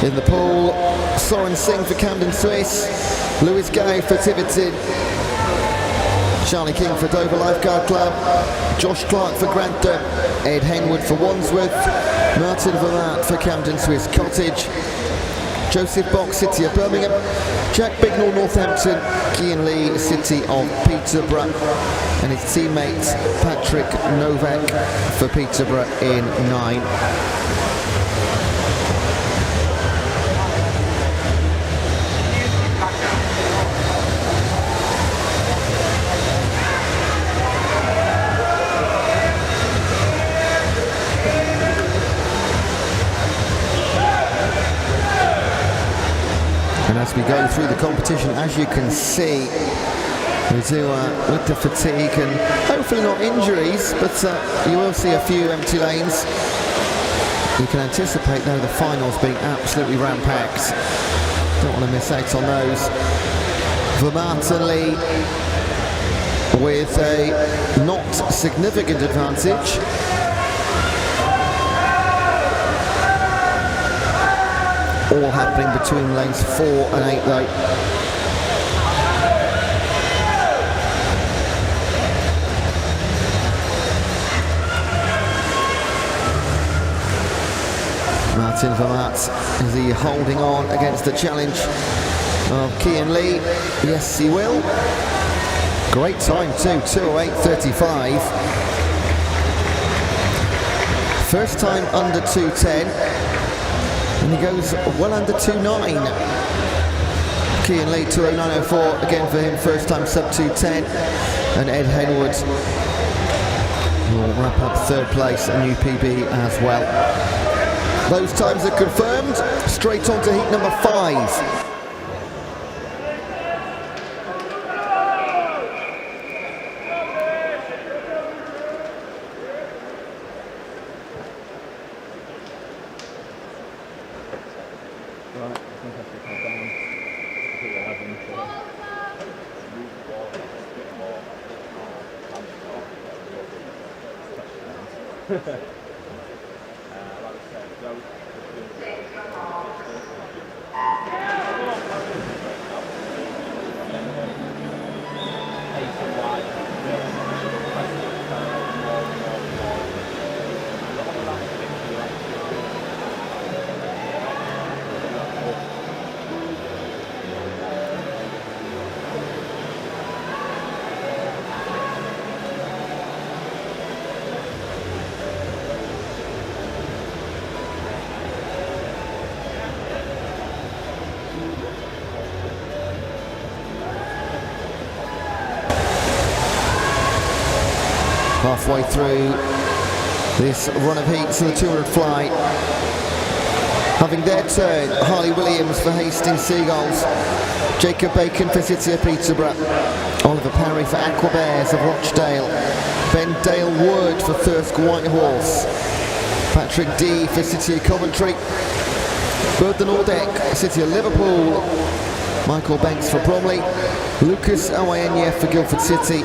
In the pool, Soren Singh for Camden Swiss, Lewis Gay for Tiverton, Charlie King for Dover Lifeguard Club, Josh Clark for Grantham, Ed Henwood for Wandsworth, Martin Vermaat for Camden Swiss Cottage, Joseph Box, City of Birmingham, Jack Bignell, Northampton, Cian Lee, City of Peterborough, and his teammate Patrick Novak for Peterborough in 9. And as we go through the competition, as you can see, we do with the fatigue and hopefully not injuries, but you will see a few empty lanes. You can anticipate though the finals being absolutely ram-packed. Don't want to miss out on those. Vermaat and Lee with a not significant advantage. All happening between lanes 4 and 8 though. Martin Vermaat, is he holding on against the challenge of Cian Lee? Yes, he will. Great time too, 2:08.35. First time under 2:10. And he goes well under 2:09. Kean Lee 209.04 again for him, first time sub 2:10, and Ed Henwood will wrap up third place, a new PB as well. Those times are confirmed. Straight on to heat number 5. Halfway through this run of heats in the 200 fly. Having their turn, Harley Williams for Hastings Seagulls, Jacob Bacon for City of Peterborough, Oliver Parry for Aqua Bears of Rochdale, Ben Dale Wood for Thirsk Whitehorse, Patrick D for City of Coventry, Bert the Nordeck, City of Liverpool, Michael Banks for Bromley, Lucas Owayenyef for Guildford City,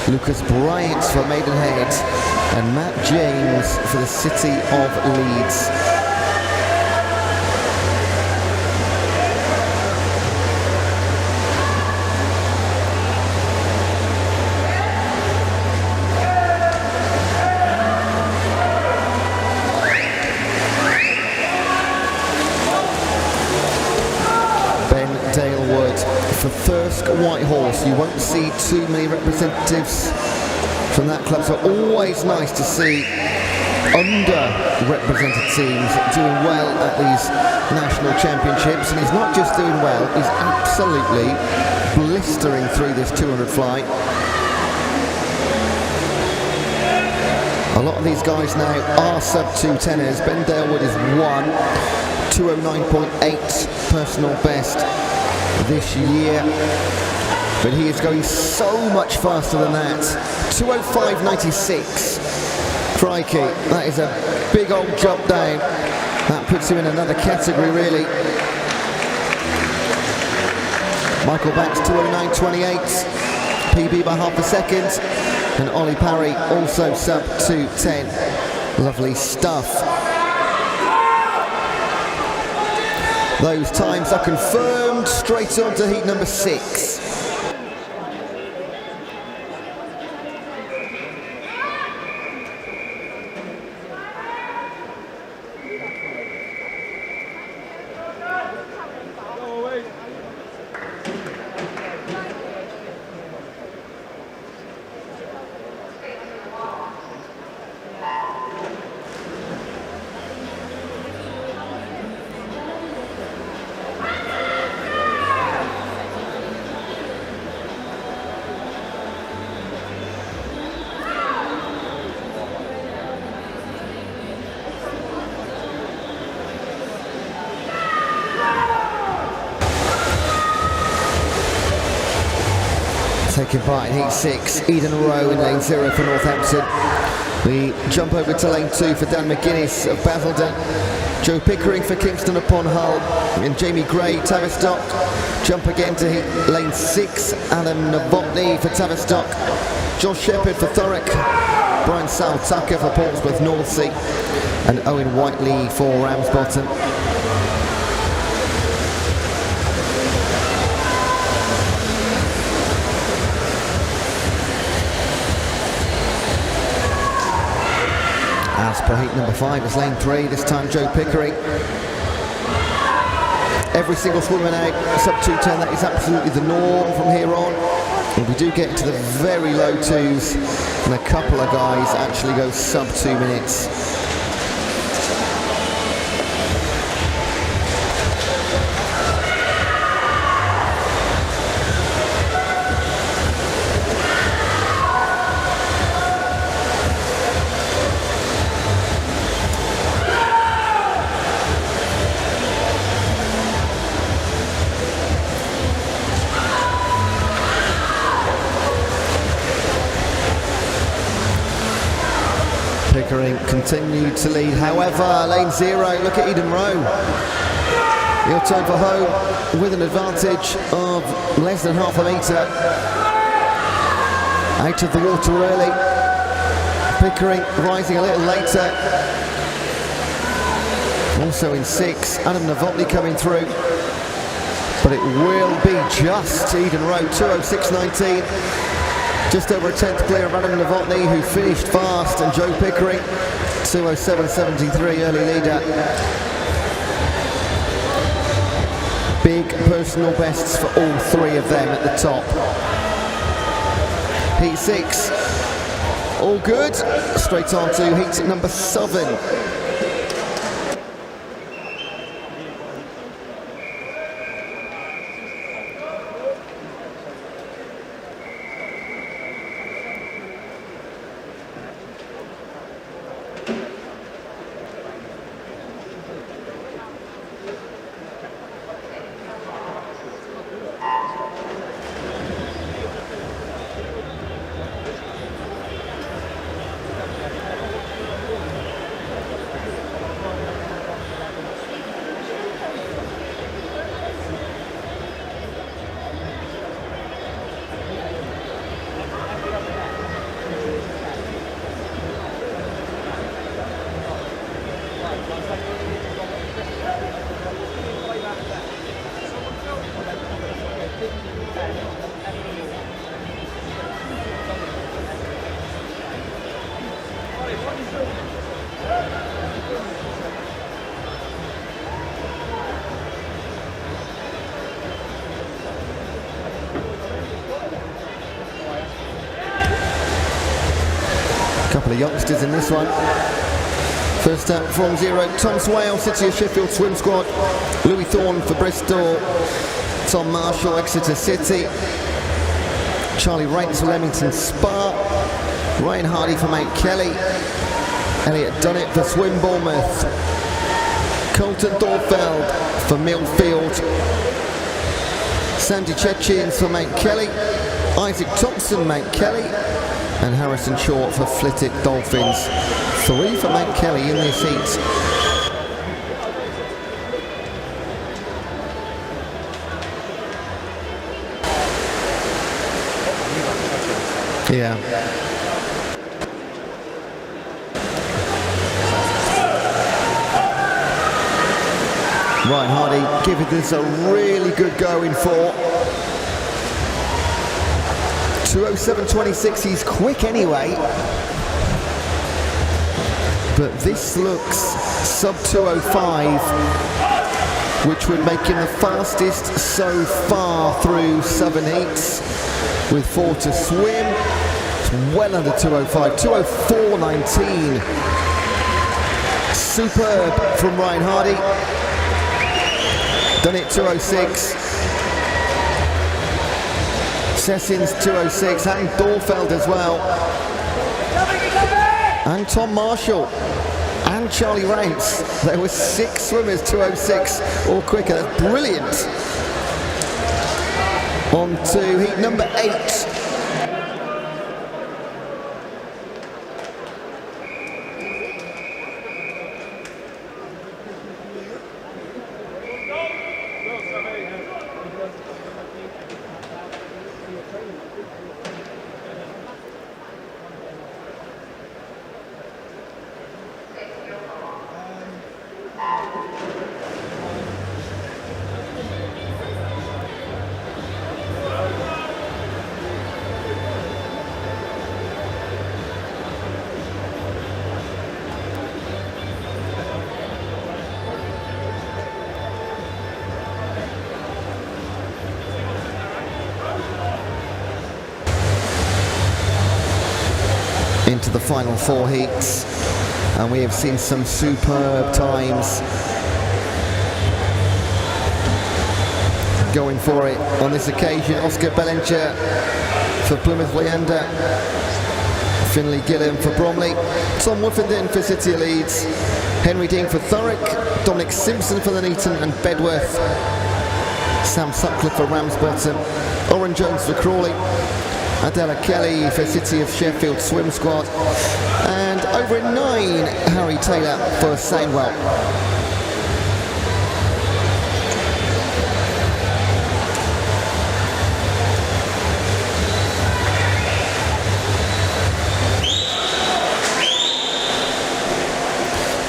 Lucas Bryant for Maidenhead, and Matt James for the City of Leeds. Ben Dale Wood for Thirsk Whitehorse. You won't see too many representatives from that club, so always nice to see underrepresented teams doing well at these national championships. And he's not just doing well, he's absolutely blistering through this 200 flight. A lot of these guys now are sub 210ers. Ben Dale Wood is 209.8 personal best this year, but he is going so much faster than that. 205.96. Crikey, that is a big old jump down. That puts him in another category, really. Michael Banks 209.28, PB by half a second, and Ollie Parry also sub 210. Lovely stuff. Those times are confirmed. Straight on to heat number 6. Taking part in heat 6, Eden Rowe in lane 0 for Northampton. We jump over to lane 2 for Dan McGuinness of Basildon, Joe Pickering for Kingston upon Hull, and Jamie Gray, Tavistock. Jump again to lane 6, Adam Novotny for Tavistock, Josh Shepherd for Thurrock, Brian Sal-Tucker for Portsmouth Northsea, and Owen Whiteley for Ramsbottom. As per heat number 5 is lane 3, this time Joe Pickering. Every single swimmer now sub 210, that is absolutely the norm from here on. And we do get into the very low 2s, and a couple of guys actually go sub 2 minutes. continue to lead. However, lane 0, look at Eden Rowe. He'll turn for home with an advantage of less than half a metre. Out of the water early. Pickering rising a little later. Also in 6, Adam Novotny coming through. But it will be just Eden Rowe, 2:06.19. Just over a tenth clear of Adam Novotny, who finished fast, and Joe Pickering, 2:07.73, early leader. Big personal bests for all three of them at the top. Heat 6, all good. Straight on to heat number 7. Couple of youngsters in this one. First up from 0, Tom Swale, City of Sheffield Swim Squad. Louis Thorne for Bristol. Tom Marshall, Exeter City. Charlie Rains for Leamington Spa. Ryan Hardy for Mount Kelly. Elliot Dunnett for Swim Bournemouth. Colton Thorfeld for Millfield. Sandy Chechins for Mount Kelly. Isaac Thompson, Mount Kelly. And Harrison Short for Flitwick Dolphins. 3 for Mount Kelly in this heat. Yeah. Ryan Hardy giving this a really good going for. 2:07.26, he's quick anyway. But this looks sub 2:05, which would make him the fastest so far through 7 heats, with 4 to swim. It's well under 2:05, 2:04.19. Superb from Ryan Hardy. Done it 2:06. Sessions 2:06, and Dorfeld as well. And Tom Marshall and Charlie Rains. There were 6 swimmers 2:06 or quicker. That's brilliant. On to heat number 8. Into the final 4 heats, and we have seen some superb times going for it on this occasion. Oscar Bellinger for Plymouth Leander, Finlay Gilliam for Bromley, Tom Woofenden for City of Leeds, Henry Dean for Thurrock, Dominic Simpson for Nuneaton and Bedworth, Sam Sutcliffe for Ramsbottom, Oren Jones for Crawley, Adela Kelly for City of Sheffield Swim Squad, and over in 9, Harry Taylor for Sandwell.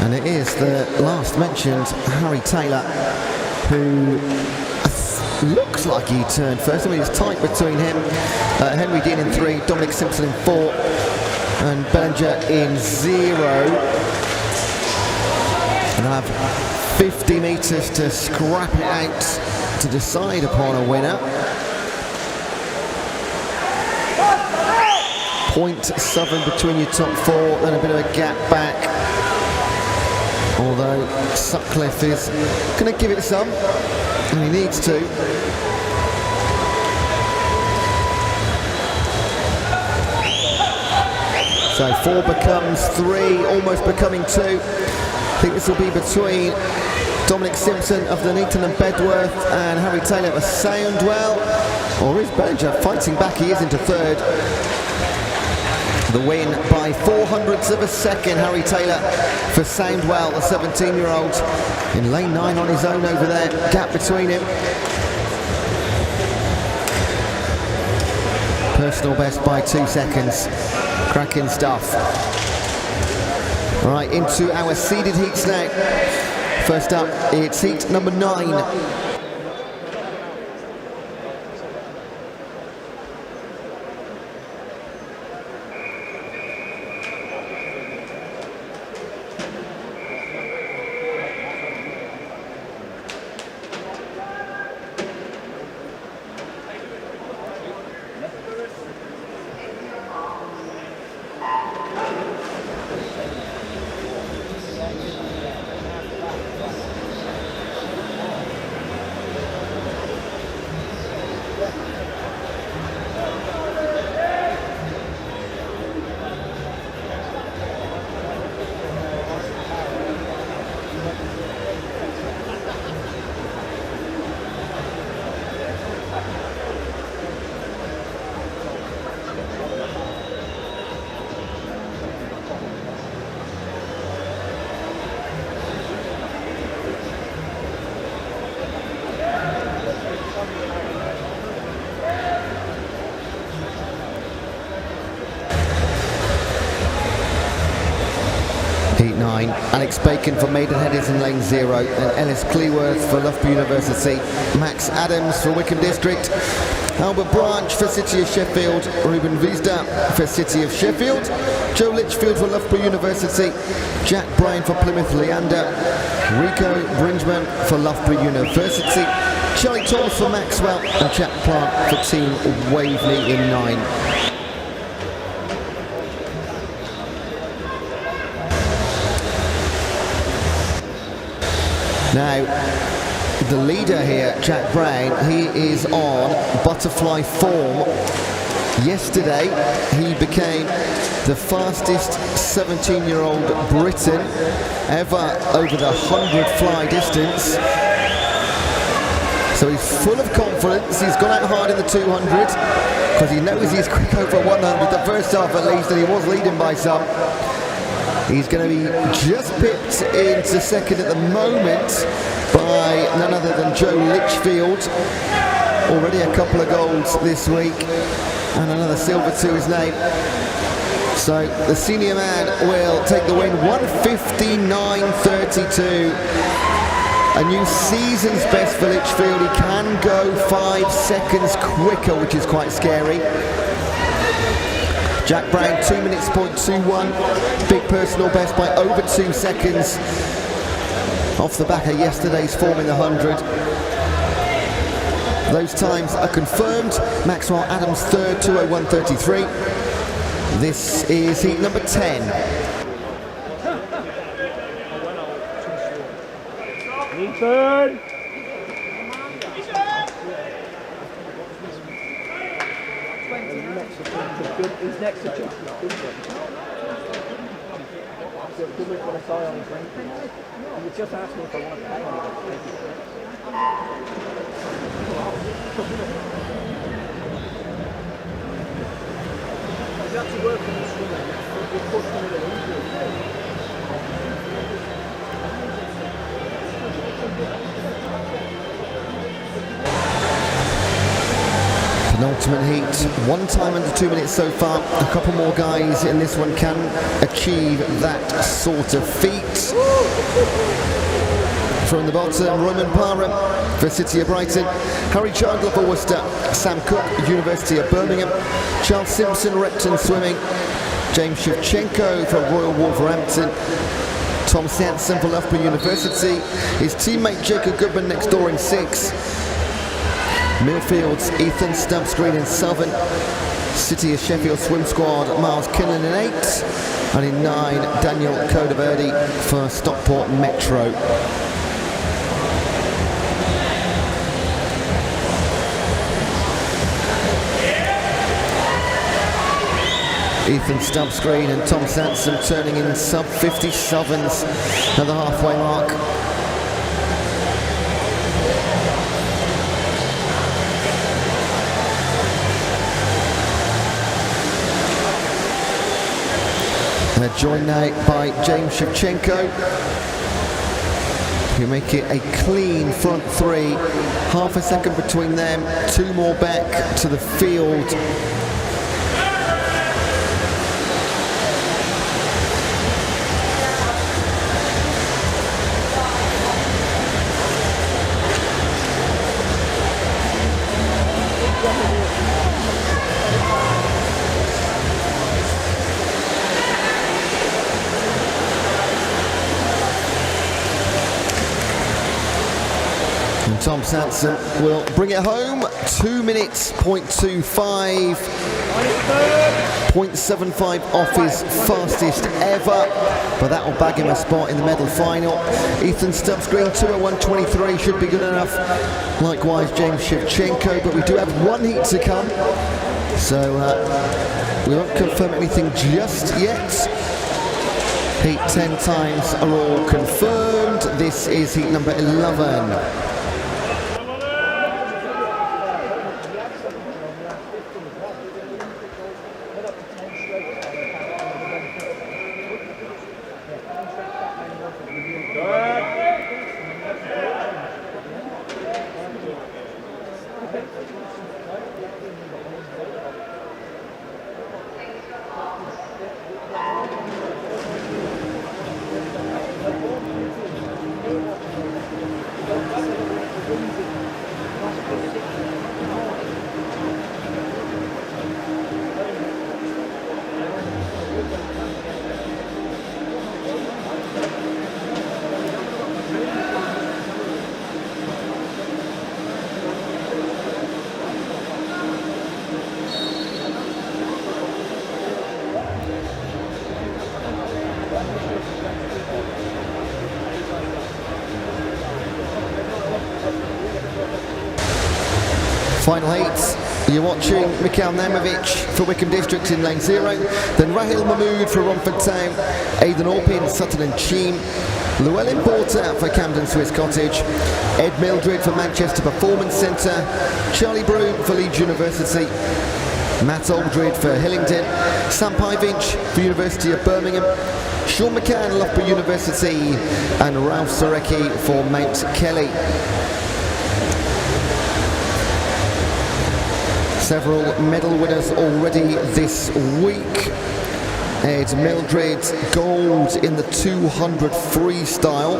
And it is the last mentioned Harry Taylor who looks like he turned first. I mean, it's tight between him. Henry Dean in 3, Dominic Simpson in 4, and Bellinger in 0. And they'll have 50 metres to scrap it out to decide upon a winner. 0.7 between your top 4, then a bit of a gap back. Although Sutcliffe is going to give it some, and he needs to. So 4 becomes 3, almost becoming 2. I think this will be between Dominic Simpson of the Nuneaton and Bedworth and Harry Taylor of Soundwell. Or is Bellinger fighting back? He is into 3rd. The win by 400ths of a second, Harry Taylor for Soundwell, the 17-year-old in lane 9 on his own over there, gap between him. Personal best by 2 seconds, cracking stuff. All right, into our seeded heats now. First up, it's heat number 9. Heat 9, Alex Bacon for Maidenhead is in lane 0, and Ellis Cleworth for Loughborough University, Max Adams for Wickham District, Albert Branch for City of Sheffield, Ruben Wiesda for City of Sheffield, Joe Litchfield for Loughborough University, Jack Bryan for Plymouth Leander, Rico Bringeman for Loughborough University, Charlie Thomas for Maxwell, and Jack Plant for Team Waveney in 9. Now, the leader here, Jack Brown, he is on butterfly form. Yesterday, he became the fastest 17-year-old Briton ever over the 100 fly distance. So he's full of confidence. He's gone out hard in the 200 because he knows he's quick over 100, the first half at least, and he was leading by some. He's going to be just pipped into second at the moment by none other than Joe Litchfield. Already a couple of golds this week and another silver to his name. So the senior man will take the win, 1:59.32. A new season's best for Litchfield. He can go 5 seconds quicker, which is quite scary. Jack Brown, 2 minutes, 0.21. Big personal best by over 2 seconds. Off the back of yesterday's form in the 100. Those times are confirmed. Maxwell Adams third, 2:01.33. This is heat number 10. Third. He's next to Chuck. Good look what I saw on his ring. He was just asking if I want to pay on it. You have to work on the swimming. You push them in the Penultimate heat, one time under 2 minutes so far. A couple more guys in this one can achieve that sort of feat. From the bottom, Roman Parham for City of Brighton, Harry Chandler for Worcester, Sam Cook, University of Birmingham, Charles Simpson, Repton Swimming, James Shevchenko for Royal Wolverhampton, Tom Sanson for Loughborough University, his teammate Jacob Goodman next door in 6, Millfield's Ethan Stubbsgreen in 7, City of Sheffield Swim Squad Miles Kinlan in 8, and in 9 Daniel Codaverdi for Stockport Metro. Ethan Stubbsgreen and Tom Sanson turning in sub-57s at the halfway mark. They're joined now by James Shevchenko, who make it a clean front 3. Half a second between them, 2 more back to the field. And Tom Sanson will bring it home. 2 minutes, 0.25, 0.75 off his fastest ever, but that will bag him a spot in the medal final. Ethan Stubbsgreen, 2:01.23 should be good enough. Likewise, James Shevchenko, but we do have 1 heat to come, so we won't confirm anything just yet. Heat 10 times are all confirmed. This is heat number 11. Final heats, you're watching Mikhail Nemovic for Wickham District in lane 0, then Rahil Mahmood for Romford Town, Aidan Orpin, Sutton and Cheam, Llewellyn Porter for Camden Swiss Cottage, Ed Mildred for Manchester Performance Centre, Charlie Broom for Leeds University, Matt Aldred for Hillingdon, Sam Pyvinch for University of Birmingham, Sean McCann, Loughborough University, and Ralph Sorecki for Mount Kelly. Several medal winners already this week. Ed Mildred, gold in the 200 freestyle.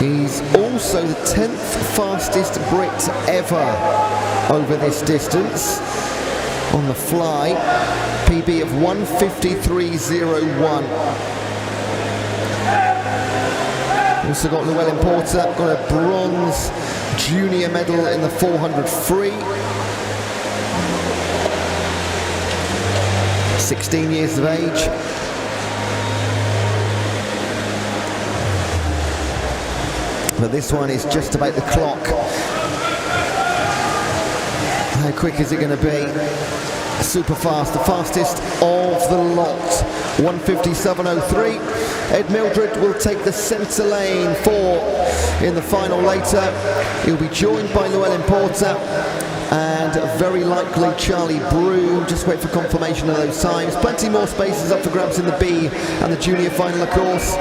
He's also the 10th fastest Brit ever over this distance on the fly. PB of 1:53.01. Also got Llewellyn Porter, got a bronze junior medal in the 400 free. 16 years of age. But this one is just about the clock. How quick is it going to be? Super fast, the fastest of the lot. 1:57.03. Ed Mildred will take the centre lane in the final later. He'll be joined by Llewellyn Porter and very likely Charlie Broom. Just wait for confirmation of those times. Plenty more spaces up for grabs in the B and the junior final, of course.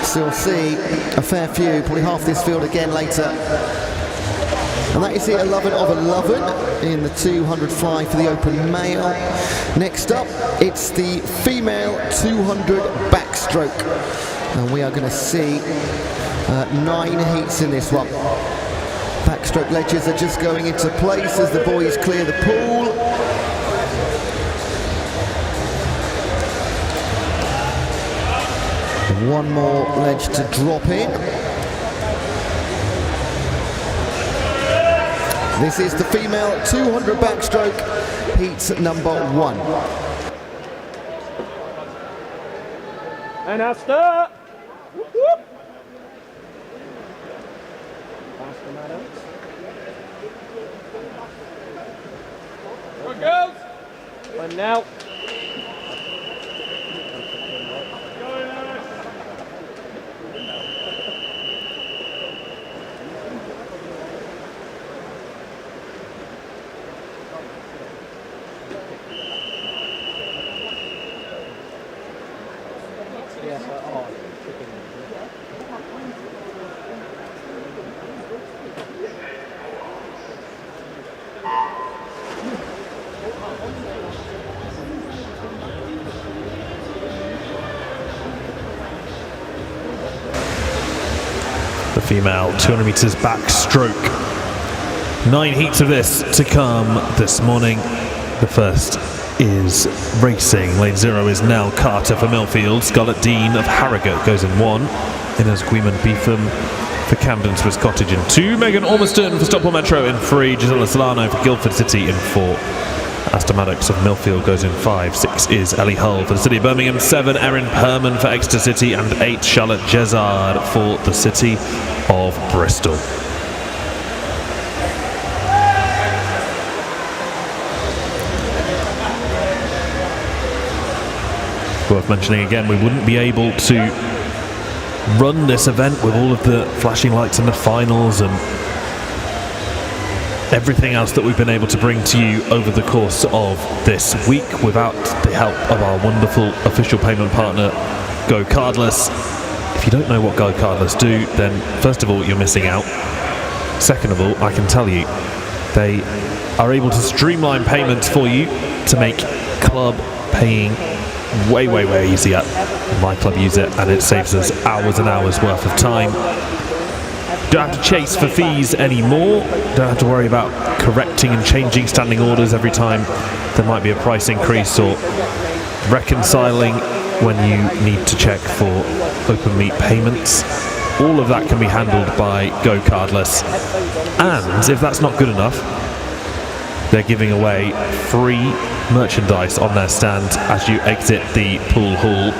So we'll see a fair few, probably half this field again later. And that is the 11 of 11 in the 205 for the open male. Next up, it's the female 200 backstroke. And we are going to see 9 heats in this one. Backstroke ledges are just going into place as the boys clear the pool. One more ledge to drop in. This is the female 200 backstroke, heat number 1. And now start! Whoop, whoop. Faster, madam. Go girls! And now. The female 200 meters backstroke. 9 heats of this to come this morning. The first is racing. Lane 0 is Nell Carter for Millfield. Scarlett Dean of Harrogate goes in 1. Inez Guiman-Beetham for Camden Swiss Cottage in 2. Megan Ormiston for Stockport Metro in 3. Gisela Solano for Guildford City in 4. Aston Maddox of Millfield goes in 5. 6 is Ellie Hull for the City of Birmingham. 7 Erin Perman for Exeter City. And 8 Charlotte Jezard for the City of Bristol. Worth mentioning again, we wouldn't be able to run this event with all of the flashing lights in the finals and everything else that we've been able to bring to you over the course of this week without the help of our wonderful official payment partner, GoCardless. If you don't know what GoCardless do, then first of all, you're missing out. Second of all, I can tell you, they are able to streamline payments for you to make club paying way easier. My club use it and it saves us hours and hours worth of time. Don't have to chase for fees anymore. Don't have to worry about correcting and changing standing orders every time there might be a price increase or reconciling when you need to check for open meet payments. All of that can be handled by GoCardless. And if that's not good enough, they're giving away free merchandise on their stand as you exit the pool hall.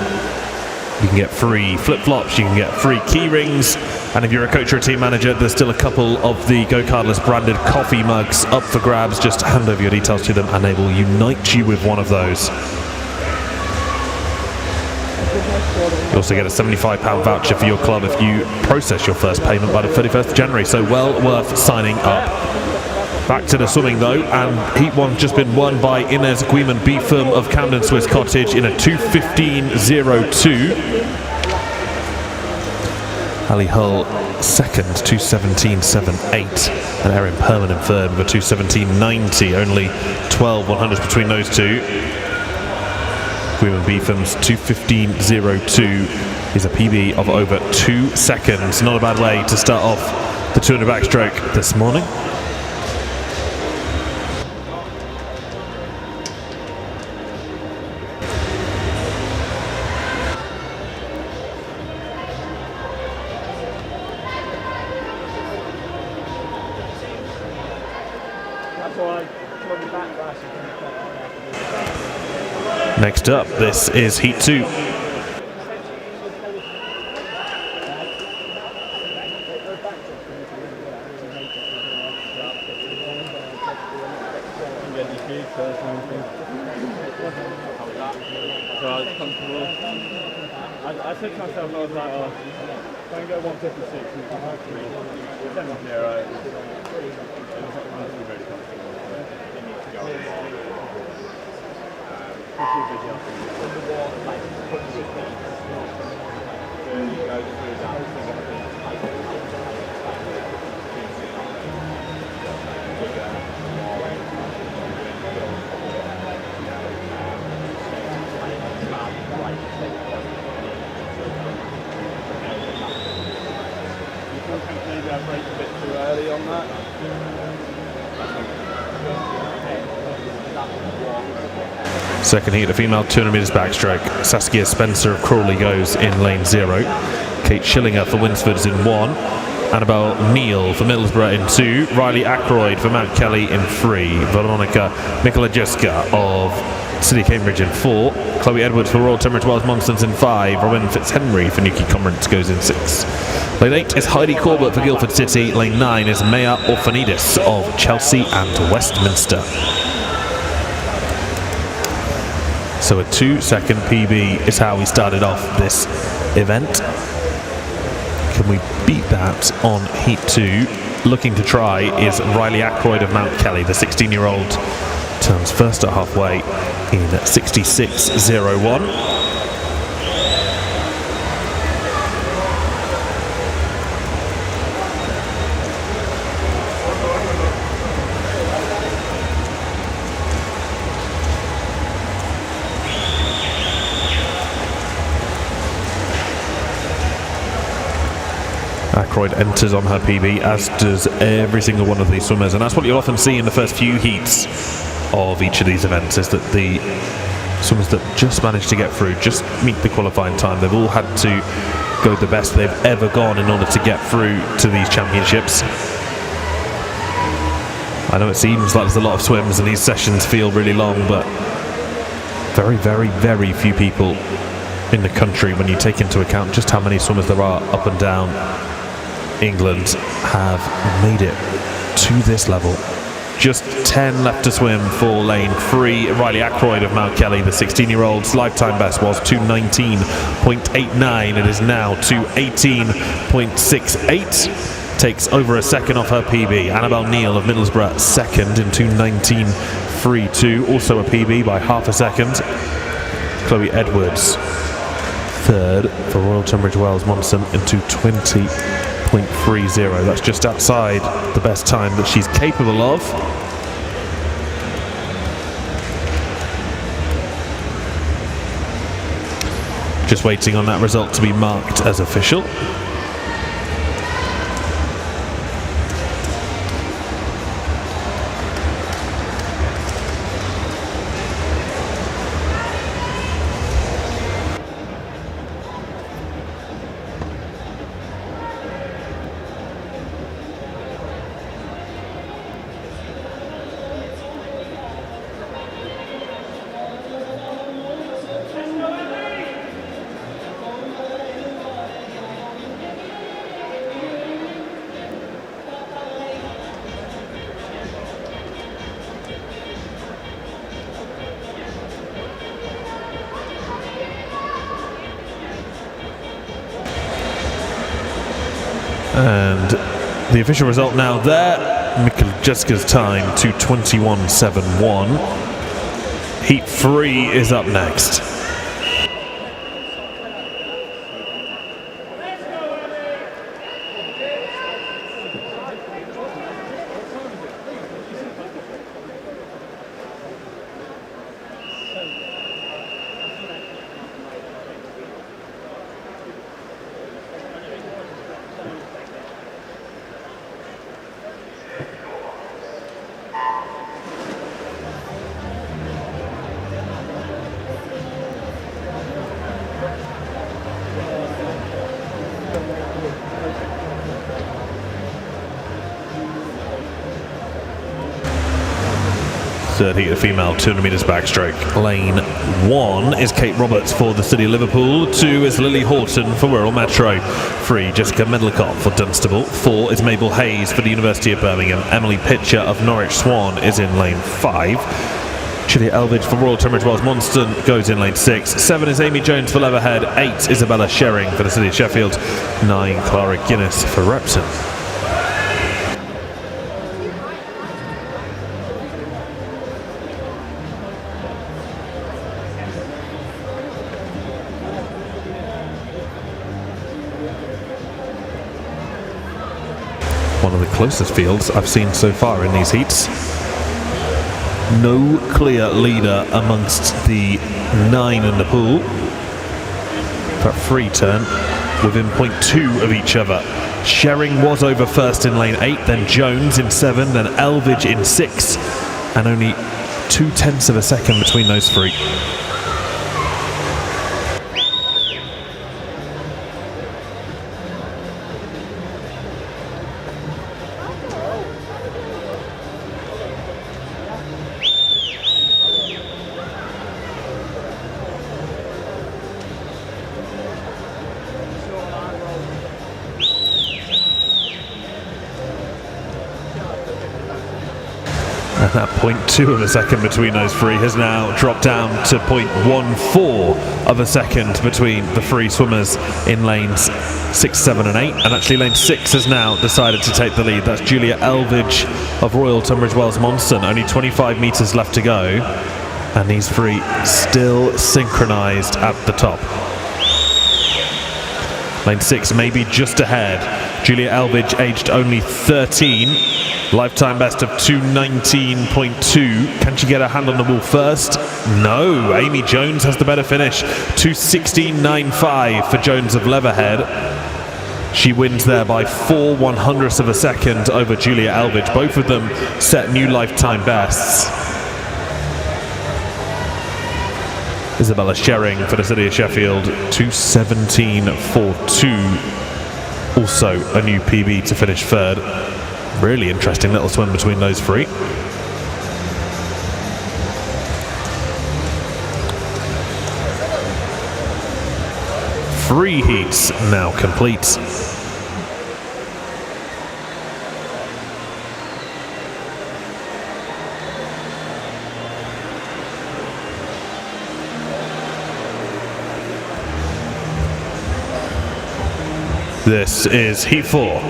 You can get free flip-flops, you can get free key rings, and if you're a coach or a team manager, there's still a couple of the GoCardless branded coffee mugs up for grabs. Just hand over your details to them and they will unite you with one of those. You also get a £75 voucher for your club if you process your first payment by the 31st of January, so well worth signing up. Back to the swimming though, and Heat 1's just been won by Inez Guiman-Beetham of Camden Swiss Cottage in a 2:15.02. Ali Hull second, 2:17.78, and Erin Perman in third with a 2:17.90. Only 12 100s between those two. Guiman-Beetham's 2:15.02 is a PB of over 2 seconds. Not a bad way to start off the 200 backstroke this morning. Next up, this is Heat 2. I said to myself, I was like, oh, if I can go 156 and hopefully 10 off Nero, it was honestly really comfortable. Second heat, a female 200 metres backstroke. Saskia Spencer of Crawley goes in lane 0. Kate Schillinger for Winsford is in 1. Annabelle Neal for Middlesbrough in 2. Riley Ackroyd for Mount Kelly in 3. Veronica Michalajewska of City Cambridge in 4. Chloe Edwards for Royal Tunbridge Wells Monstons in 5. Robin Fitzhenry for Newquay Comrades goes in 6. Lane 8 is Heidi Corbett for Guildford City. Lane 9 is Maya Orphanidis of Chelsea and Westminster. So a 2-second PB is how we started off this event. Can we beat that on Heat 2? Looking to try is Riley Ackroyd of Mount Kelly. The 16-year-old turns first at halfway in 66.01. Ackroyd enters on her PB, as does every single one of these swimmers, and that's what you'll often see in the first few heats of each of these events, is that the swimmers that just manage to get through, just meet the qualifying time, they've all had to go the best they've ever gone in order to get through to these championships. I know it seems like there's a lot of swims and these sessions feel really long, but very, very, very few people in the country, when you take into account just how many swimmers there are up and down England, have made it to this level. Just 10 left to swim for lane 3. Riley Ackroyd of Mount Kelly, the 16-year-old's lifetime best was 2:19.89. It is now 2:18.68. Takes over a second off her PB. Annabelle Neal of Middlesbrough second in 2:19.32, also a PB by half a second. Chloe Edwards third for Royal Tunbridge Wells Monson in 2:20.30. That's just outside the best time that she's capable of. Just waiting on that result to be marked as official. And the official result now there, Michalajewska's time 2:21.71. Heat 3 is up next. Third heat of female 200 metres backstroke. Lane 1 is Kate Roberts for the City of Liverpool. 2 is Lily Horton for Wirral Metro. 3, Jessica Medlicott for Dunstable. 4 is Mabel Hayes for the University of Birmingham. Emily Pitcher of Norwich Swan is in lane 5. Julia Elvidge for Royal Tunbridge Wells Monston goes in lane 6. 7 is Amy Jones for Leatherhead. 8, Isabella Shering for the City of Sheffield. 9, Clara Guinness for Repton. One of the closest fields I've seen so far in these heats. No clear leader amongst the 9 in the pool. That free turn within 0.2 of each other. Sherring was over first in lane 8, then Jones in 7, then Elvidge in 6, and only 0.2 of a second between those three. And that 0.2 of a second between those three has now dropped down to 0.14 of a second between the three swimmers in lanes 6, 7 and 8. And actually lane 6 has now decided to take the lead. That's Julia Elvidge of Royal Tunbridge Wells Monson. Only 25 metres left to go. And these three still synchronised at the top. Lane 6 maybe just ahead. Julia Elvidge, aged only 13. Lifetime best of 2:19.2. Can she get her hand on the wall first? No. Amy Jones has the better finish. 2:16.95 for Jones of Leatherhead. She wins there by 4/100ths of a second over Julia Elvidge. Both of them set new lifetime bests. Isabella Sherring for the City of Sheffield, 2:17.42. Also a new PB to finish third. Really interesting little swim between those three. Three heats now complete. This is heat 4.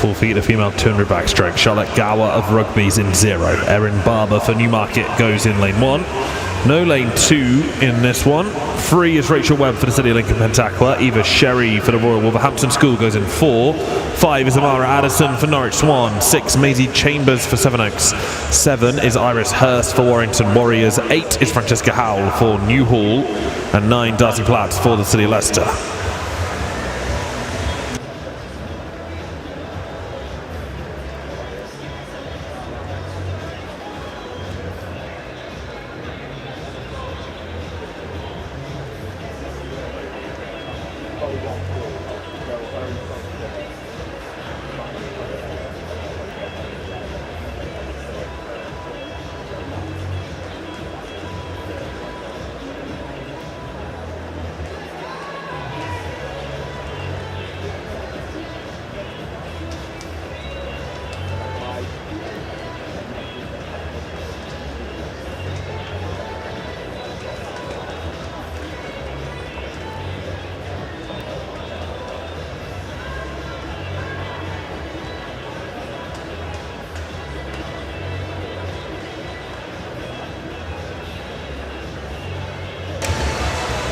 Full feet of female 200 backstroke. Charlotte Gower of Rugby's in 0. Erin Barber for Newmarket goes in lane 1. No lane 2 in this one. 3 is Rachel Webb for the City of Lincoln Pentaqua. Eva Sherry for the Royal Wolverhampton School goes in 4. 5 is Amara Addison for Norwich Swan. 6, Maisie Chambers for Sevenoaks. 7 is Iris Hurst for Warrington Warriors. 8 is Francesca Howell for Newhall. And 9, Darcy Platt for the City of Leicester.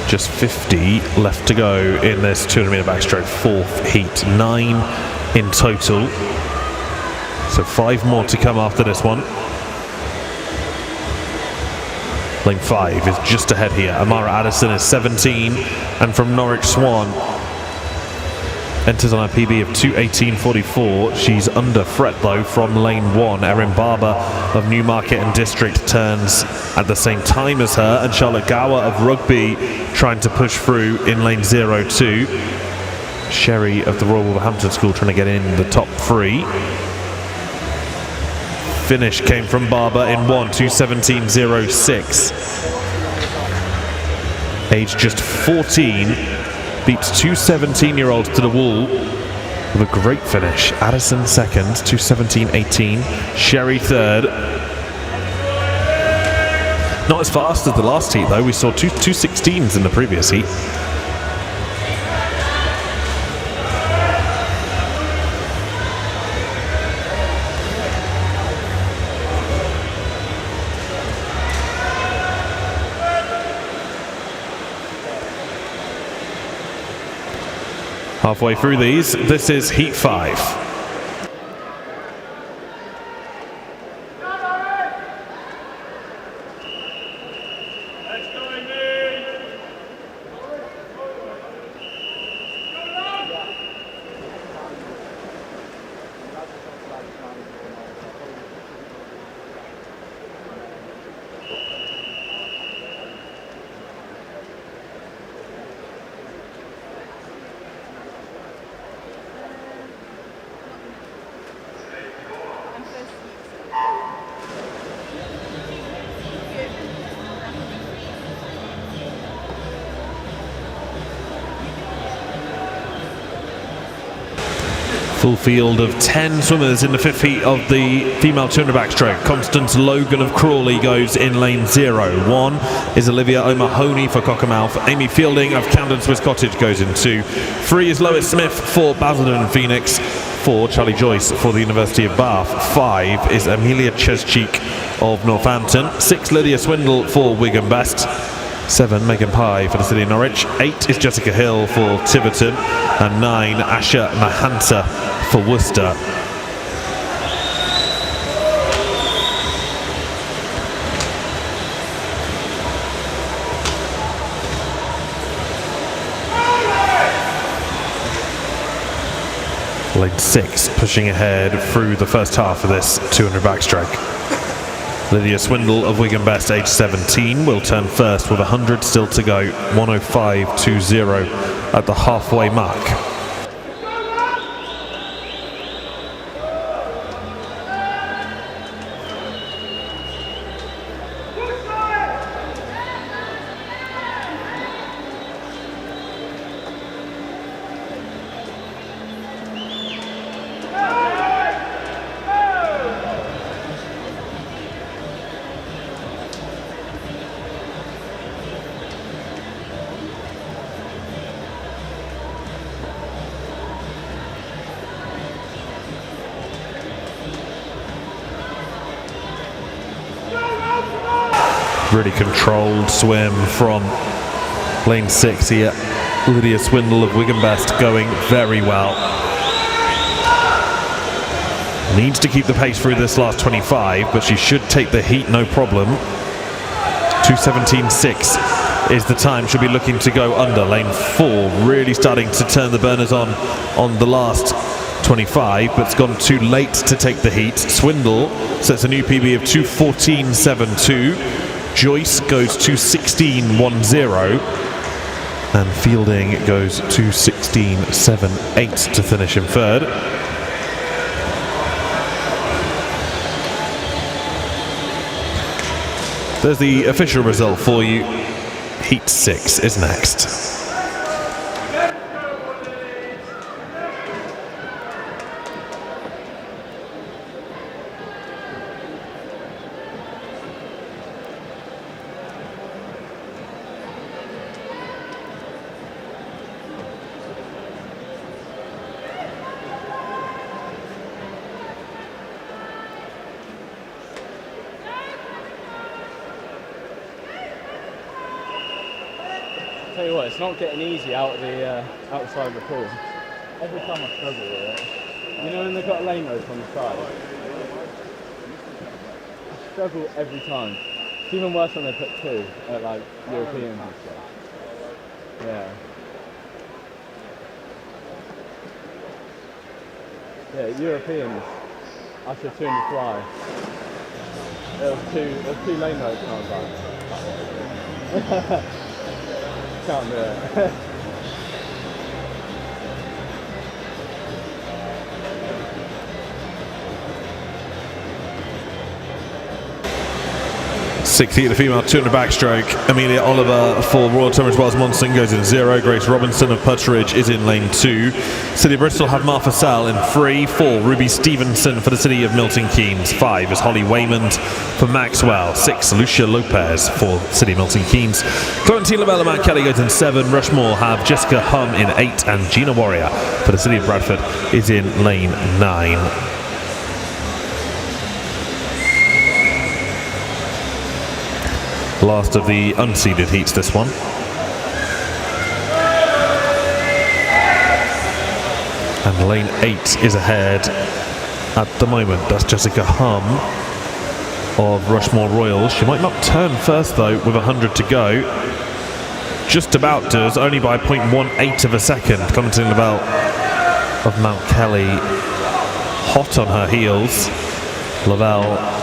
Just 50 left to go in this 200 metre backstroke, 4th heat. 9 in total. So 5 more to come after this one. Lane 5 is just ahead here. Amara Addison is 17, and from Norwich Swan enters on a PB of 2:18.44. She's under threat though from lane 1. Erin Barber of Newmarket and District turns at the same time as her, and Charlotte Gower of Rugby trying to push through in lane 02. Sherry of the Royal Wolverhampton School trying to get in the top 3. Finish came from Barber in 1, 2:17.06. Age just 14, beats 2 17-year-olds to the wall with a great finish. Addison second, 2:17.18. Sherry third. Not as fast as the last heat though. We saw 2:16s in the previous heat. Halfway through these, this is heat 5. Full field of 10 swimmers in the fifth heat of the female 200 backstroke. Constance Logan of Crawley goes in lane 0. 1 is Olivia O'Mahony for Cockermouth. Amy Fielding of Camden Swiss Cottage goes in 2. 3 is Lois Smith for Basildon Phoenix. 4 Charlie Joyce for the University of Bath. 5 is Amelia Cheschik of Northampton. 6 Lydia Swindle for Wigan Best. 7 Megan Pye for the City of Norwich. 8 is Jessica Hill for Tiverton. And 9 Asha Mahanta for Worcester. Lane 6 pushing ahead through the first half of this 200 backstroke. Lydia Swindle of Wigan Best, age 17, will turn first with 100 still to go. 105.20 at the halfway mark. Really controlled swim from lane 6 here. Lydia Swindle of Wigan Best going very well. Needs to keep the pace through this last 25, but she should take the heat no problem. 2:17.6 is the time she'll be looking to go under. Lane 4 really starting to turn the burners on the last 25, but it's gone too late to take the heat. Swindle sets a new PB of 2:14.72. Joyce goes 2:16.10, and Fielding goes 2:16.78 to finish in third. There's the official result for you. Heat 6 is next. Tell you what, it's not getting easy out of the outside of the pool. Every time I struggle with it. You know when they've got a lane rope on the side? I struggle every time. It's even worse when they put 2 at like Europeans and stuff. Yeah. Yeah, Europeans, after 200 fly, there was two lane ropes and I was like, can't do it. 60 at the female 200 backstroke. Amelia Oliver for Royal Tunbridge Wells Monson goes in 0. Grace Robinson of Putteridge is in lane 2. City of Bristol have Martha Sell in 3. 4, Ruby Stevenson for the City of Milton Keynes. 5 is Holly Waymond for Maxwell. 6, Lucia Lopez for City of Milton Keynes. Clementine Lavelle and Matt Kelly goes in 7. Rushmore have Jessica Hum in 8, and Gina Warrior for the City of Bradford is in lane 9. Last of the unseeded heats, this one. And lane 8 is ahead at the moment. That's Jessica Hum of Rushmore Royals. She might not turn first though with 100 to go. Just about does, only by 0.18 of a second. Clementine Lavelle of Mount Kelly hot on her heels. Lavelle,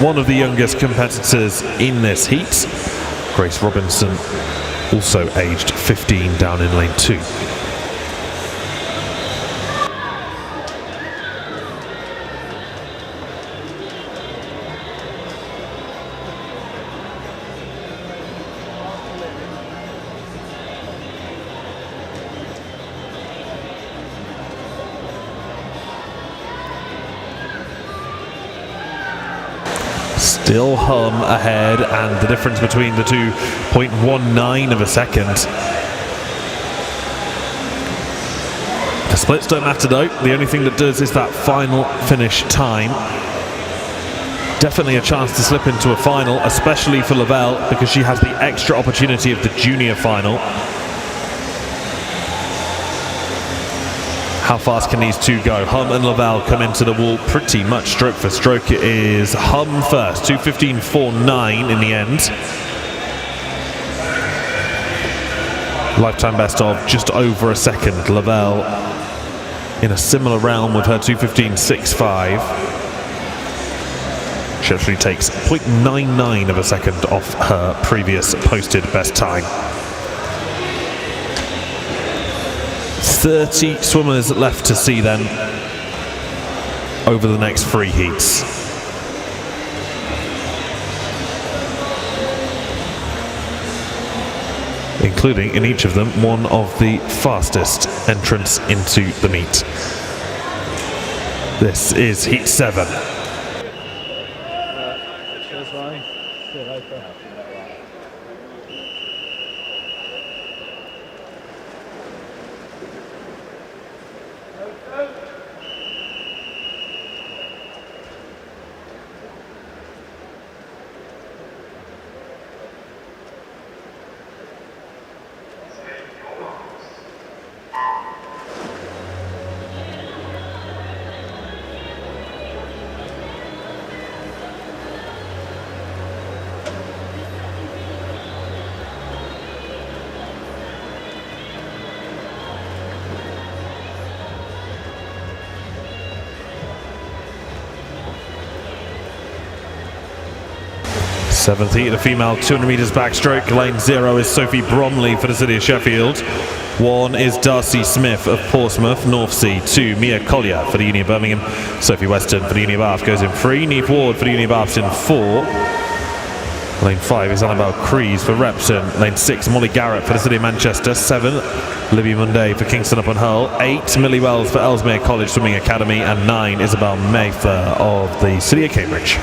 one of the youngest competitors in this heat. Grace Robinson, also aged 15, down in lane 2. Still Hum ahead, and the difference between the two, 0.19 of a second. The splits don't matter though. The only thing that does is that final finish time. Definitely a chance to slip into a final, especially for Lavelle, because she has the extra opportunity of the junior final. How fast can these two go? Hum and Lavelle come into the wall pretty much stroke for stroke. It is Hum first, 2:15.49 in the end. Lifetime best of just over a second. Lavelle in a similar realm with her 2:15.65. She actually takes 0.99 of a second off her previous posted best time. 30 swimmers left to see then over the next 3 heats. Including in each of them one of the fastest entrants into the meet. This is heat 7. Cheers, Ryan. See you later. Seventh heat of the female 200 metres backstroke. Lane 0 is Sophie Bromley for the City of Sheffield. 1 is Darcy Smith of Portsmouth, North Sea. 2, Mia Collier for the Uni of Birmingham. Sophie Weston for the Uni of Bath goes in 3. Neve Ward for the Uni of Bath in 4. Lane 5 is Annabelle Crees for Repton. Lane 6, Molly Garrett for the City of Manchester. 7, Libby Munday for Kingston upon Hull. 8, Millie Wells for Ellesmere College Swimming Academy. And 9, Isabel Mayfair of the City of Cambridge.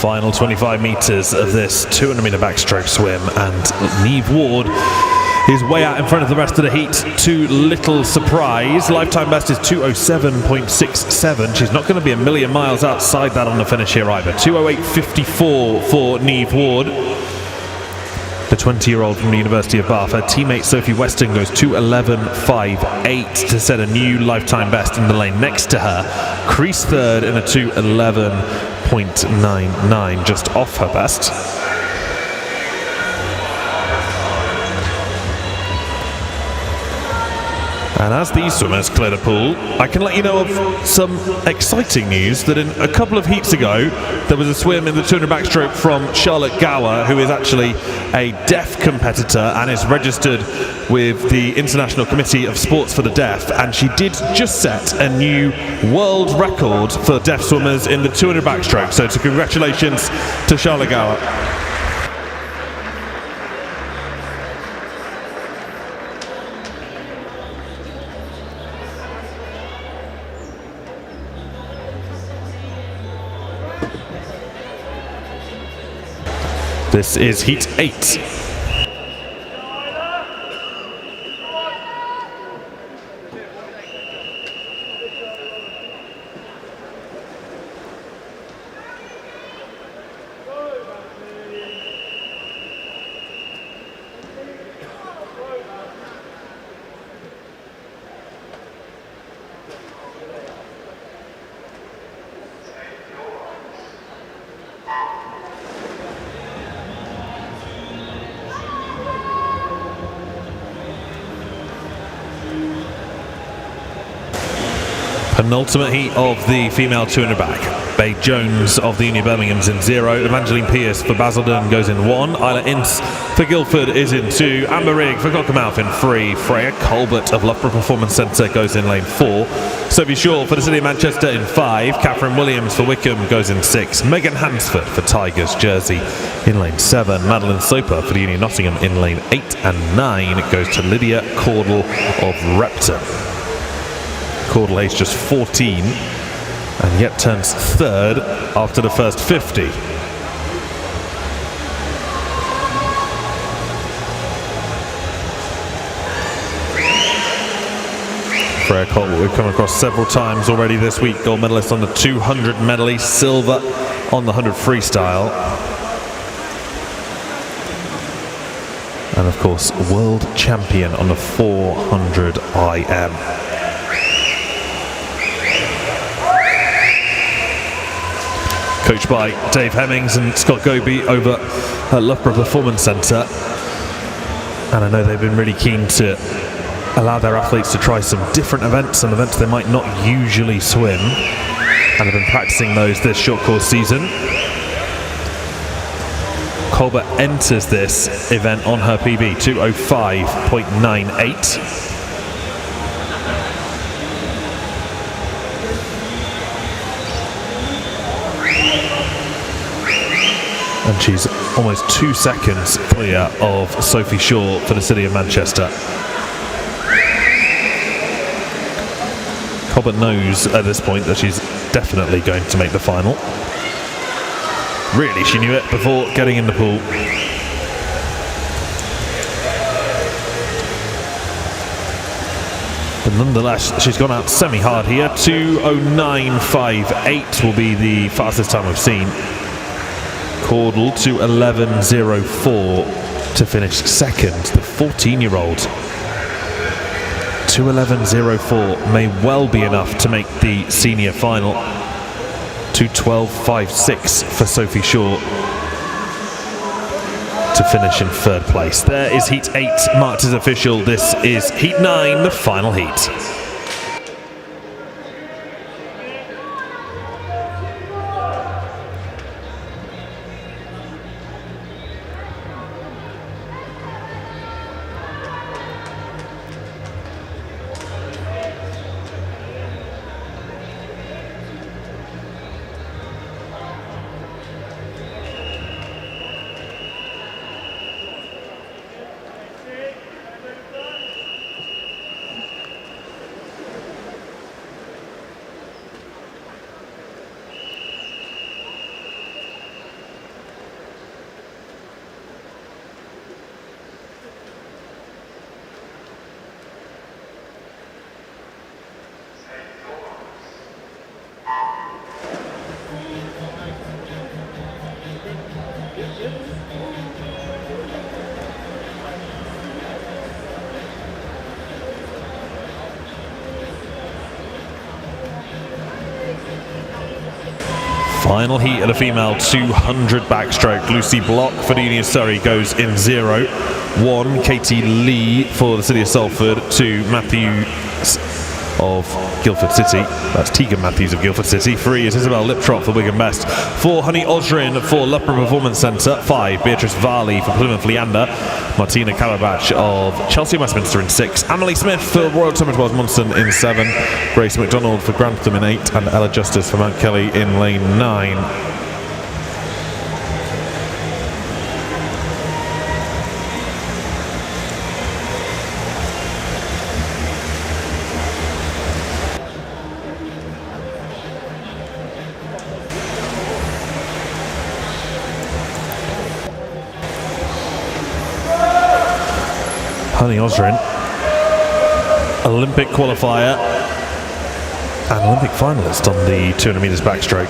Final 25 metres of this 200-metre backstroke swim, and Neve Ward is way out in front of the rest of the heat, to little surprise. Lifetime best is 2:07.67. She's not going to be a million miles outside that on the finish here either. 2:08.54 for Neve Ward, the 20-year-old from the University of Bath. Her teammate Sophie Weston goes 2:11.58 to set a new lifetime best in the lane next to her. Crease third in a 2:11.99, just off her best. And as these swimmers clear the pool, I can let you know of some exciting news that in a couple of heats ago, there was a swim in the 200 backstroke from Charlotte Gower, who is actually a deaf competitor and is registered with the International Committee of Sports for the Deaf. And she did just set a new world record for deaf swimmers in the 200 backstroke. So congratulations to Charlotte Gower. This is heat 8. Penultimate heat of the female 200 back. Babe Jones of the Uni of Birmingham's in 0. Evangeline Pierce for Basildon goes in 1. Isla Ince for Guildford is in 2. Amber Rigg for Cockermouth in 3. Freya Colbert of Loughborough Performance Centre goes in lane 4. Sophie Shaw for the City of Manchester in 5. Catherine Williams for Wickham goes in 6. Megan Hansford for Tigers Jersey in lane 7. Madeline Soper for the Uni of Nottingham in lane 8 and 9. It goes to Lydia Caudle of Repton. Caudle age just 14 and yet turns third after the first 50. Freya Colbert we've come across several times already this week. Gold medalist on the 200 medley, silver on the 100 freestyle. And of course, world champion on the 400 IM. Coached by Dave Hemmings and Scott Goby over at Loughborough Performance Centre. And I know they've been really keen to allow their athletes to try some different events, some events they might not usually swim, and have been practicing those this short course season. Colbert enters this event on her PB, 2:05.98. And she's almost 2 seconds clear of Sophie Shaw for the City of Manchester. Colbert knows at this point that she's definitely going to make the final. Really, she knew it before getting in the pool. But nonetheless, she's gone out semi-hard here. 2:09.58 will be the fastest time we've seen. Caudle 2:11.04 to finish second, the 14-year-old. 2:11.04 may well be enough to make the senior final. 2:12.56 for Sophie Shaw to finish in third place. There is heat 8 marked as official. This is heat 9, the final heat. Final heat of the female 200 backstroke. Lucy Block for the Uni of Surrey goes in 0. 1, Katie Lee for the City of Salford. 2, Matthews of Guildford City. That's Tegan Matthews of Guildford City. 3 is Isabel Liptrot for Wigan Best. 4, Honey Osrin for Loughborough Performance Centre. 5, Beatrice Varley for Plymouth Leander. Martina Calabach of Chelsea Westminster in 6. Emily Smith for Royal Tunbridge Wells Munson in 7. Grace McDonald for Grantham in 8. And Ella Justice for Mount Kelly in lane 9. Honey Osrin, Olympic qualifier and Olympic finalist on the 200 metres backstroke.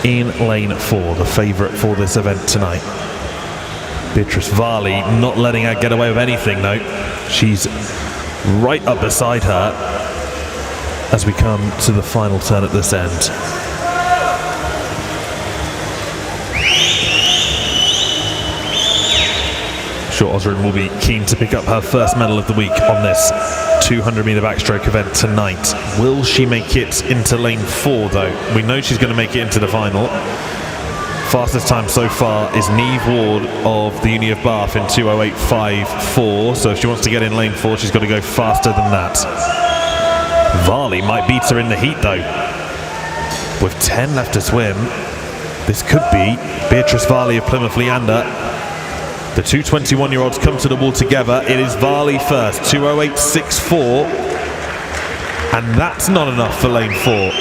In lane 4, the favourite for this event tonight. Beatrice Varley not letting her get away with anything though. She's right up beside her as we come to the final turn at this end. Sure, Osrin will be keen to pick up her first medal of the week on this 200 metre backstroke event tonight. Will she make it into lane 4 though? We know she's going to make it into the final. Fastest time so far is Neve Ward of the Uni of Bath in 2:08.54. So if she wants to get in lane 4, she's got to go faster than that. Varley might beat her in the heat though. With 10 left to swim, this could be Beatrice Varley of Plymouth Leander. The two 21-year-olds come to the wall together. It is Varley first, 2:08.64. And that's not enough for lane 4.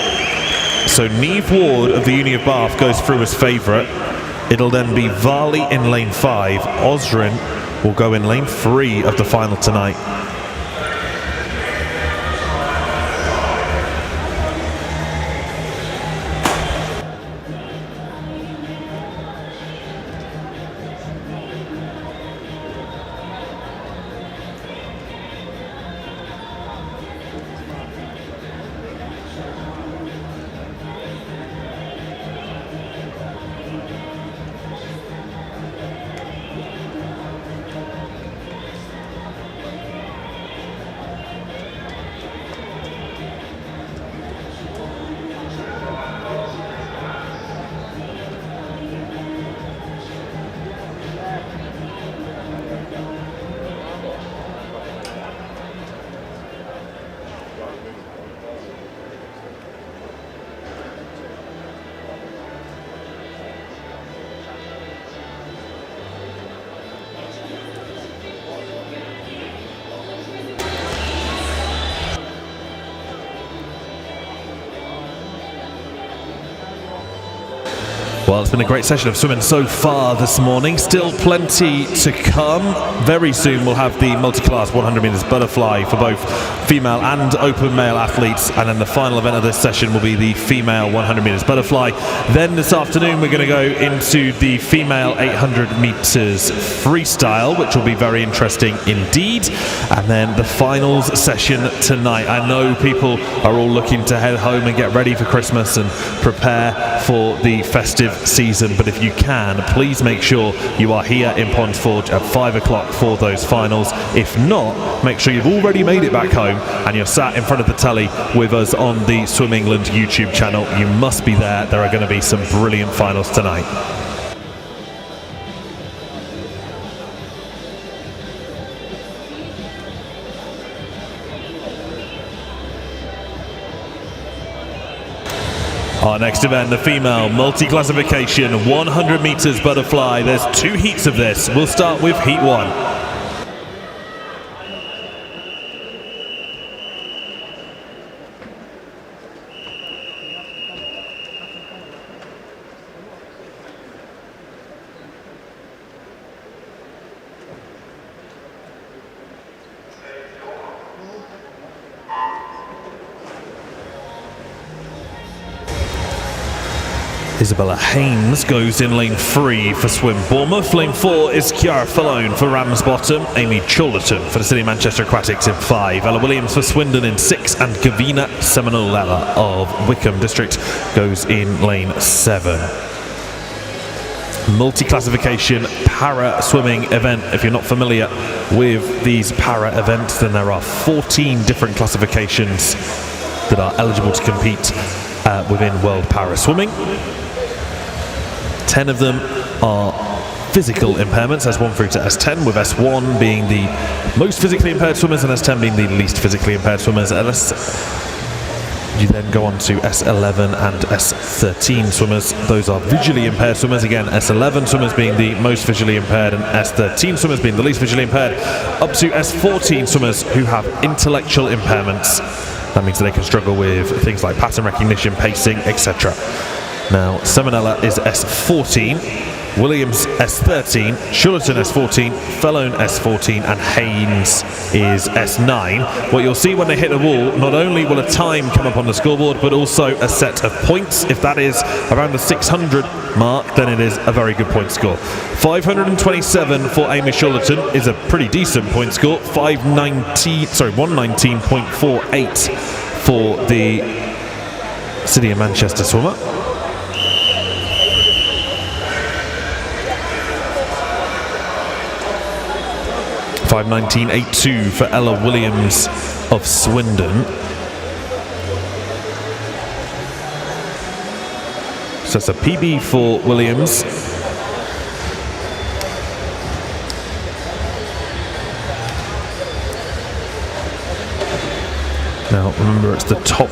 So Neve Ward of the Uni of Bath goes through as favourite. It'll then be Varley in lane 5. Osrin will go in lane 3 of the final tonight. Well, it's been a great session of swimming so far this morning. Still plenty to come. Very soon we'll have the multi-class 100 metres butterfly for both female and open male athletes. And then the final event of this session will be the female 100 metres butterfly. Then this afternoon we're going to go into the female 800 metres freestyle, which will be very interesting indeed. And then the finals session tonight. I know people are all looking to head home and get ready for Christmas and prepare for the festive season, but if you can, please make sure you are here in Ponds Forge at 5 o'clock for those finals. If not, make sure you've already made it back home and you're sat in front of the telly with us on the Swim England YouTube channel. You must be there. There are going to be some brilliant finals tonight. Our next event, the female multi-classification 100 metres butterfly. There's 2 heats of this. We'll start with heat 1. Isabella Haynes goes in lane 3 for Swim Bournemouth. Lane 4 is Chiara Falone for Ramsbottom. Amy Chorlton for the City of Manchester Aquatics in 5. Ella Williams for Swindon in 6. And Gavina Seminolella of Wickham District goes in lane 7. Multi-classification para swimming event. If you're not familiar with these para events, then there are 14 different classifications that are eligible to compete within World Para Swimming. 10 of them are physical impairments, S1 through to S10, with S1 being the most physically impaired swimmers and S10 being the least physically impaired swimmers. You then go on to S11 and S13 swimmers. Those are visually impaired swimmers. Again, S11 swimmers being the most visually impaired and S13 swimmers being the least visually impaired. Up to S14 swimmers who have intellectual impairments. That means that they can struggle with things like pattern recognition, pacing, etc. Now, Seminella is S14, Williams S13, Chorlton S14, Falone S14, and Haynes is S9. What you'll see when they hit the wall, not only will a time come up on the scoreboard, but also a set of points. If that is around the 600 mark, then it is a very good point score. 527 for Amy Chorlton is a pretty decent point score. 119.48 for the City of Manchester swimmer. 5:19.82 for Ella Williams of Swindon. So that's a PB for Williams. Now remember, it's the top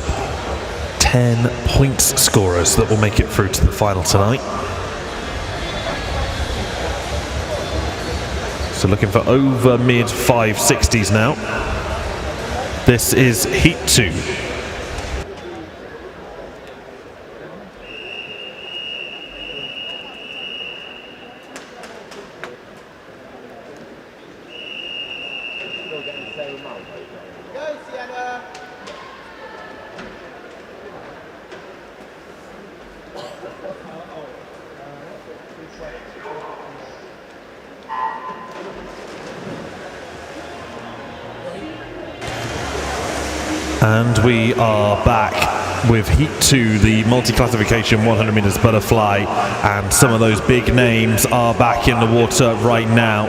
10 points scorers that will make it through to the final tonight. So looking for over mid 560s now. This is Heat 2. And we are back with Heat 2, the multi-classification 100 meters butterfly, and some of those big names are back in the water right now.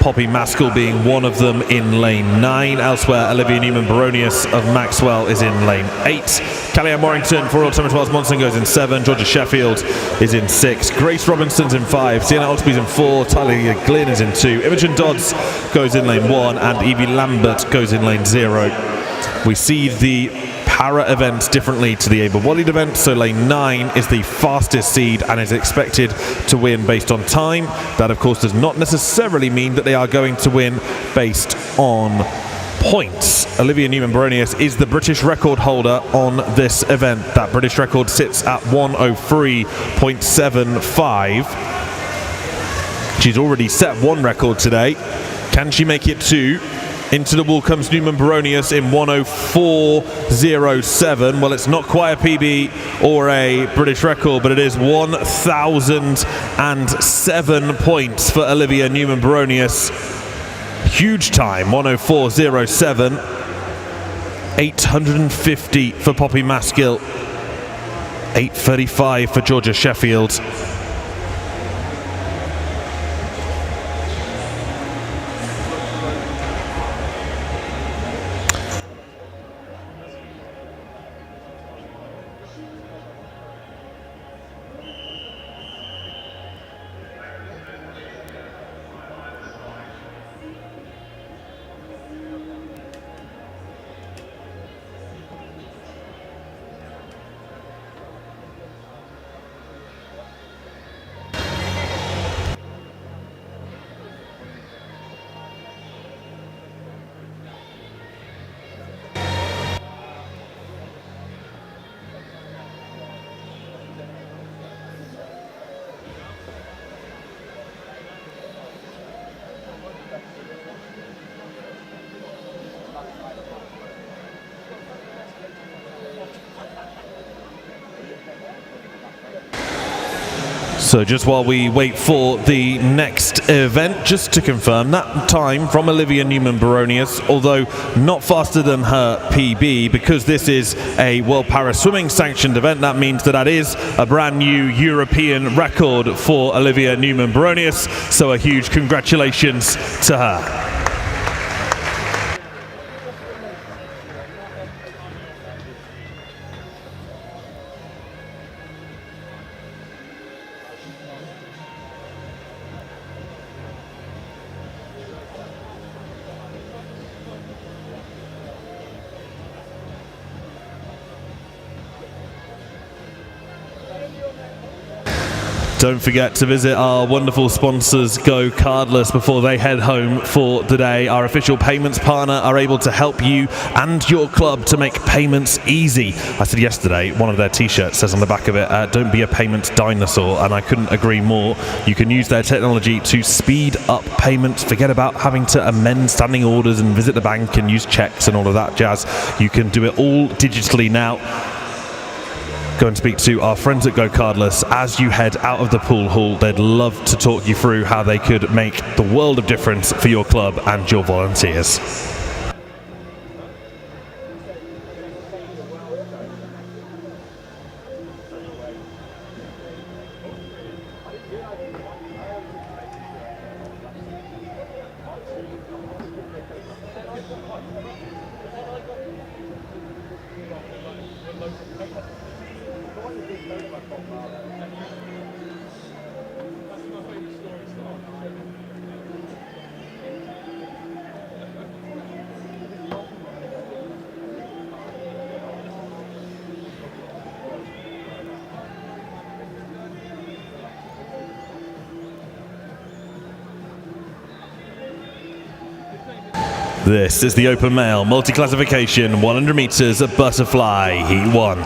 Poppy Maskell being one of them in lane 9. Elsewhere, Olivia Newman-Baronius of Maxwell is in lane 8. Callie-Ann Warrington for Royal Thomas Wells Monson goes in 7. Georgia Sheffield is in 6. Grace Robinson's in 5. Sienna Oxby's in 4. Tyler Glynn is in 2. Imogen Dodds goes in lane 1, and Evie Lambert goes in lane 0. We see the para event differently to the able-bodied event, so lane 9 is the fastest seed and is expected to win based on time. That, of course, does not necessarily mean that they are going to win based on points. Olivia Newman-Baronius is the British record holder on this event. That British record sits at 103.75. She's already set one record today. Can she make it 2? Into the wall comes Newman-Baronius in 104.07. Well, it's not quite a PB or a British record, but it is 1,007 points for Olivia Newman-Baronius. Huge time, 104.07. 850 for Poppy Maskell. 8:35 for Georgia Sheffield. So just while we wait for the next event, just to confirm, that time from Olivia Newman-Baronius, although not faster than her PB, because this is a World Para Swimming sanctioned event, that means that is a brand new European record for Olivia Newman-Baronius, so a huge congratulations to her. Don't forget to visit our wonderful sponsors GoCardless before they head home for the day. Our official payments partner are able to help you and your club to make payments easy. I said yesterday, one of their t-shirts says on the back of it, don't be a payments dinosaur, and I couldn't agree more. You can use their technology to speed up payments. Forget about having to amend standing orders and visit the bank and use checks and all of that jazz. You can do it all digitally now. Go and speak to our friends at GoCardless as you head out of the pool hall. They'd love to talk you through how they could make the world of difference for your club and your volunteers. This is the open male multi-classification 100 meters butterfly heat 1.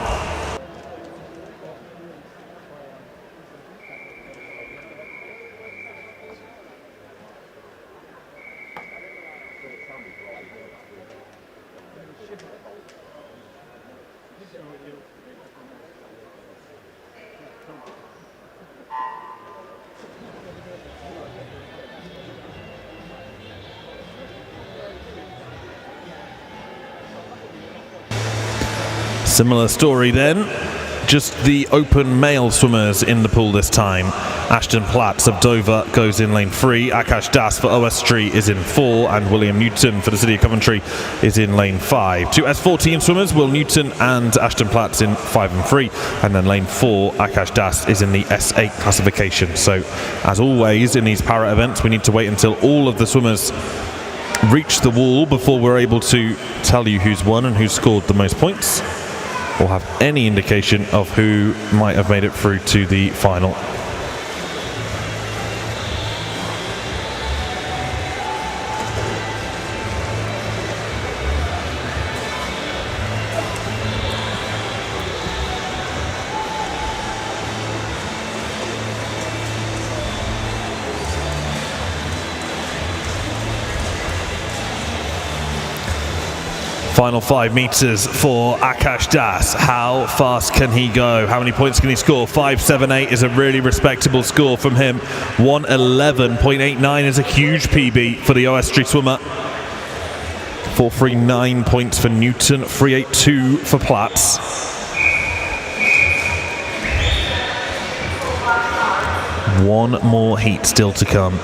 Similar story then, just the open male swimmers in the pool this time. Ashton Platts of Dover goes in lane 3, Akash Das for OS Street is in 4, and William Newton for the City of Coventry is in lane 5. Two S14 swimmers, Will Newton and Ashton Platts in 5 and 3, and then lane 4, Akash Das is in the S8 classification. So, as always in these para events, we need to wait until all of the swimmers reach the wall before we're able to tell you who's won and who's scored the most points, or have any indication of who might have made it through to the final. Final 5 meters for Akash Das. How fast can he go? How many points can he score? 5.78 is a really respectable score from him. 111.89 is a huge PB for the OS Street swimmer. 4.39 points for Newton. 3.82 for Platts. One more heat still to come.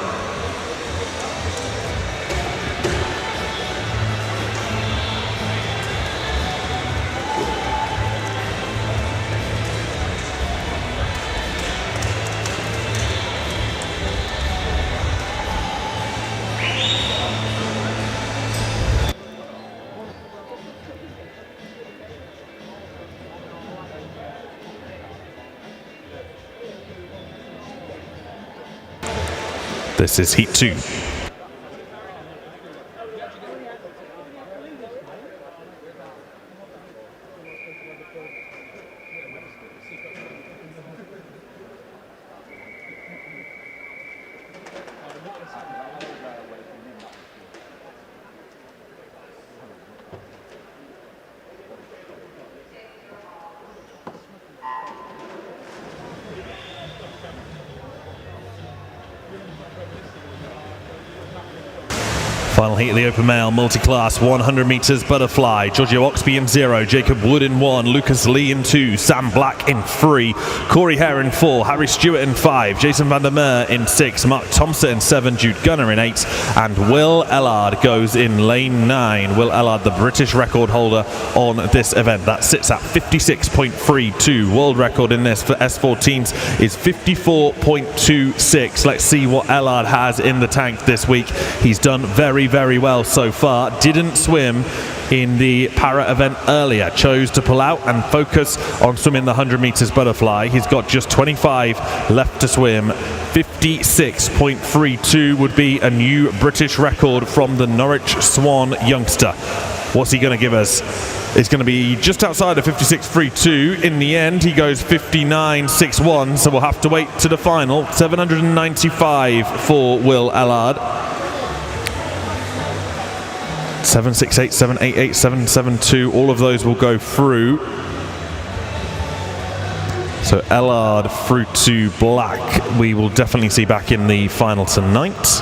This is heat 2. Final heat of the open male multi-class 100 meters butterfly. Giorgio Oxby in 0, Jacob Wood in 1, Lucas Lee in 2, Sam Black in 3, Corey Hare in 4, Harry Stewart in 5, Jason van der Meer in 6, Mark Thompson in 7, Jude Gunner in 8, and Will Ellard goes in lane 9. Will Ellard, the British record holder on this event. That sits at 56.32. World record in this for S14s is 54.26. Let's see what Ellard has in the tank this week. He's done very, very well so far. Didn't swim in the para event earlier, chose to pull out and focus on swimming the 100 meters butterfly. He's got just 25 left to swim. 56.32 would be a new British record from the Norwich Swan youngster. What's he going to give us? It's going to be just outside of 56.32. In the end, he goes 59.61, so we'll have to wait to the final. 795 for Will Ellard. 768, 788, 772, all of those will go through. So Ellard through to Black, we will definitely see back in the final tonight.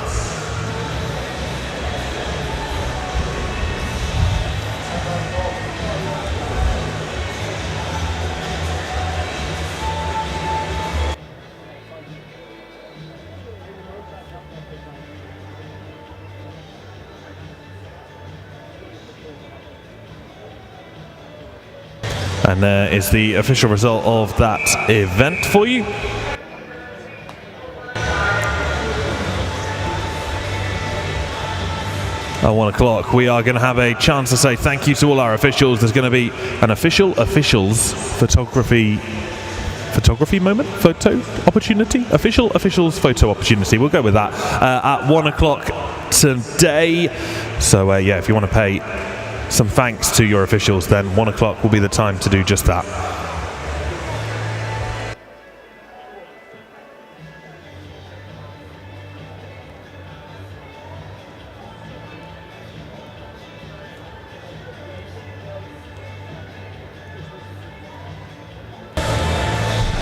And there is the official result of that event for you. At 1 o'clock, we are going to have a chance to say thank you to all our officials. There's going to be an officials photography moment, photo opportunity, officials photo opportunity. We'll go with that at 1 o'clock today. So yeah, if you want to pay some thanks to your officials, then 1 o'clock will be the time to do just that.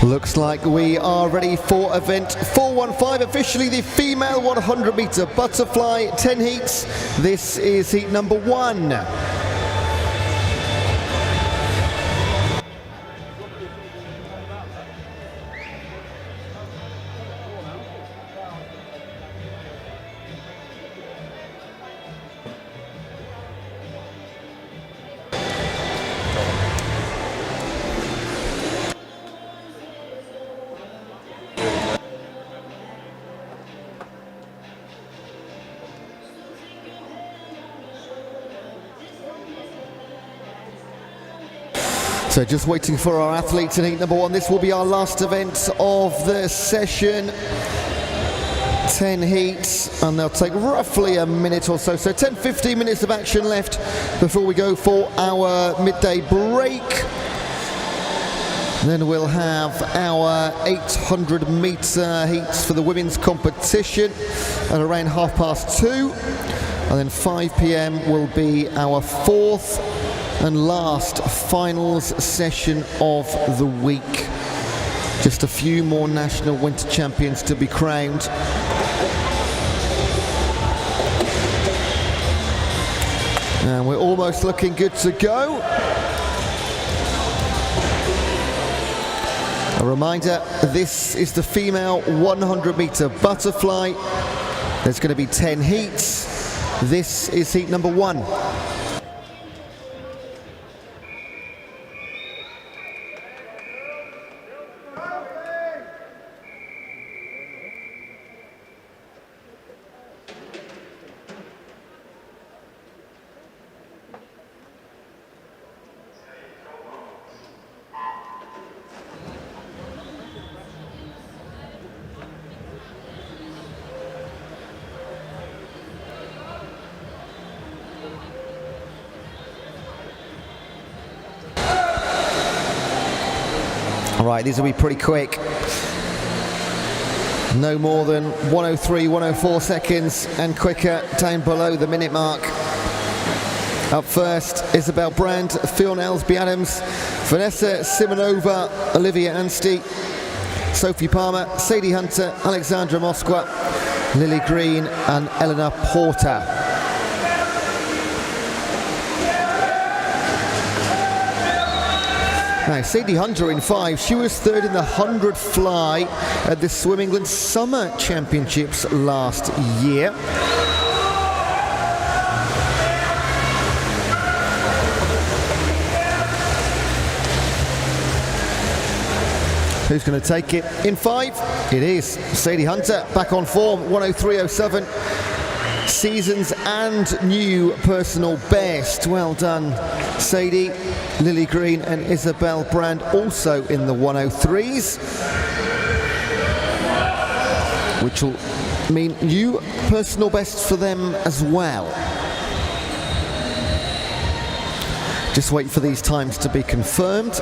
Looks like we are ready for event 415, officially the female 100 meter butterfly, 10 heats. This is heat number 1. So just waiting for our athletes in heat number 1. This will be our last event of the session. 10 heats, and they'll take roughly a minute or so. So 10-15 minutes of action left before we go for our midday break. Then we'll have our 800 meter heats for the women's competition at around 2:30. And then 5 p.m. will be our 4th and last finals session of the week. Just a few more national winter champions to be crowned. And we're almost looking good to go. A reminder, this is the female 100 meter butterfly. There's going to be 10 heats. This is heat number 1. Right, these will be pretty quick. No more than 103, 104 seconds and quicker down below the minute mark. Up first, Isabel Brand, Phil Nelsby-Adams, Vanessa Simonova, Olivia Anstey, Sophie Palmer, Sadie Hunter, Alexandra Moskwa, Lily Green and Eleanor Porter. Now, Sadie Hunter in 5. She was third in the 100 fly at the Swim England Summer Championships last year. Who's going to take it in 5? It is Sadie Hunter, back on form, 103.07. Seasons and new personal best. Well done, Sadie. Lily Green and Isabel Brand also in the 103s, which will mean new personal best for them as well. Just wait for these times to be confirmed.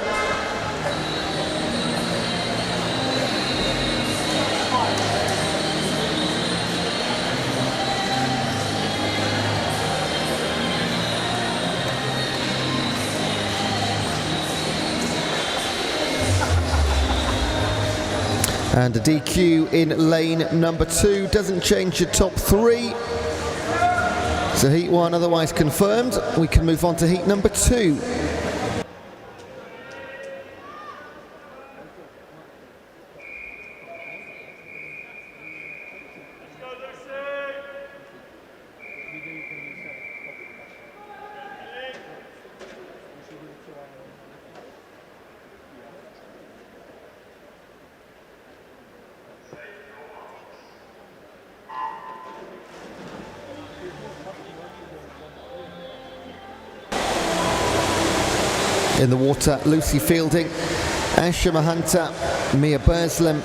And a DQ in lane number 2 doesn't change your top 3. So heat 1 otherwise confirmed. We can move on to heat number 2. In the water, Lucy Fielding, Asha Mahanta, Mia Burslem,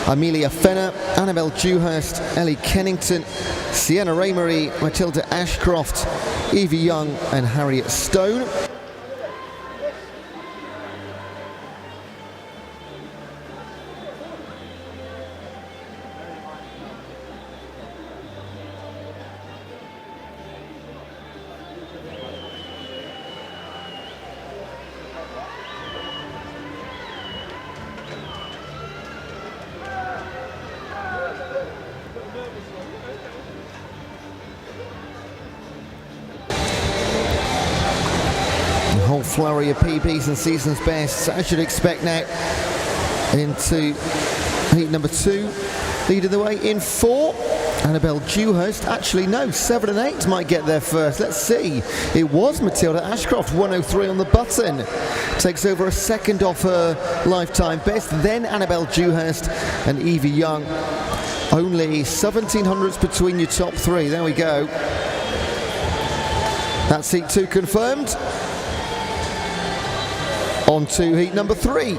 Amelia Fenner, Annabelle Dewhurst, Ellie Kennington, Sienna Raymarie, Matilda Ashcroft, Evie Young and Harriet Stone. Whole flurry of PBs and season's bests, as you'd expect now, into heat number 2. Leading the way in 4, Annabelle Dewhurst. Actually, no, 7 and 8 might get there first. Let's see. It was Matilda Ashcroft, 103 on the button. Takes over a second off her lifetime best. Then Annabelle Dewhurst and Evie Young. Only 1700s between your top 3. There we go. That's heat 2 confirmed. On to heat number 3.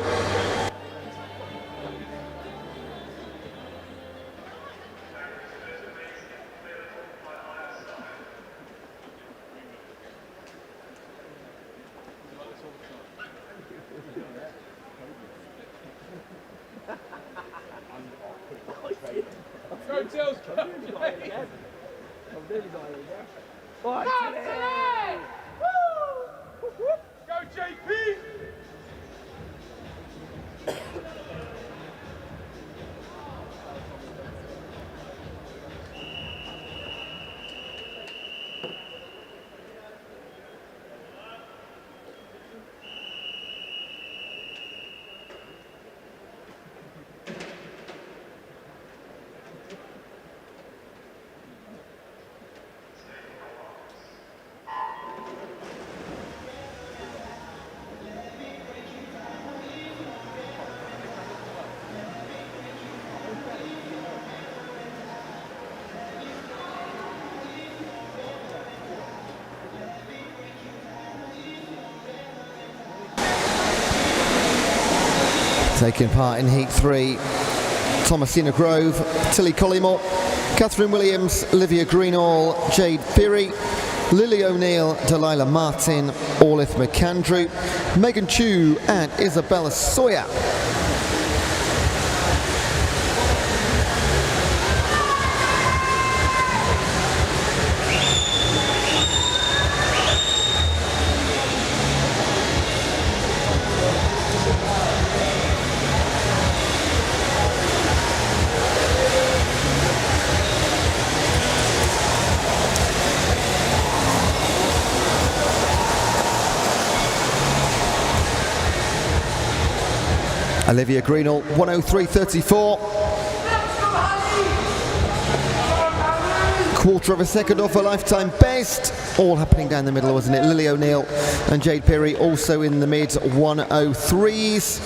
Taking part in heat 3, Thomasina Grove, Tilly Collymore, Catherine Williams, Olivia Greenall, Jade Peary, Lily O'Neill, Delilah Martin, Orlith McAndrew, Megan Chu and Isabella Sawyer. Olivia Greenall, 103.34. Quarter of a second off her lifetime best. All happening down the middle, wasn't it? Lily O'Neill and Jade Peary also in the mid 103s.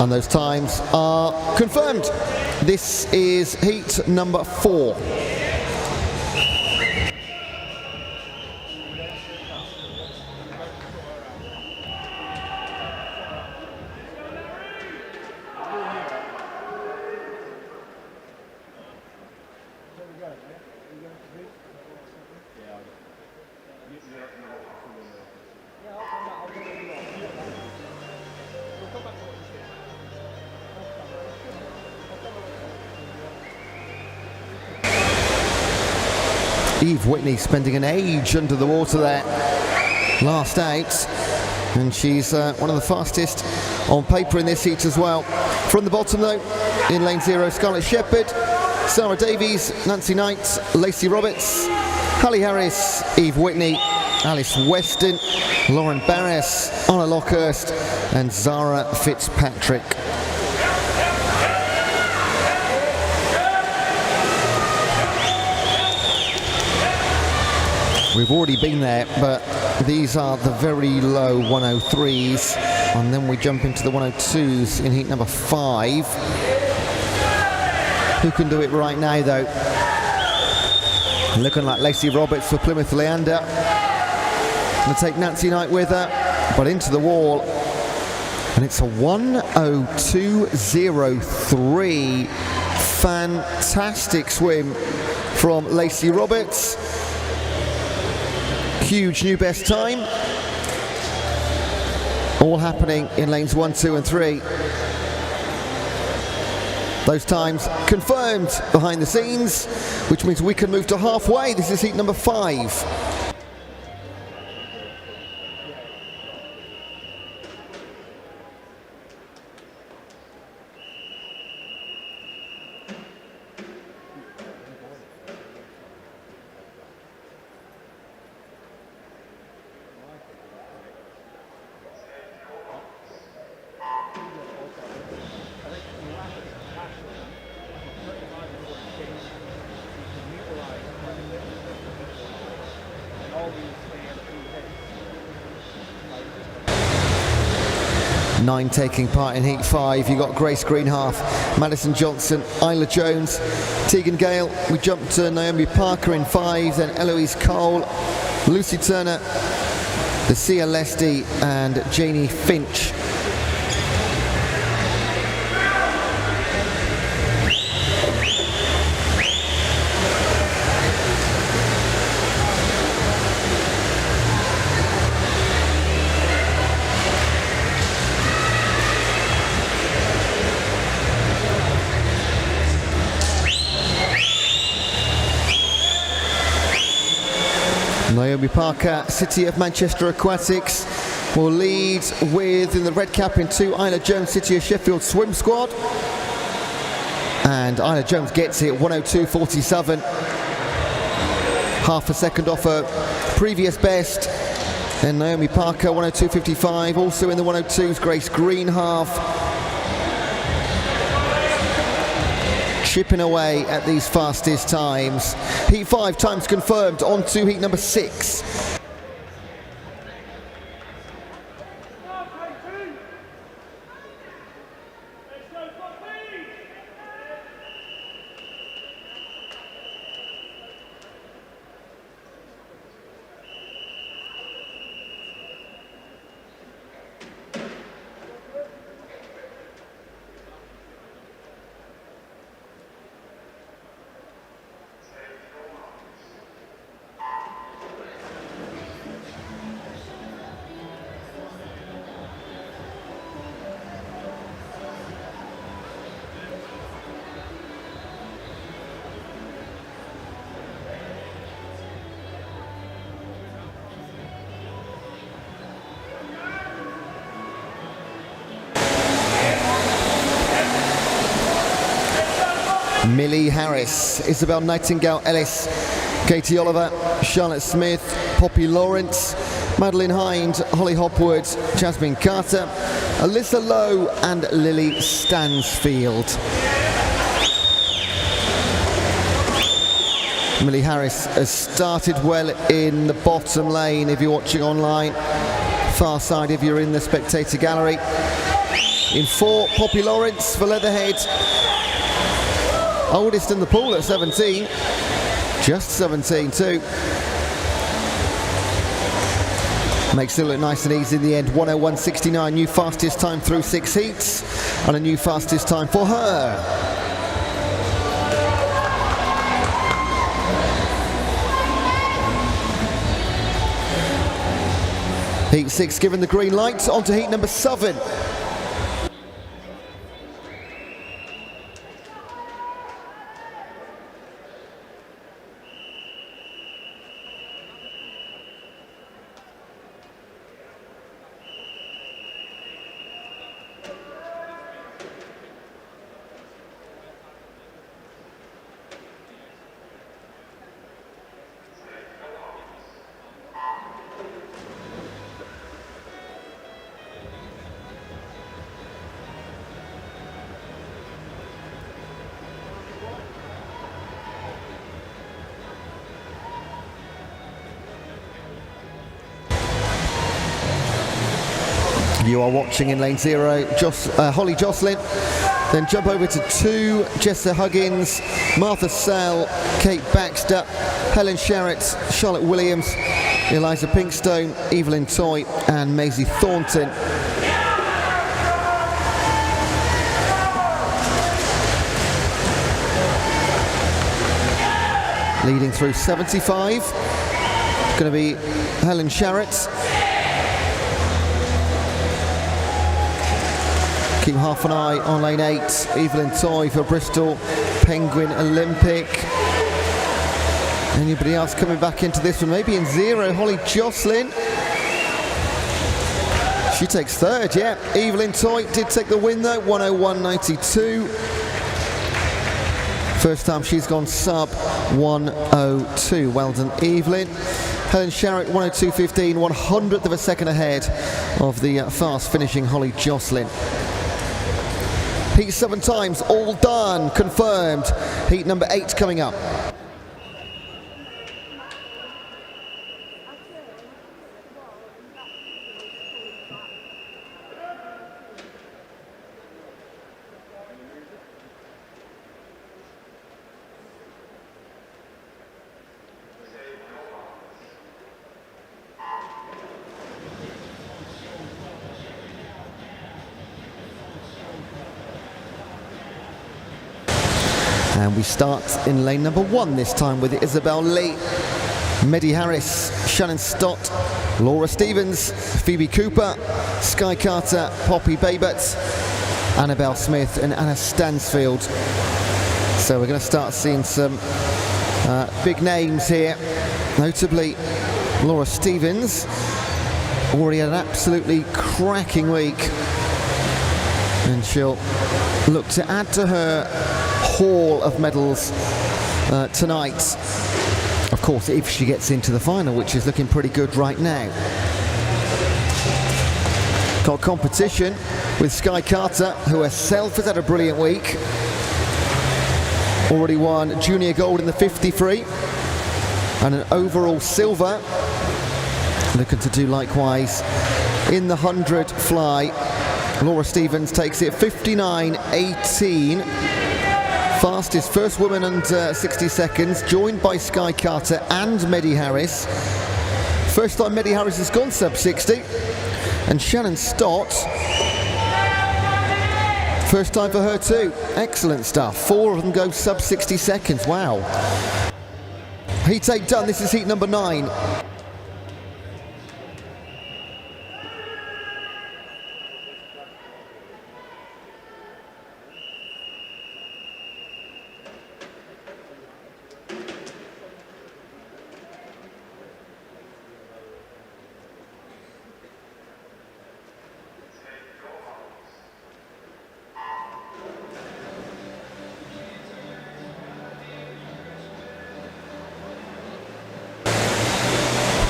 And those times are confirmed. This is heat number 4. Eve Whitney spending an age under the water there last out, and she's one of the fastest on paper in this heat as well. From the bottom though, in lane 0, Scarlett Shepherd, Sarah Davies, Nancy Knight, Lacey Roberts, Hallie Harris, Eve Whitney, Alice Weston, Lauren Barris, Anna Lockhurst and Zara Fitzpatrick. We've already been there, but these are the very low 103s, and then we jump into the 102s in heat number 5. Who can do it right now though? Looking like Lacey Roberts for Plymouth Leander. Going to take Nancy Knight with her, but into the wall, and it's a 102.03. Fantastic swim from Lacey Roberts. Huge new best time. All happening in lanes 1, 2 and 3. Those times confirmed behind the scenes, which means we can move to halfway. This is heat number 5. Nine taking part in heat 5. You got Grace Greenhalgh, Madison Johnson, Isla Jones, Tegan Gale. We jumped to Naomi Parker in 5, then Eloise Cole, Lucy Turner, Lucia Lesty and Janie Finch. Naomi Parker, City of Manchester Aquatics, will lead with, in the red cap in 2, Isla Jones, City of Sheffield Swim Squad. And Isla Jones gets it, 102.47. Half a second off her previous best. Then Naomi Parker, 102.55. Also in the 102s, Grace Greenhalgh. Chipping away at these fastest times. Heat 5 times confirmed, on to heat number 6. Millie Harris, Isabel Nightingale Ellis, Katie Oliver, Charlotte Smith, Poppy Lawrence, Madeline Hind, Holly Hopwood, Jasmine Carter, Alyssa Lowe and Lily Stansfield. Millie Harris has started well in the bottom lane if you're watching online. Far side if you're in the spectator gallery. In 4, Poppy Lawrence for Leatherhead. Oldest in the pool at 17. Just 17 too. Makes it look nice and easy in the end. 1:01.69, new fastest time through 6 heats. And a new fastest time for her. Heat 6 given the green light, on to heat number 7. You are watching in lane 0, Holly Jocelyn. Then jump over to 2, Jessa Huggins, Martha Sell, Kate Baxter, Helen Sherritt, Charlotte Williams, Eliza Pinkstone, Evelyn Toy and Maisie Thornton. Leading through 75, going to be Helen Sherritt. Keep half an eye on lane 8, Evelyn Toy for Bristol Penguin Olympic. Anybody else coming back into this one? Maybe in 0, Holly Jocelyn. She takes 3rd, yeah. Evelyn Toy did take the win though, 1:01.92. First time she's gone sub 1:02. Well done, Evelyn. Helen Sherritt, 1:02.15, 100th of a second ahead of the fast finishing Holly Jocelyn. Heat 7 times, all done, confirmed. Heat number 8 coming up. And we start in lane number 1 this time with Isabel Lee, Meddy Harris, Shannon Stott, Laura Stevens, Phoebe Cooper, Sky Carter, Poppy Babbitt, Annabelle Smith and Anna Stansfield. So we're going to start seeing some big names here, notably Laura Stevens, already had an absolutely cracking week, and she'll look to add to her haul of medals tonight, of course, if she gets into the final, which is looking pretty good right now. Got competition with Sky Carter, who herself has had a brilliant week. Already won junior gold in the 50 and an overall silver. Looking to do likewise in the 100 fly. Laura Stevens takes it 59.18. Fastest first woman under 60 seconds, joined by Sky Carter and Meddy Harris. First time Meddy Harris has gone sub 60. And Shannon Stott, first time for her too. Excellent stuff. 4 of them go sub 60 seconds. Wow. Heat 8 done. This is heat number 9.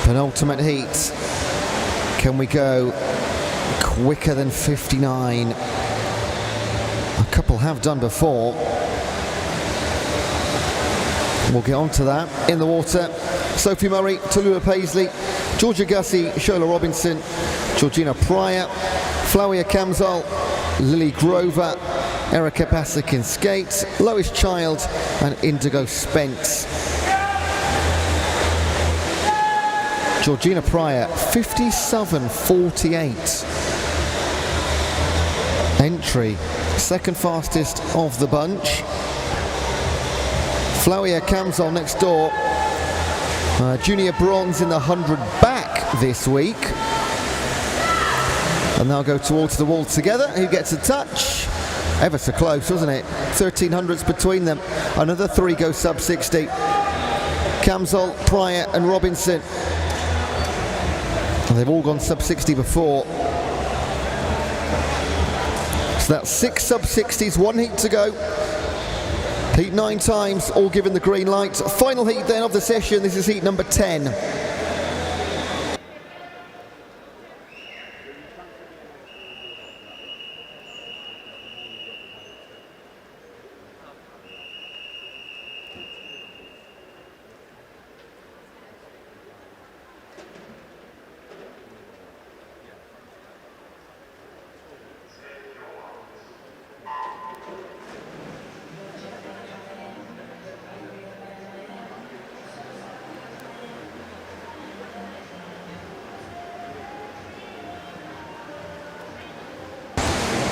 Penultimate heat. Can we go quicker than 59? A couple have done before. We'll get on to that. In the water, Sophie Murray, Tallulah Paisley, Georgia Gussie, Shola Robinson, Georgina Pryor, Flavia Kamzal, Lily Grover, Erica Bassick in skates, Lois Child and Indigo Spence. Georgina Pryor, 57.48. Entry, second fastest of the bunch. Flavia Kamzal next door. Junior bronze in the 100 back this week. And they'll go towards the wall together. Who gets a touch? Ever so close, wasn't it? 1300s between them. Another three go sub 60. Kamzal, Pryor and Robinson. They've all gone sub 60 before. So that's 6 sub 60s, one heat to go. Heat 9 times, all given the green light. Final heat then of the session. This is heat number 10.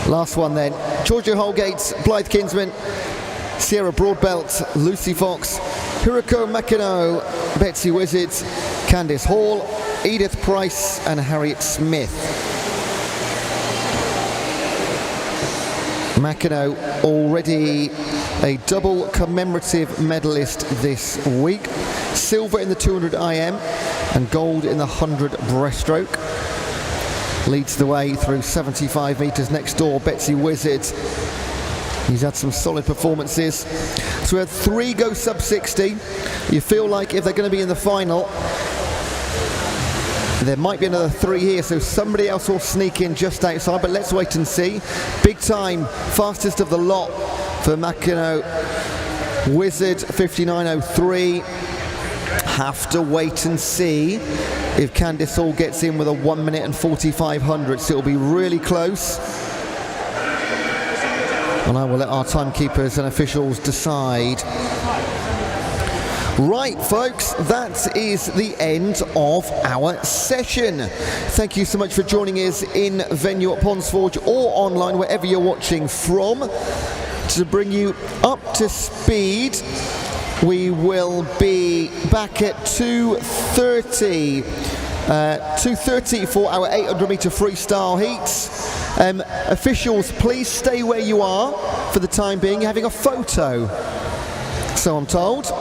Last one then. Georgia Holgate, Blythe Kinsman, Sierra Broadbelt, Lucy Fox, Hiroko Makino, Betsy Wizard, Candice Hall, Edith Price and Harriet Smith. Makino already a double commemorative medalist this week. Silver in the 200 IM and gold in the 100 breaststroke. Leads the way through 75 metres next door, Betsy Wizard. He's had some solid performances. So we had three go sub 60. You feel like if they're going to be in the final, there might be another three here, so somebody else will sneak in just outside, but let's wait and see. Big time, fastest of the lot for Makino. Wizard, 59.03. Have to wait and see if Candice Hall gets in with a 1 minute and 45 hundredths. It'll be really close. And I will let our timekeepers and officials decide. Right, folks, that is the end of our session. Thank you so much for joining us in venue at Ponds Forge or online, wherever you're watching from. To bring you up to speed, we will be back at 2:30. 2:30 for our 800 metre freestyle heats. Officials, please stay where you are for the time being. You're having a photo, so I'm told,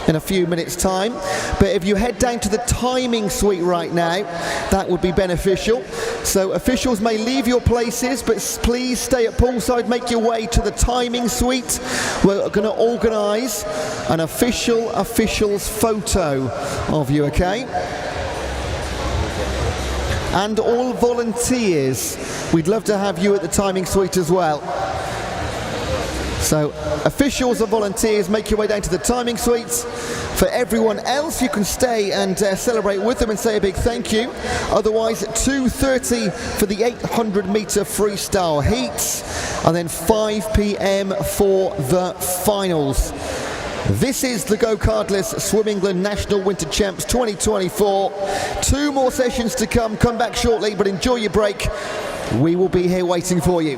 in a few minutes time. But if you head down to the timing suite right now, that would be beneficial. So officials may leave your places, but please stay at poolside, make your way to the timing suite. We're going to organise an official's photo of you, okay? And all volunteers, we'd love to have you at the timing suite as well. So officials and volunteers, make your way down to the timing suites. For everyone else, you can stay and celebrate with them and say a big thank you. Otherwise, at 2:30 for the 800 metre freestyle heats, and then 5 p.m. for the finals. This is the GoCardless Swim England National Winter Champs 2024. 2 more sessions to come. Come back shortly, but enjoy your break. We will be here waiting for you.